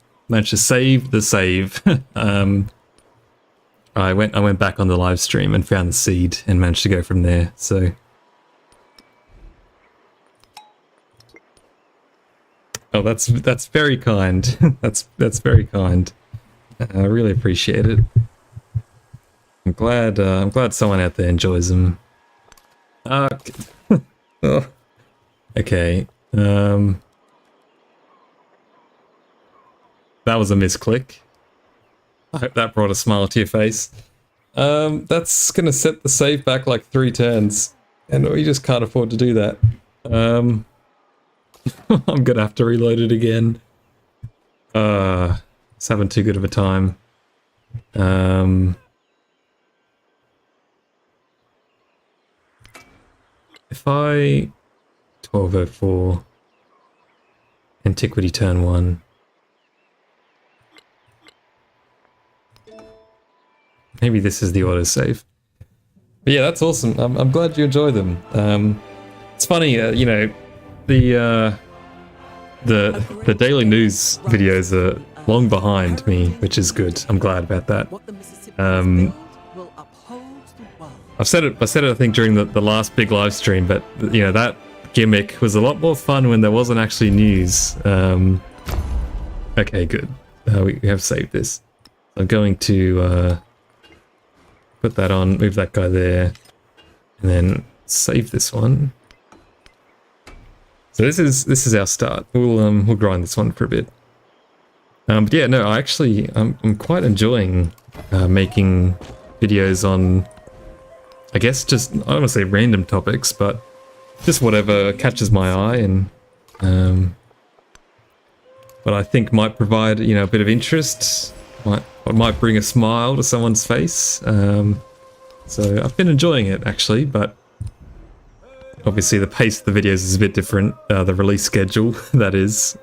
Speaker 1: I went back on the live stream and found the seed and managed to go from there. So, oh, that's very kind. that's very kind. I really appreciate it. I'm glad someone out there enjoys them. Oh. Okay. That was a misclick. I hope that brought a smile to your face. That's gonna set the save back like 3 turns, and we just can't afford to do that. I'm gonna have to reload it again. It's having too good of a time. If I 1204 Antiquity turn 1. Maybe this is the autosave. But yeah, that's awesome. I'm glad you enjoy them. It's funny, you know, the daily news videos are long behind me, which is good. I'm glad about that. I've said it I think during the last big live stream, but you know, that gimmick was a lot more fun when there wasn't actually news. Okay, good. We have saved this. I'm going to put that on, move that guy there, and then save this one. So this is our start. We'll grind this one for a bit. But yeah, no, I'm quite enjoying making videos on, I guess, just, I don't want to say random topics, but just whatever catches my eye and what I think might provide, you know, a bit of interest, might bring a smile to someone's face. So I've been enjoying it actually, but obviously the pace of the videos is a bit different, the release schedule, that is.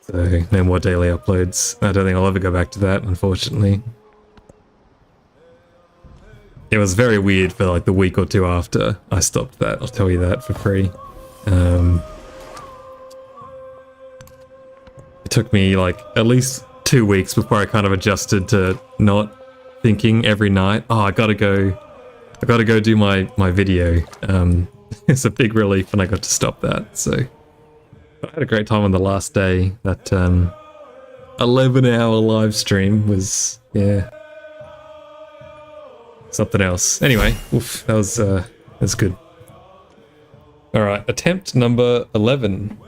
Speaker 1: So no more daily uploads. I don't think I'll ever go back to that, unfortunately. It was very weird for like the week or two after I stopped that, I'll tell you that for free. It took me like at least 2 weeks before I kind of adjusted to not thinking every night, oh, I gotta go do my video. It's a big relief when I got to stop that. So I had a great time on the last day. That 11-hour live stream was, yeah, something else. Anyway, oof, that was good. All right, attempt number 11.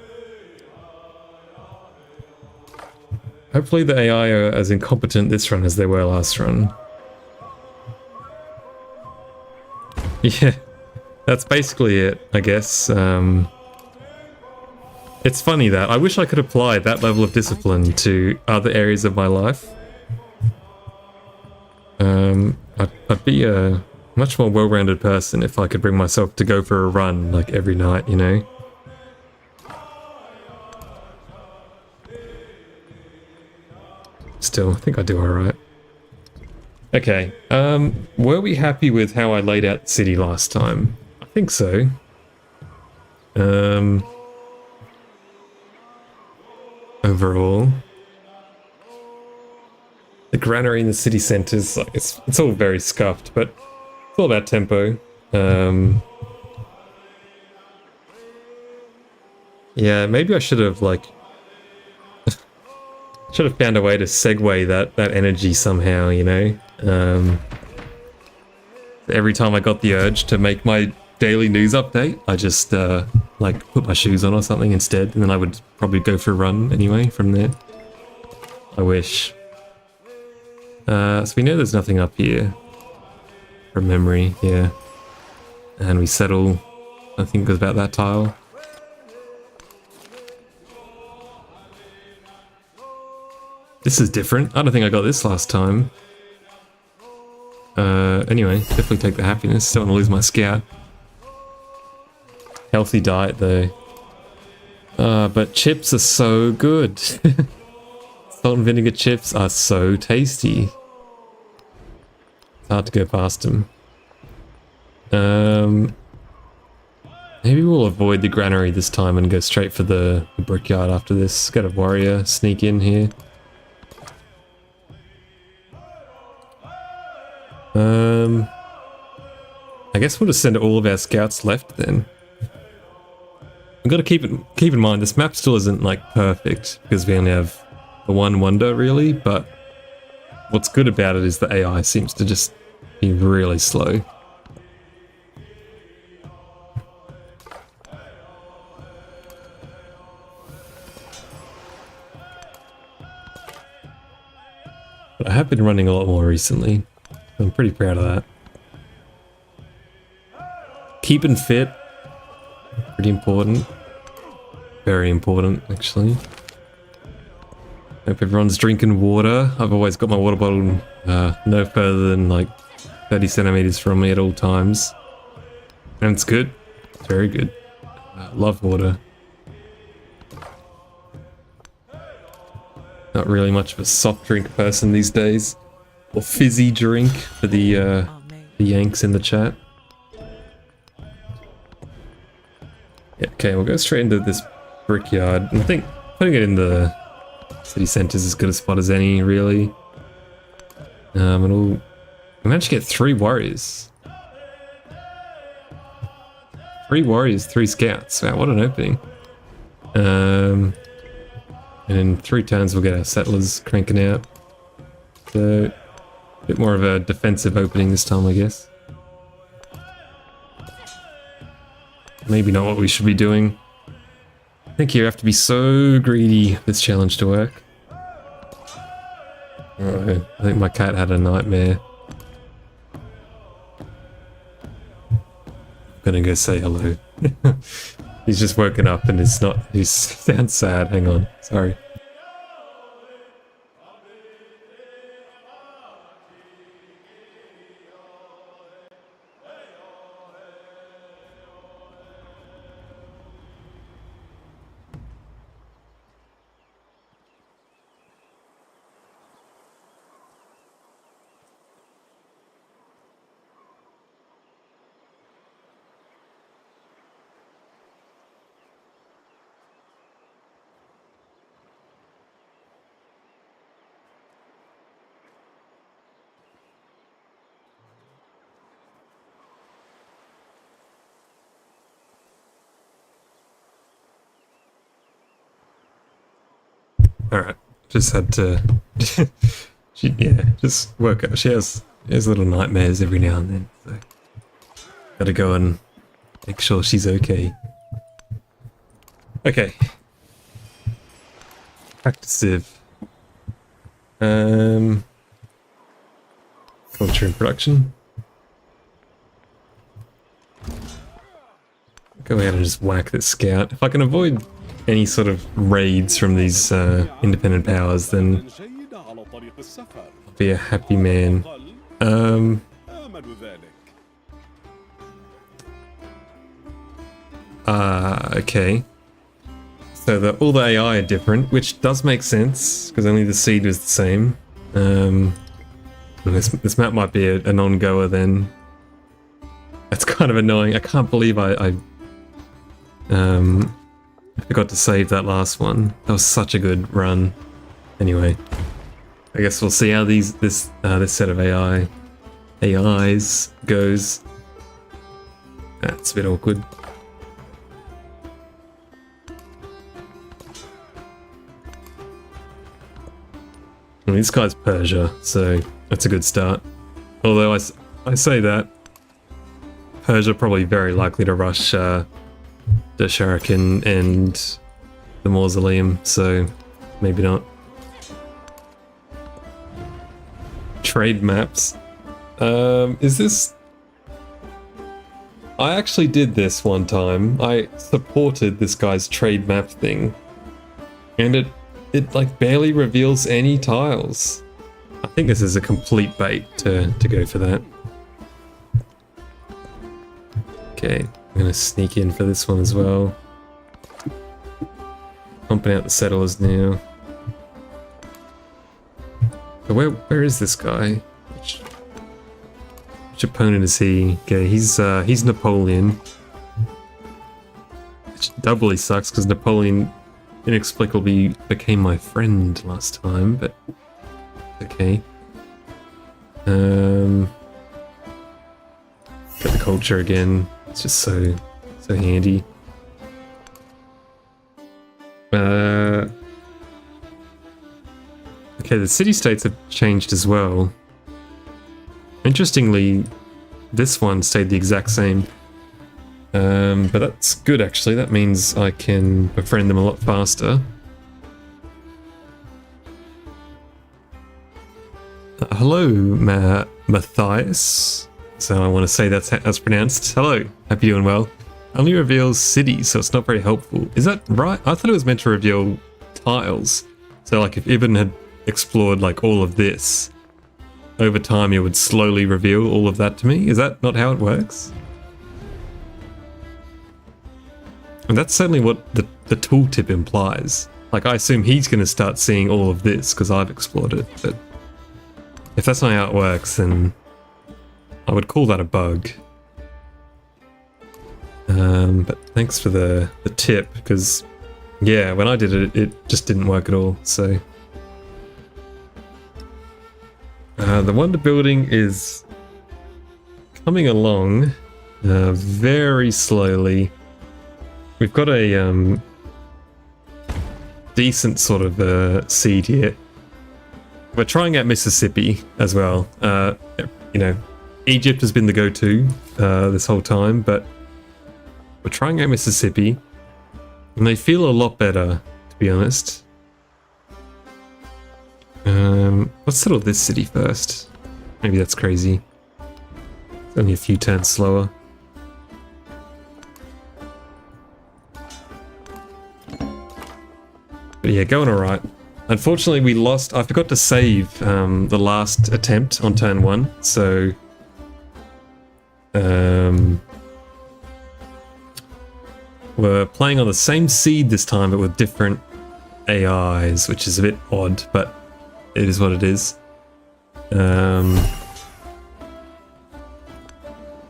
Speaker 1: Hopefully the AI are as incompetent this run as they were last run. Yeah, that's basically it, I guess. It's funny that I wish I could apply that level of discipline to other areas of my life. I'd be a much more well-rounded person if I could bring myself to go for a run like every night, you know? Still, I think I do alright. Okay, were we happy with how I laid out the city last time? I think so. Overall, the granary in the city centers, like it's all very scuffed, but it's all about tempo. Yeah, maybe I should have like found a way to segue that energy somehow, you know. Every time I got the urge to make my daily news update, I just like put my shoes on or something instead, and then I would probably go for a run anyway from there. I wish. So we know there's nothing up here from memory, yeah. And we settle, I think it was about that tile. This is different. I don't think I got this last time. Anyway, definitely take the happiness. Don't want to lose my scout. Healthy diet though. But chips are so good. Salt and vinegar chips are so tasty. It's hard to go past them. Maybe we'll avoid the granary this time and go straight for the brickyard after this. Get a warrior sneak in here. I guess we'll just send all of our scouts left then. We've got to keep in mind this map still isn't like perfect because we only have the one wonder really, but what's good about it is the AI seems to just be really slow. But I have been running a lot more recently. I'm pretty proud of that. Keeping fit. Pretty important. Very important, actually. Hope everyone's drinking water. I've always got my water bottle no further than like 30 centimeters from me at all times. And it's good. It's very good. Love water. Not really much of a soft drink person these days. Or fizzy drink for the Yanks in the chat. Yeah, okay, we'll go straight into this brickyard. And I think putting it in the city centre is as good a spot as any, really. We managed to get 3 warriors. 3 warriors, 3 scouts. Wow, what an opening. And in 3 turns we'll get our settlers cranking out. So, a bit more of a defensive opening this time, I guess. Maybe not what we should be doing. I think you have to be so greedy for this challenge to work. Alright, I think my cat had a nightmare. I'm gonna go say hello. He's just woken up and he sounds sad. Hang on, sorry. Alright, just had to... just work out. She has little nightmares every now and then, so... Gotta go and make sure she's okay. Okay. Back to Civ. Culture and production. Go ahead and just whack this scout. If I can avoid any sort of raids from these independent powers, then I'll be a happy man. Okay. So all the AI are different, which does make sense, because only the seed was the same. This map might be a non-goer then. That's kind of annoying. I can't believe I forgot to save that last one. That was such a good run. Anyway, I guess we'll see how this set of AIs goes. That's a bit awkward. Well, this guy's Persia, so that's a good start. Although I say that, Persia probably very likely to rush the Shuriken and the Mausoleum, so maybe not. Trade maps. Is this...
Speaker 4: I actually did this one time. I supported this guy's trade map thing. And it like barely reveals any tiles.
Speaker 1: I think this is a complete bait to go for that. Okay, I'm gonna sneak in for this one as well. Pumping out the settlers now. So where is this guy? Which opponent is he? Okay, he's Napoleon. Which doubly sucks because Napoleon inexplicably became my friend last time, but okay. Get the culture again. It's just so handy. Okay, the city-states have changed as well. Interestingly, this one stayed the exact same. But that's good actually, that means I can befriend them a lot faster. Hello, Matthias. So I want to say that's how it's pronounced. Hello, hope you're doing well. Only reveals cities, so it's not very helpful. Is that right? I thought it was meant to reveal tiles. So like if Ibn had explored like all of this, over time it would slowly reveal all of that to me. Is that not how it works? And that's certainly what the tooltip implies. Like I assume he's going to start seeing all of this because I've explored it, but if that's not how it works, then I would call that a bug. But thanks for the tip, because yeah, when I did it, it just didn't work at all, so. The wonder building is coming along very slowly. We've got a decent sort of seed here. We're trying out Mississippi as well. You know, Egypt has been the go-to this whole time, but we're trying out Mississippi, and they feel a lot better, to be honest. Let's settle this city first. Maybe that's crazy. It's only a few turns slower. But yeah, going alright. Unfortunately, we lost. I forgot to save the last attempt on turn 1, so we're playing on the same seed this time, but with different AIs, which is a bit odd, but it is what it is.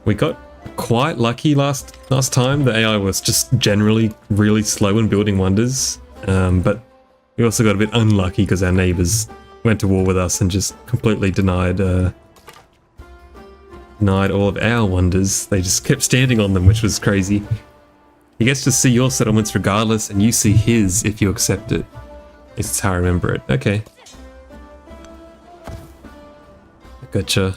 Speaker 1: We got quite lucky last time. The AI was just generally really slow in building wonders, but we also got a bit unlucky because our neighbors went to war with us and just completely denied all of our wonders. They just kept standing on them, which was crazy. He gets to see your settlements regardless, and you see his if you accept it. That's how I remember it. Okay. Gotcha.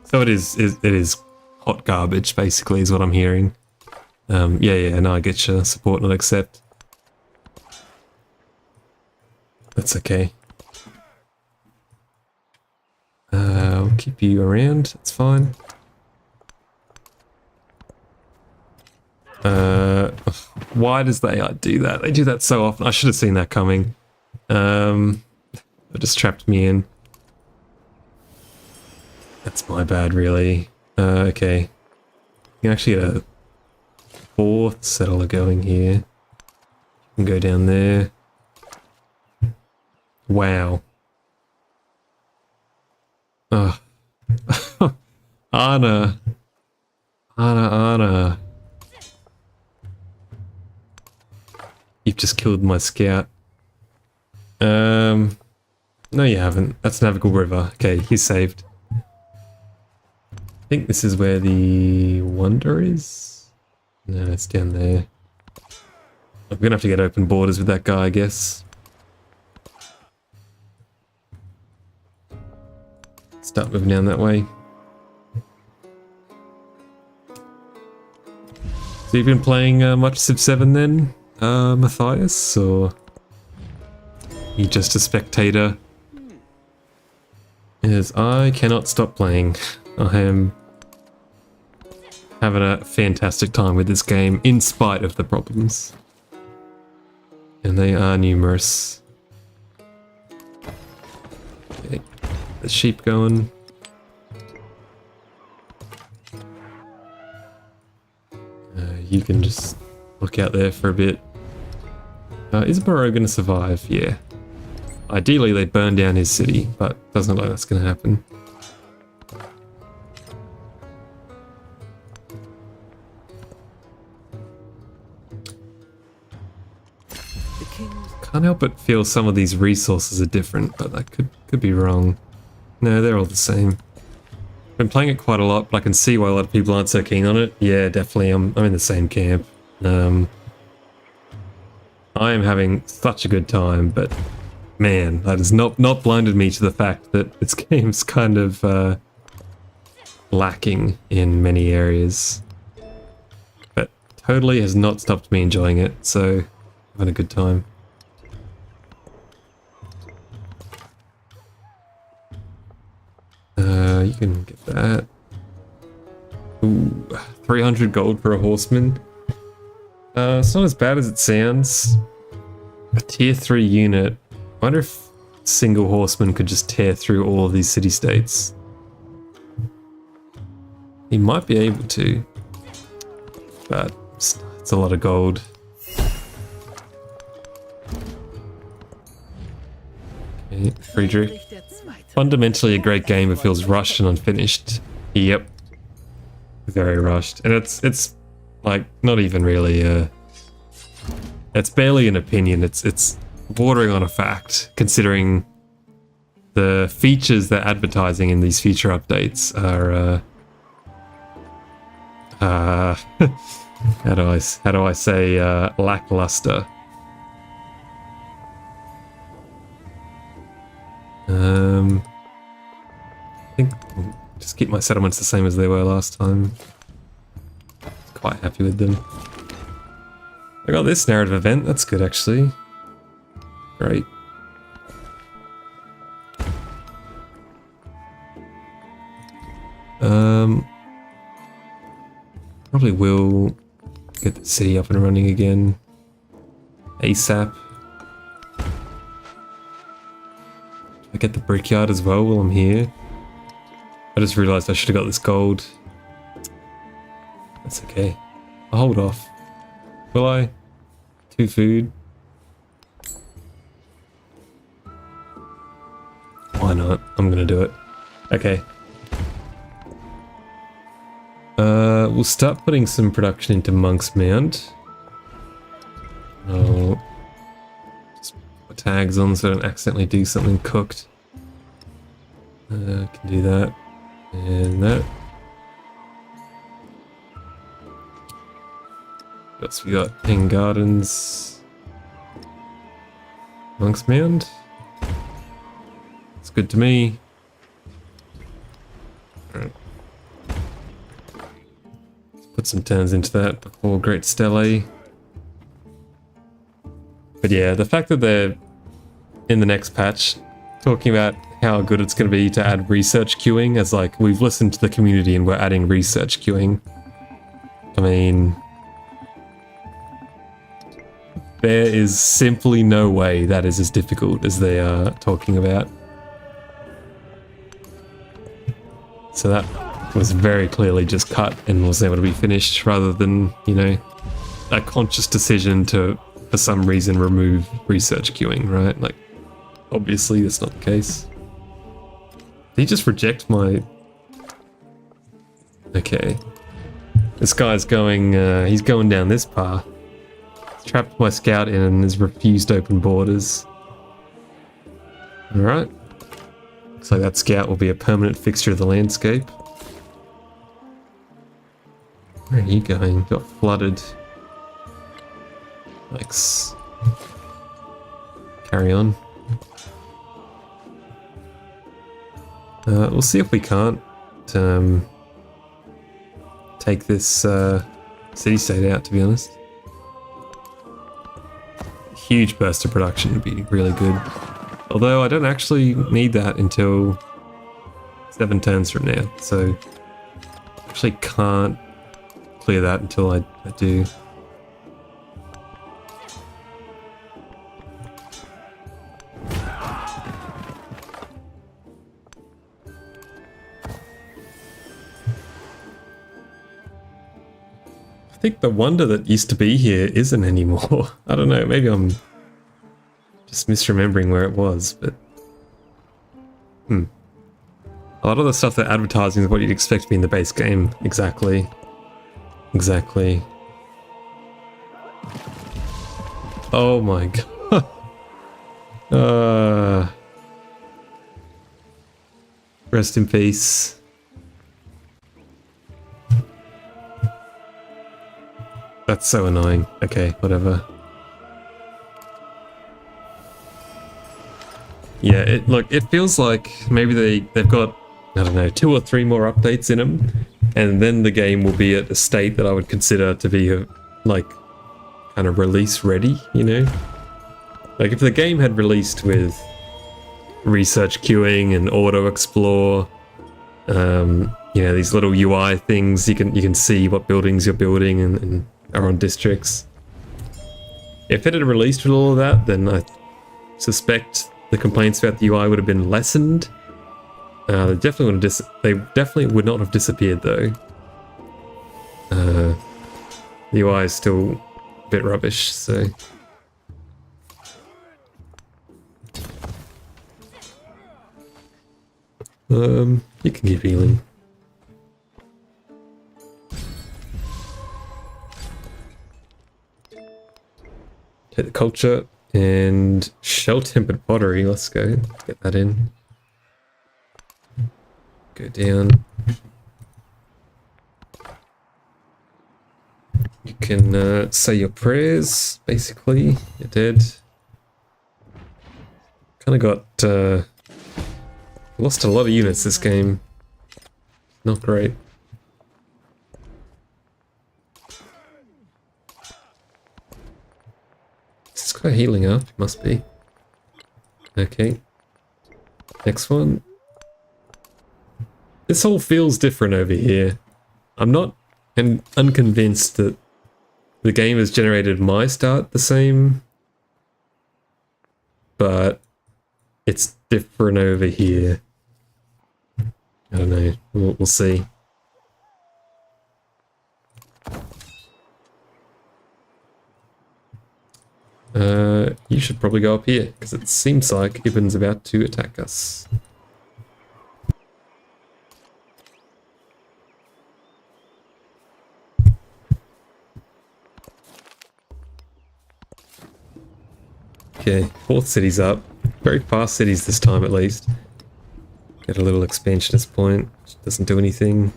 Speaker 1: So it is hot garbage, basically, is what I'm hearing. Yeah, no, I get you. Support, not accept. That's okay. I'll keep you around. That's fine. Why does the AI do that? They do that so often. I should have seen that coming. It just trapped me in. That's my bad, really. Okay. You can actually get a 4th settler going here. You can go down there. Wow. Oh. Anna. You've just killed my scout. No you haven't. That's Navigable River. Okay, he's saved. I think this is where the wonder is? No, it's down there. I'm gonna have to get open borders with that guy, I guess. Start moving down that way. So you've been playing much Civ 7 then, Matthias, or you just a spectator? Yes, I cannot stop playing. I am
Speaker 4: having a fantastic time with this game in spite of the problems. And they are numerous. Okay, the sheep going. You can just look out there for a bit. Is Moreau going to survive? Yeah. Ideally, they burn down his city, but doesn't look like that's going to happen.
Speaker 2: The king's
Speaker 4: Can't help but feel some of these resources are different, but that could be wrong. No, they're all the same. Been playing it quite a lot, but I can see why a lot of people aren't so keen on it. Yeah, definitely. I'm in the same camp. I am having such a good time, but man, that has not blinded me to the fact that this game's kind of lacking in many areas. But totally has not stopped me enjoying it, so having a good time. You can get that. Ooh, 300 gold for a horseman. It's not as bad as it sounds. A tier 3 unit. I wonder if a single horseman could just tear through all of these city-states. He might be able to, but it's a lot of gold. Okay, Friedrich. Fundamentally a great game, but feels rushed and unfinished. Yep. Very rushed. And it's like not even really it's barely an opinion. It's bordering on a fact, considering the features they're advertising in these future updates are how do I say lackluster. I think I'll just keep my settlements the same as they were last time. Quite happy with them. I got this narrative event, that's good actually. Great. Probably will get the city up and running again ASAP. I get the brickyard as well while I'm here. I just realized I should have got this gold. That's okay. I'll hold off. Will I? 2 food. Why not? I'm gonna do it. Okay. We'll start putting some production into Monk's Mound. I'll just put tags on so I don't accidentally do something cooked. Can do that. And that. What else we got? Hang Gardens. Monk's Mound. It's good to me. Alright. Let's put some turns into that before Great Stele. But yeah, the fact that they're in the next patch talking about how good it's going to be to add research queuing, as like we've listened to the community and we're adding research queuing. I mean, there is simply no way that is as difficult as they are talking about. So that was very clearly just cut and was able to be finished rather than, you know, a conscious decision to, for some reason, remove research queuing, right? Like, obviously that's not the case. Did he just reject my... Okay. This guy's going, he's going down this path. He's trapped my scout in and has refused open borders. Alright. Looks like that scout will be a permanent fixture of the landscape. Where are you going? Got flooded. Thanks. Carry on. We'll see if we can't take this city-state out, to be honest. Huge burst of production would be really good. Although I don't actually need that until 7 turns from now, so actually can't clear that until I do. I think the wonder that used to be here isn't anymore. I don't know, maybe I'm just misremembering where it was, but... A lot of the stuff they're advertising is what you'd expect to be in the base game. Exactly. Exactly. Oh my god. Rest in peace. That's so annoying. Okay, whatever. Yeah, it feels like maybe they've got, I don't know, 2 or 3 more updates in them, and then the game will be at a state that I would consider to be like kind of release ready, you know? Like if the game had released with research queuing and auto explore, you know, these little UI things, you can see what buildings you're building and are on districts. If it had released with all of that, then I suspect the complaints about the UI would have been lessened. They definitely would not have disappeared though. The UI is still a bit rubbish, so. You can keep healing. Take the culture and shell-tempered pottery. Let's go. Get that in. Go down. You can say your prayers, basically. You're dead. Kind of got... lost a lot of units this game. Not great. Is this guy healing up? Must be. Okay. Next one. This all feels different over here. I'm not unconvinced that the game has generated my start the same, but it's different over here. I don't know. We'll see. You should probably go up here, because it seems like Ibn's about to attack us. Okay, 4th city's up. Very fast cities this time at least. Get a little expansionist point, which doesn't do anything.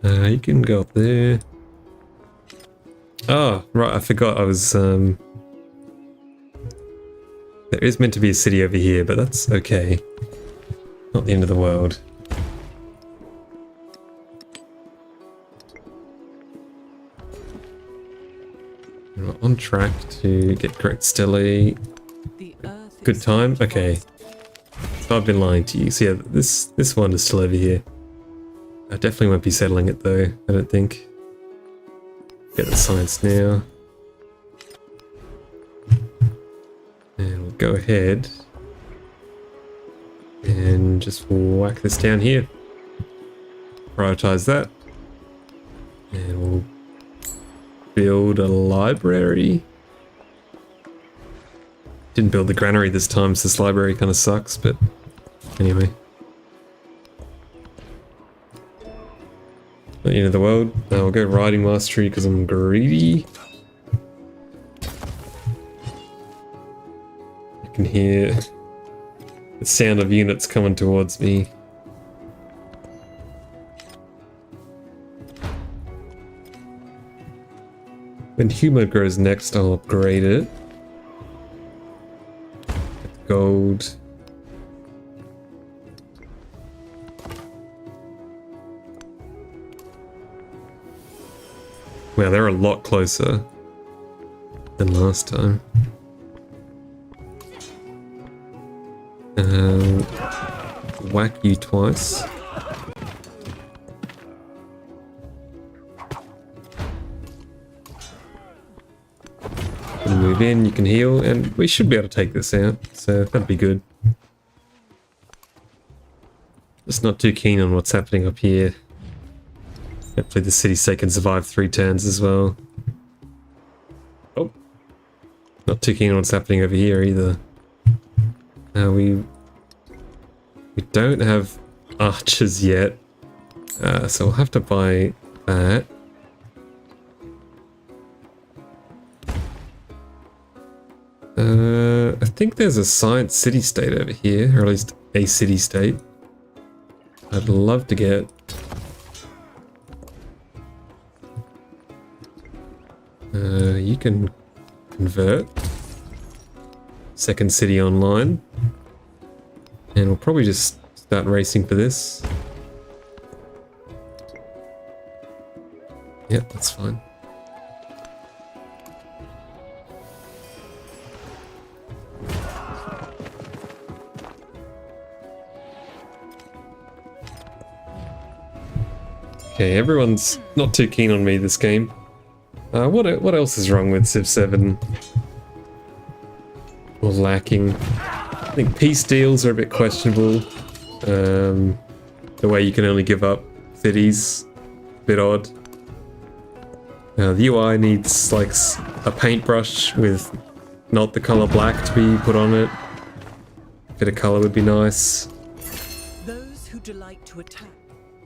Speaker 4: You can go up there. Oh, right, I forgot I was, there is meant to be a city over here, but that's okay. Not the end of the world. We're on track to get correct stele. Good time? Okay. So I've been lying to you. So yeah, this one is still over here. I definitely won't be settling it though, I don't think. Get the science now. And we'll go ahead and just whack this down here. Prioritize that. And we'll build a library. Didn't build the granary this time, so this library kind of sucks, but anyway. Not the end of the world. I'll go riding mastery because I'm greedy. I can hear the sound of units coming towards me. When humor grows next, I'll upgrade it. Get gold. Wow, they're a lot closer than last time. Whack you twice. can move in, you can heal, and we should be able to take this out, so that'd be good. Just not too keen on what's happening up here. Hopefully the city-state can survive 3 turns as well. Oh. Not too keen on what's happening over here either. We don't have archers yet, so we'll have to buy that. I think there's a science city-state over here, or at least a city-state. I'd love to get. You can convert. Second city online. And we'll probably just start racing for this. Yep, that's fine. Okay, everyone's not too keen on me this game. What else is wrong with Civ 7? Or lacking? I think peace deals are a bit questionable. The way you can only give up cities, a bit odd. The UI needs like a paintbrush with not the color black to be put on it. A bit of color would be nice.
Speaker 2: Those who delight to attack.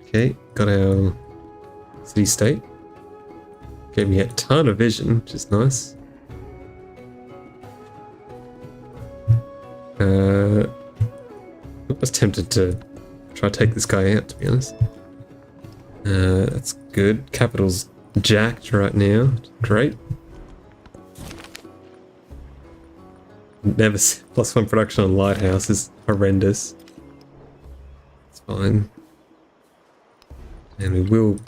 Speaker 4: Okay, got our city state. Gave me a ton of vision, which is nice. I was tempted to try to take this guy out, to be honest. That's good. Capital's jacked right now. Great. Never +1 production on Lighthouse is horrendous. It's fine. And we will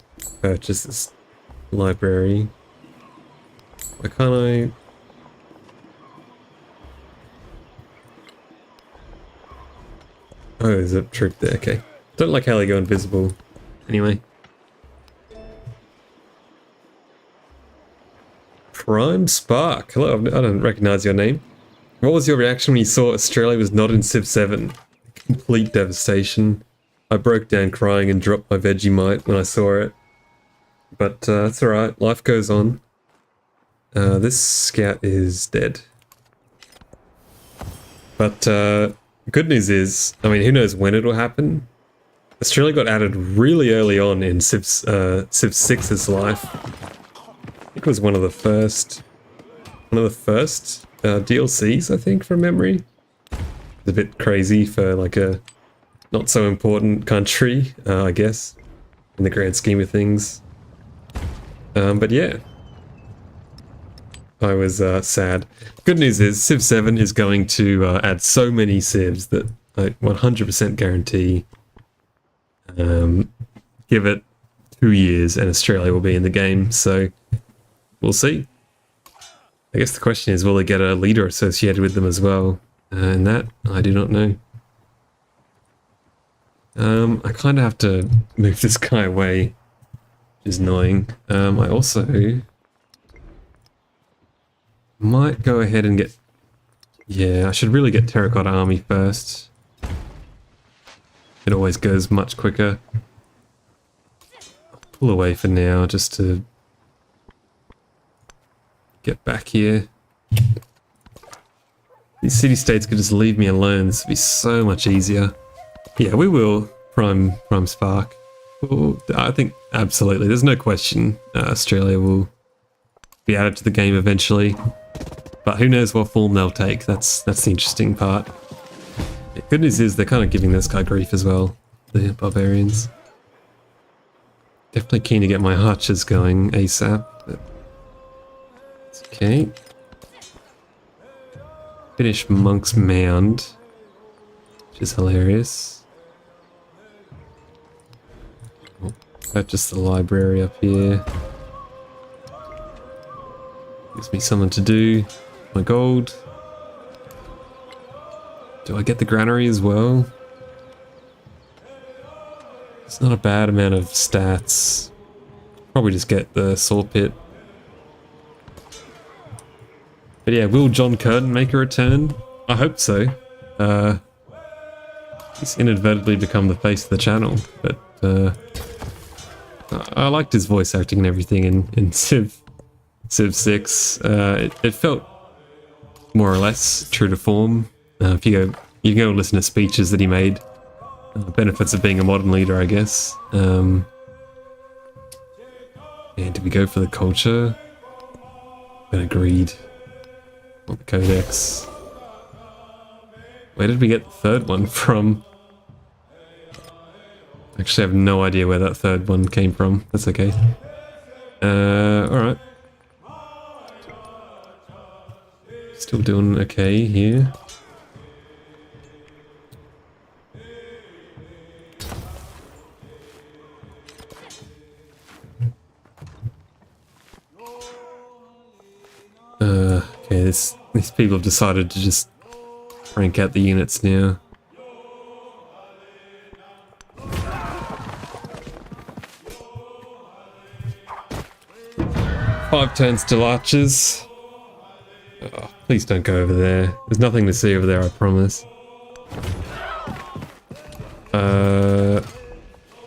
Speaker 4: purchase this library. Why can't I? Oh, there's a troop there, okay. Don't like how they go invisible. Anyway. Prime Spark. Hello, I don't recognize your name. What was your reaction when you saw Australia was not in Civ 7? Complete devastation. I broke down crying and dropped my Vegemite when I saw it. But that's alright, life goes on. This scout is dead. But good news is, I mean, who knows when it'll happen? Australia got added really early on in Civ 6's life. I think it was one of the first DLCs, I think, from memory. It's a bit crazy for like a not so important country, I guess, in the grand scheme of things. But yeah, I was sad. Good news is Civ 7 is going to add so many civs that I 100% guarantee give it 2 years and Australia will be in the game, so we'll see. I guess the question is, will they get a leader associated with them as well? And that, I do not know. I kind of have to move this guy away, which is annoying. I also might go ahead and get... Yeah, I should really get Terracotta Army first. It always goes much quicker. I'll pull away for now, just to get back here. These city-states could just leave me alone. This would be so much easier. Yeah, we will prime Spark. Well, I think absolutely. There's no question Australia will be added to the game eventually. But who knows what form they'll take. That's the interesting part. Yeah, good news is they're kind of giving this guy grief as well, the barbarians. Definitely keen to get my archers going ASAP. But it's okay. Finish Monk's Mound, which is hilarious. Purchase the library up here. Gives me something to do. My gold. Do I get the granary as well? It's not a bad amount of stats. Probably just get the saw pit. But yeah, will John Curtin make a return? I hope so. He's inadvertently become the face of the channel, but I liked his voice acting and everything in Civ 6. It felt more or less true to form. If you can go listen to speeches that he made. Benefits of being a modern leader, I guess. And did we go for the culture? Been agreed. On the codex. Where did we get the third one from? Actually, I have no idea where that third one came from. That's okay. Alright. Still doing okay here. Okay, these people have decided to just crank out the units now. Five turns till archers. Oh, please don't go over there. There's nothing to see over there, I promise.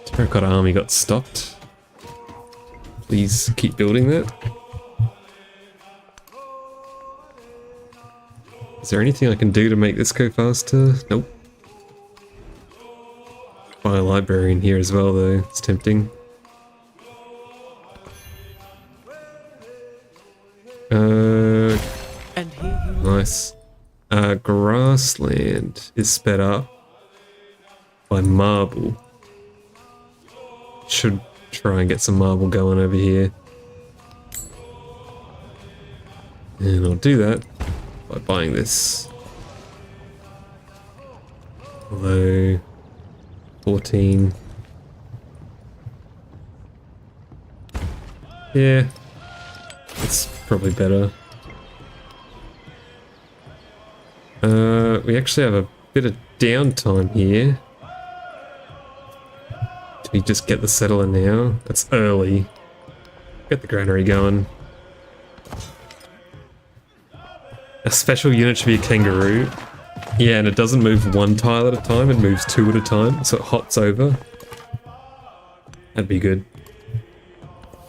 Speaker 4: Terracotta army got stopped. Please keep building that. Is there anything I can do to make this go faster? Nope. Buy a library in here as well though, it's tempting.
Speaker 2: And here you
Speaker 4: Nice. Grassland is sped up by marble. Should try and get some marble going over here. And I'll do that by buying this. Although 14. Yeah. It's probably better. We actually have a bit of downtime here. Do we just get the settler now? That's early. Get the granary going. A special unit should be a kangaroo. Yeah, and it doesn't move one tile at a time, it moves two at a time, so it hops over. That'd be good.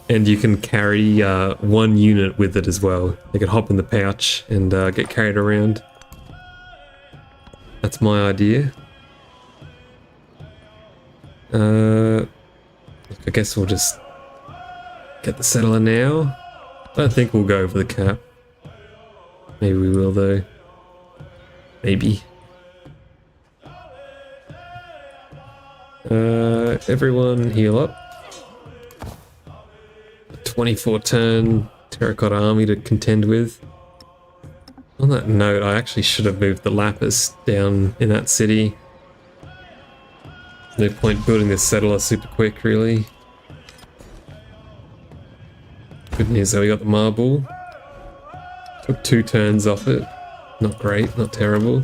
Speaker 4: And you can carry one unit with it as well. They can hop in the pouch and get carried around. That's my idea. I guess we'll just get the settler now. I don't think we'll go over the cap. Maybe we will though. Maybe. Everyone heal up. 24 turn terracotta army to contend with. On that note, I actually should have moved the lapis down in that city. There's no point building this settler super quick, really. Good news though, we got the marble. Took 2 turns off it. Not great, not terrible.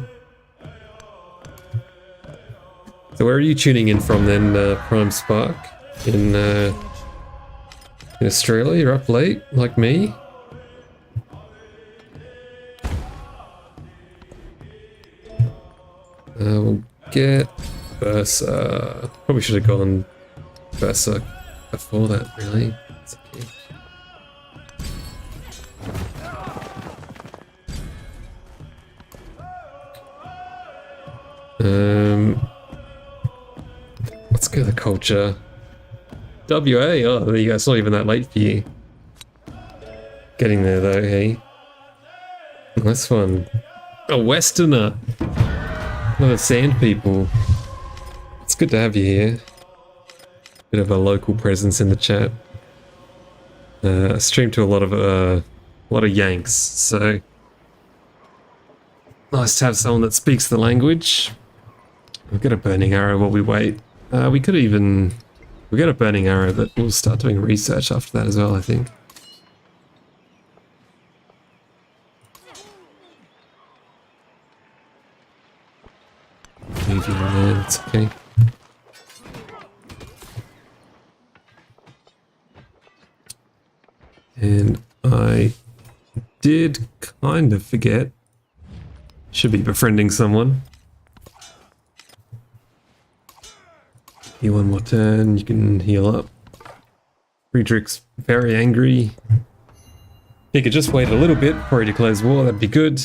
Speaker 4: So where are you tuning in from then, Prime Spark? In Australia? You're up late, like me? We'll get Bursa. Probably should have gone Bursa before that, really. It's okay. Let's go to the culture. WA, oh there you go, it's not even that late for you. Getting there though, hey? Nice one. A Westerner! Another sand people. It's good to have you here. Bit of a local presence in the chat. I stream to a lot of Yanks, so nice to have someone that speaks the language. We'll get a burning arrow while we wait. We could even... We'll get a burning arrow, but we'll start doing research after that as well, I think. Leave you in there, it's okay. And I did kind of forget. Should be befriending someone. Here, one more turn, you can heal up. Friedrich's very angry. He could just wait a little bit before he declares war, that'd be good.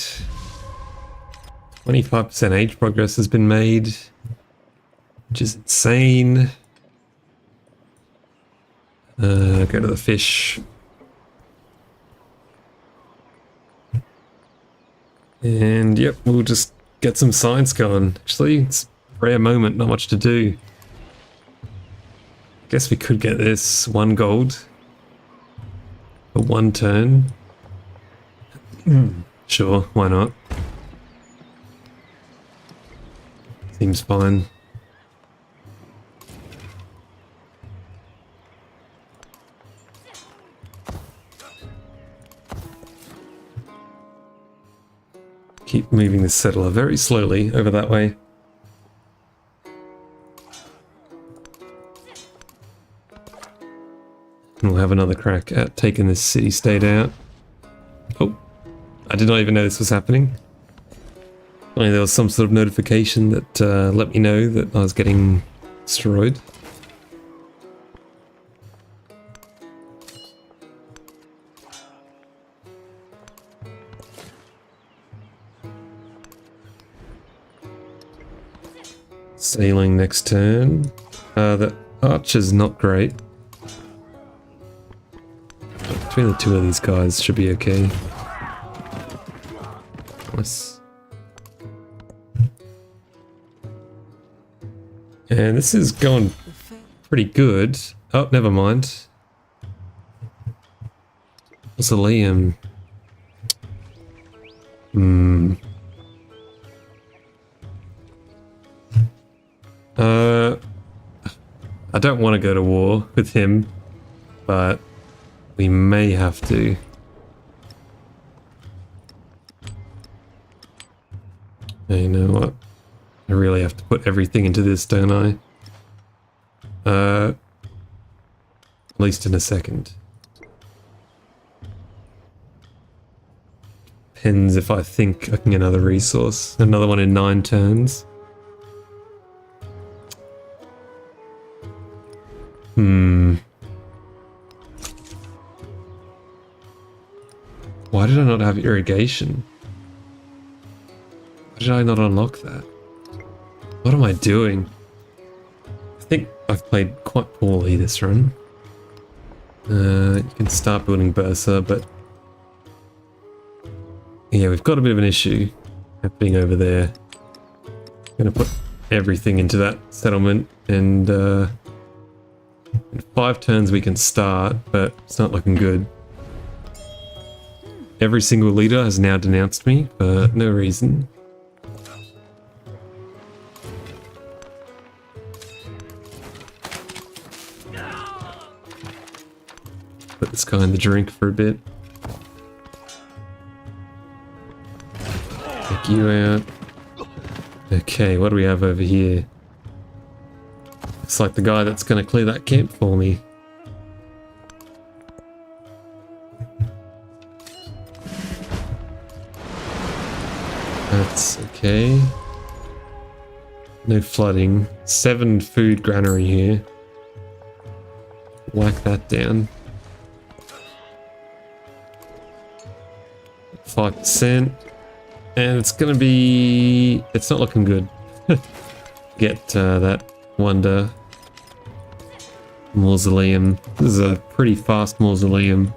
Speaker 4: 25% age progress has been made, which is insane. Go to the fish. And yep, we'll just get some science going. Actually, it's a rare moment, not much to do. Guess we could get this 1 gold for 1 turn. Sure, why not? Seems fine. Keep moving the settler very slowly over that way. And we'll have another crack at taking this city-state out. Oh, I did not even know this was happening. Only there was some sort of notification that let me know that I was getting destroyed. Sailing next turn. The archer's not great. But between the two of these guys should be okay. Nice. And this is going pretty good. Oh, never mind. Mausoleum. I don't want to go to war with him, but we may have to. You know what? I really have to put everything into this, don't I? At least in a second. Depends if I think I can get another resource. Another one in 9 turns. Why did I not have irrigation? Why did I not unlock that? What am I doing? I think I've played quite poorly this run. You can start building Bursa, but yeah, we've got a bit of an issue happening over there. I'm gonna put everything into that settlement, and in 5 turns we can start, but it's not looking good. Every single leader has now denounced me for no reason. Put this guy in the drink for a bit. Take you out. Okay, what do we have over here? Looks like the guy that's going to clear that camp for me. That's okay. No flooding. 7 food granary here. Whack that down. 5%. And it's gonna be... It's not looking good. Get that wonder. Mausoleum. This is a pretty fast mausoleum.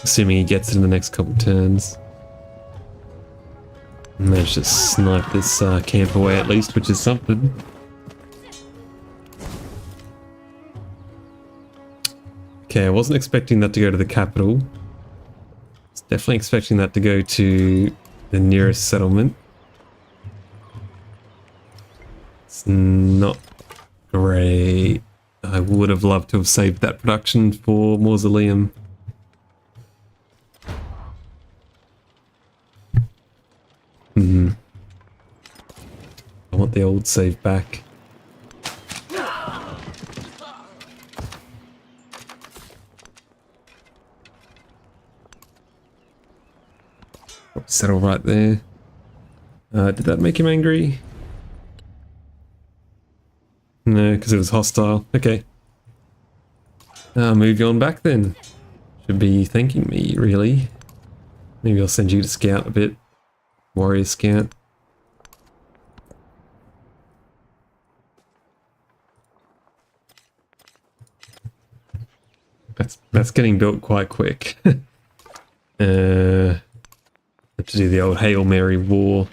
Speaker 4: Assuming he gets it in the next couple turns. Managed to snipe this camp away at least, which is something. Okay, I wasn't expecting that to go to the capital. I was definitely expecting that to go to the nearest settlement. It's not great. I would have loved to have saved that production for Mausoleum. I want the old save back. Settle right there. Did that make him angry? No, because it was hostile. Okay. Move you on back then. Should be thanking me, really. Maybe I'll send you to scout a bit. Warrior scout. That's getting built quite quick. Have to do the old Hail Mary war.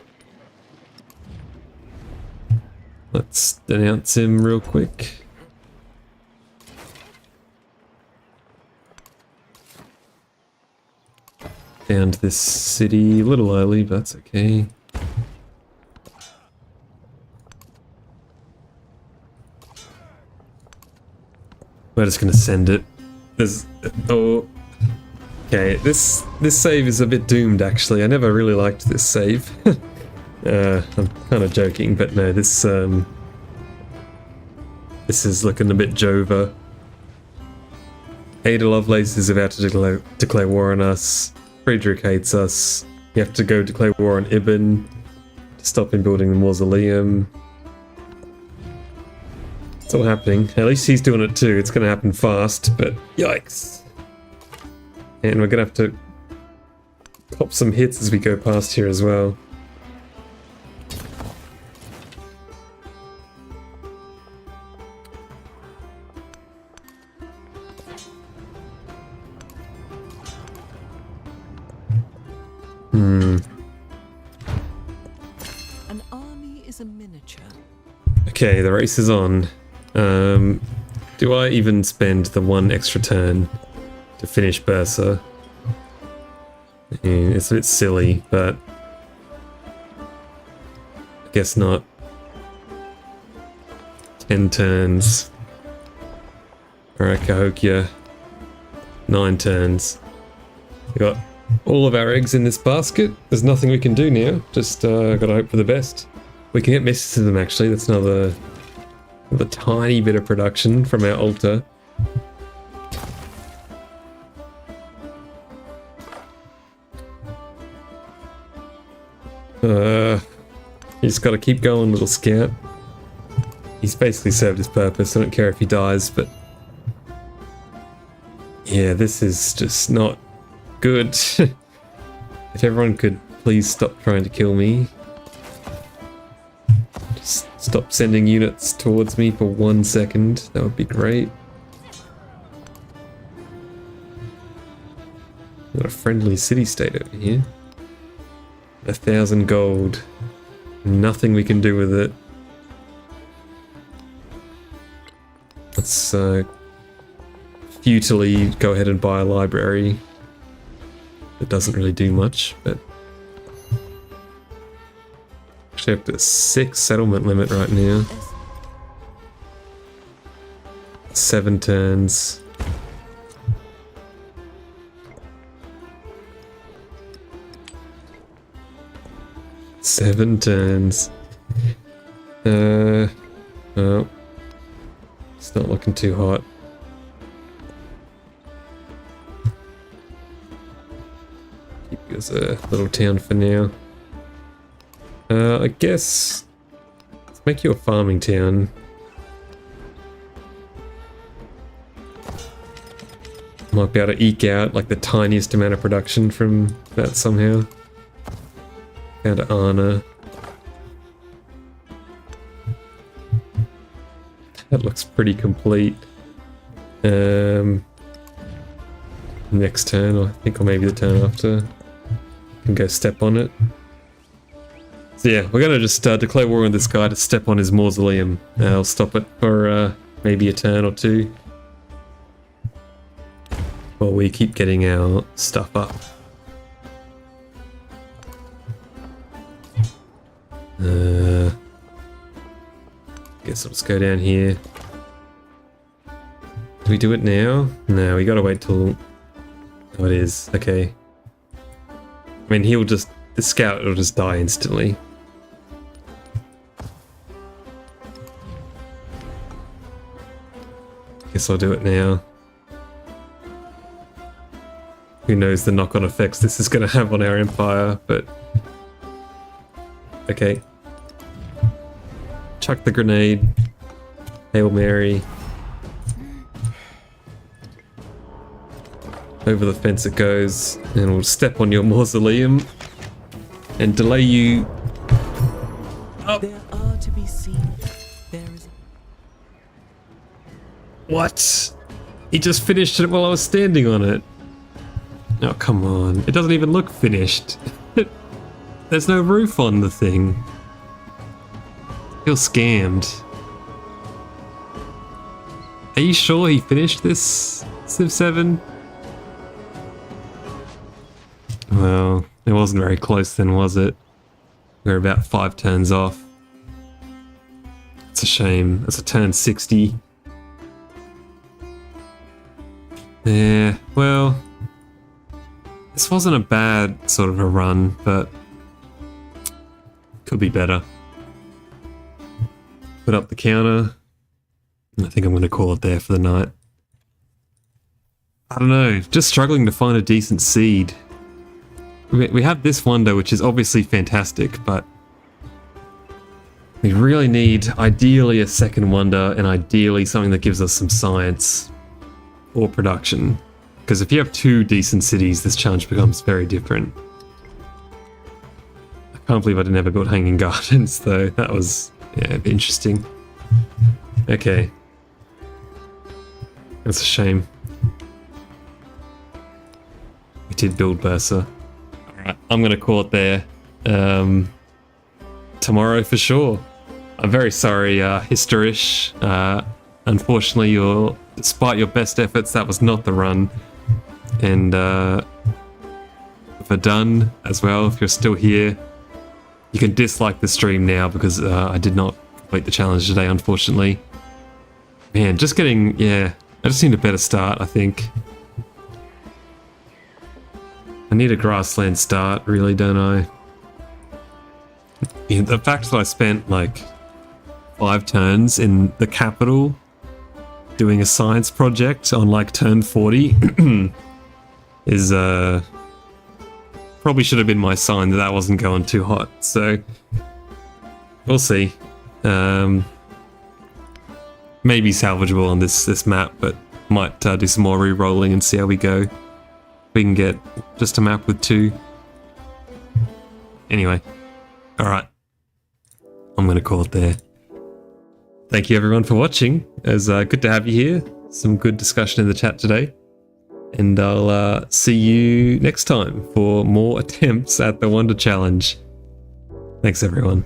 Speaker 4: Let's denounce him real quick. Found this city a little early, but that's okay. We're just gonna send it. Okay, this save is a bit doomed actually. I never really liked this save. I'm kind of joking, but no, this is looking a bit Jova. Ada Lovelace is about to declare war on us. Friedrich hates us. You have to go declare war on Ibn to stop him building the mausoleum. It's all happening. At least he's doing it too. It's going to happen fast, but yikes. And we're going to have to pop some hits as we go past here as well.
Speaker 2: An army is a miniature.
Speaker 4: Okay, the race is on. Do I even spend the one extra turn to finish Bursa? Yeah, it's a bit silly, but I guess not. 10 turns. Alright, Cahokia. 9 turns. We got all of our eggs in this basket. There's nothing we can do now. Just gotta hope for the best. We can get mysticism actually. That's another tiny bit of production from our altar. You just gotta keep going, little scout. He's basically served his purpose. I don't care if he dies, but yeah, this is just not good. If everyone could please stop trying to kill me. Just stop sending units towards me for 1 second. That would be great. Got a friendly city-state over here. 1,000 gold. Nothing we can do with it. Let's futilely go ahead and buy a library. It doesn't really do much, but actually up to a 6 settlement limit right now. 7 turns. Seven turns. Oh, it's not looking too hot. Keep you as a little town for now. I guess let's make you a farming town. Might be able to eke out like the tiniest amount of production from that somehow. Found Anna. That looks pretty complete. Next turn, I think, or maybe the turn after. Can go step on it. So yeah, we're gonna just declare war on this guy to step on his mausoleum. I'll stop it for maybe a turn or two. While we keep getting our stuff up. Guess I'll just go down here. Do we do it now? No, we gotta wait till... Oh, it is. Okay. I mean, he'll just... The scout will just die instantly. Guess I'll do it now. Who knows the knock-on effects this is going to have on our empire, but... Okay. Chuck the grenade. Hail Mary. Over the fence it goes, and we'll step on your mausoleum and delay you.
Speaker 2: There are to be seen. There is.
Speaker 4: What? He just finished it while I was standing on it. Oh, come on. It doesn't even look finished. There's no roof on the thing. I feel scammed. Are you sure he finished this, Civ 7? Well, it wasn't very close then, was it? We were about 5 turns off. It's a shame. It's a turn 60. Yeah, well, this wasn't a bad sort of a run, but could be better. Put up the counter. I think I'm going to call it there for the night. I don't know, just struggling to find a decent seed. We have this wonder, which is obviously fantastic, but we really need, ideally, a second wonder, and ideally something that gives us some science or production. Because if you have 2 decent cities, this challenge becomes very different. I can't believe I didn't ever build Hanging Gardens, though. That was, yeah, interesting. Okay. That's a shame. We did build Bursa. I'm going to call it there. Tomorrow for sure. I'm very sorry, Historish. Unfortunately, despite your best efforts, that was not the run. And for Done as well, if you're still here, you can dislike the stream now because I did not complete the challenge today, unfortunately. Man, just getting, yeah, I just need a better start, I think. I need a grassland start, really, don't I? Yeah, the fact that I spent like 5 turns in the capital doing a science project on like turn 40 is probably should have been my sign that wasn't going too hot. So we'll see. Maybe salvageable on this map, but might do some more re-rolling and see how we go. We can get just a map with 2. Anyway, alright. I'm going to call it there. Thank you everyone for watching. It was good to have you here. Some good discussion in the chat today. And I'll see you next time for more attempts at the Wonder Challenge. Thanks everyone.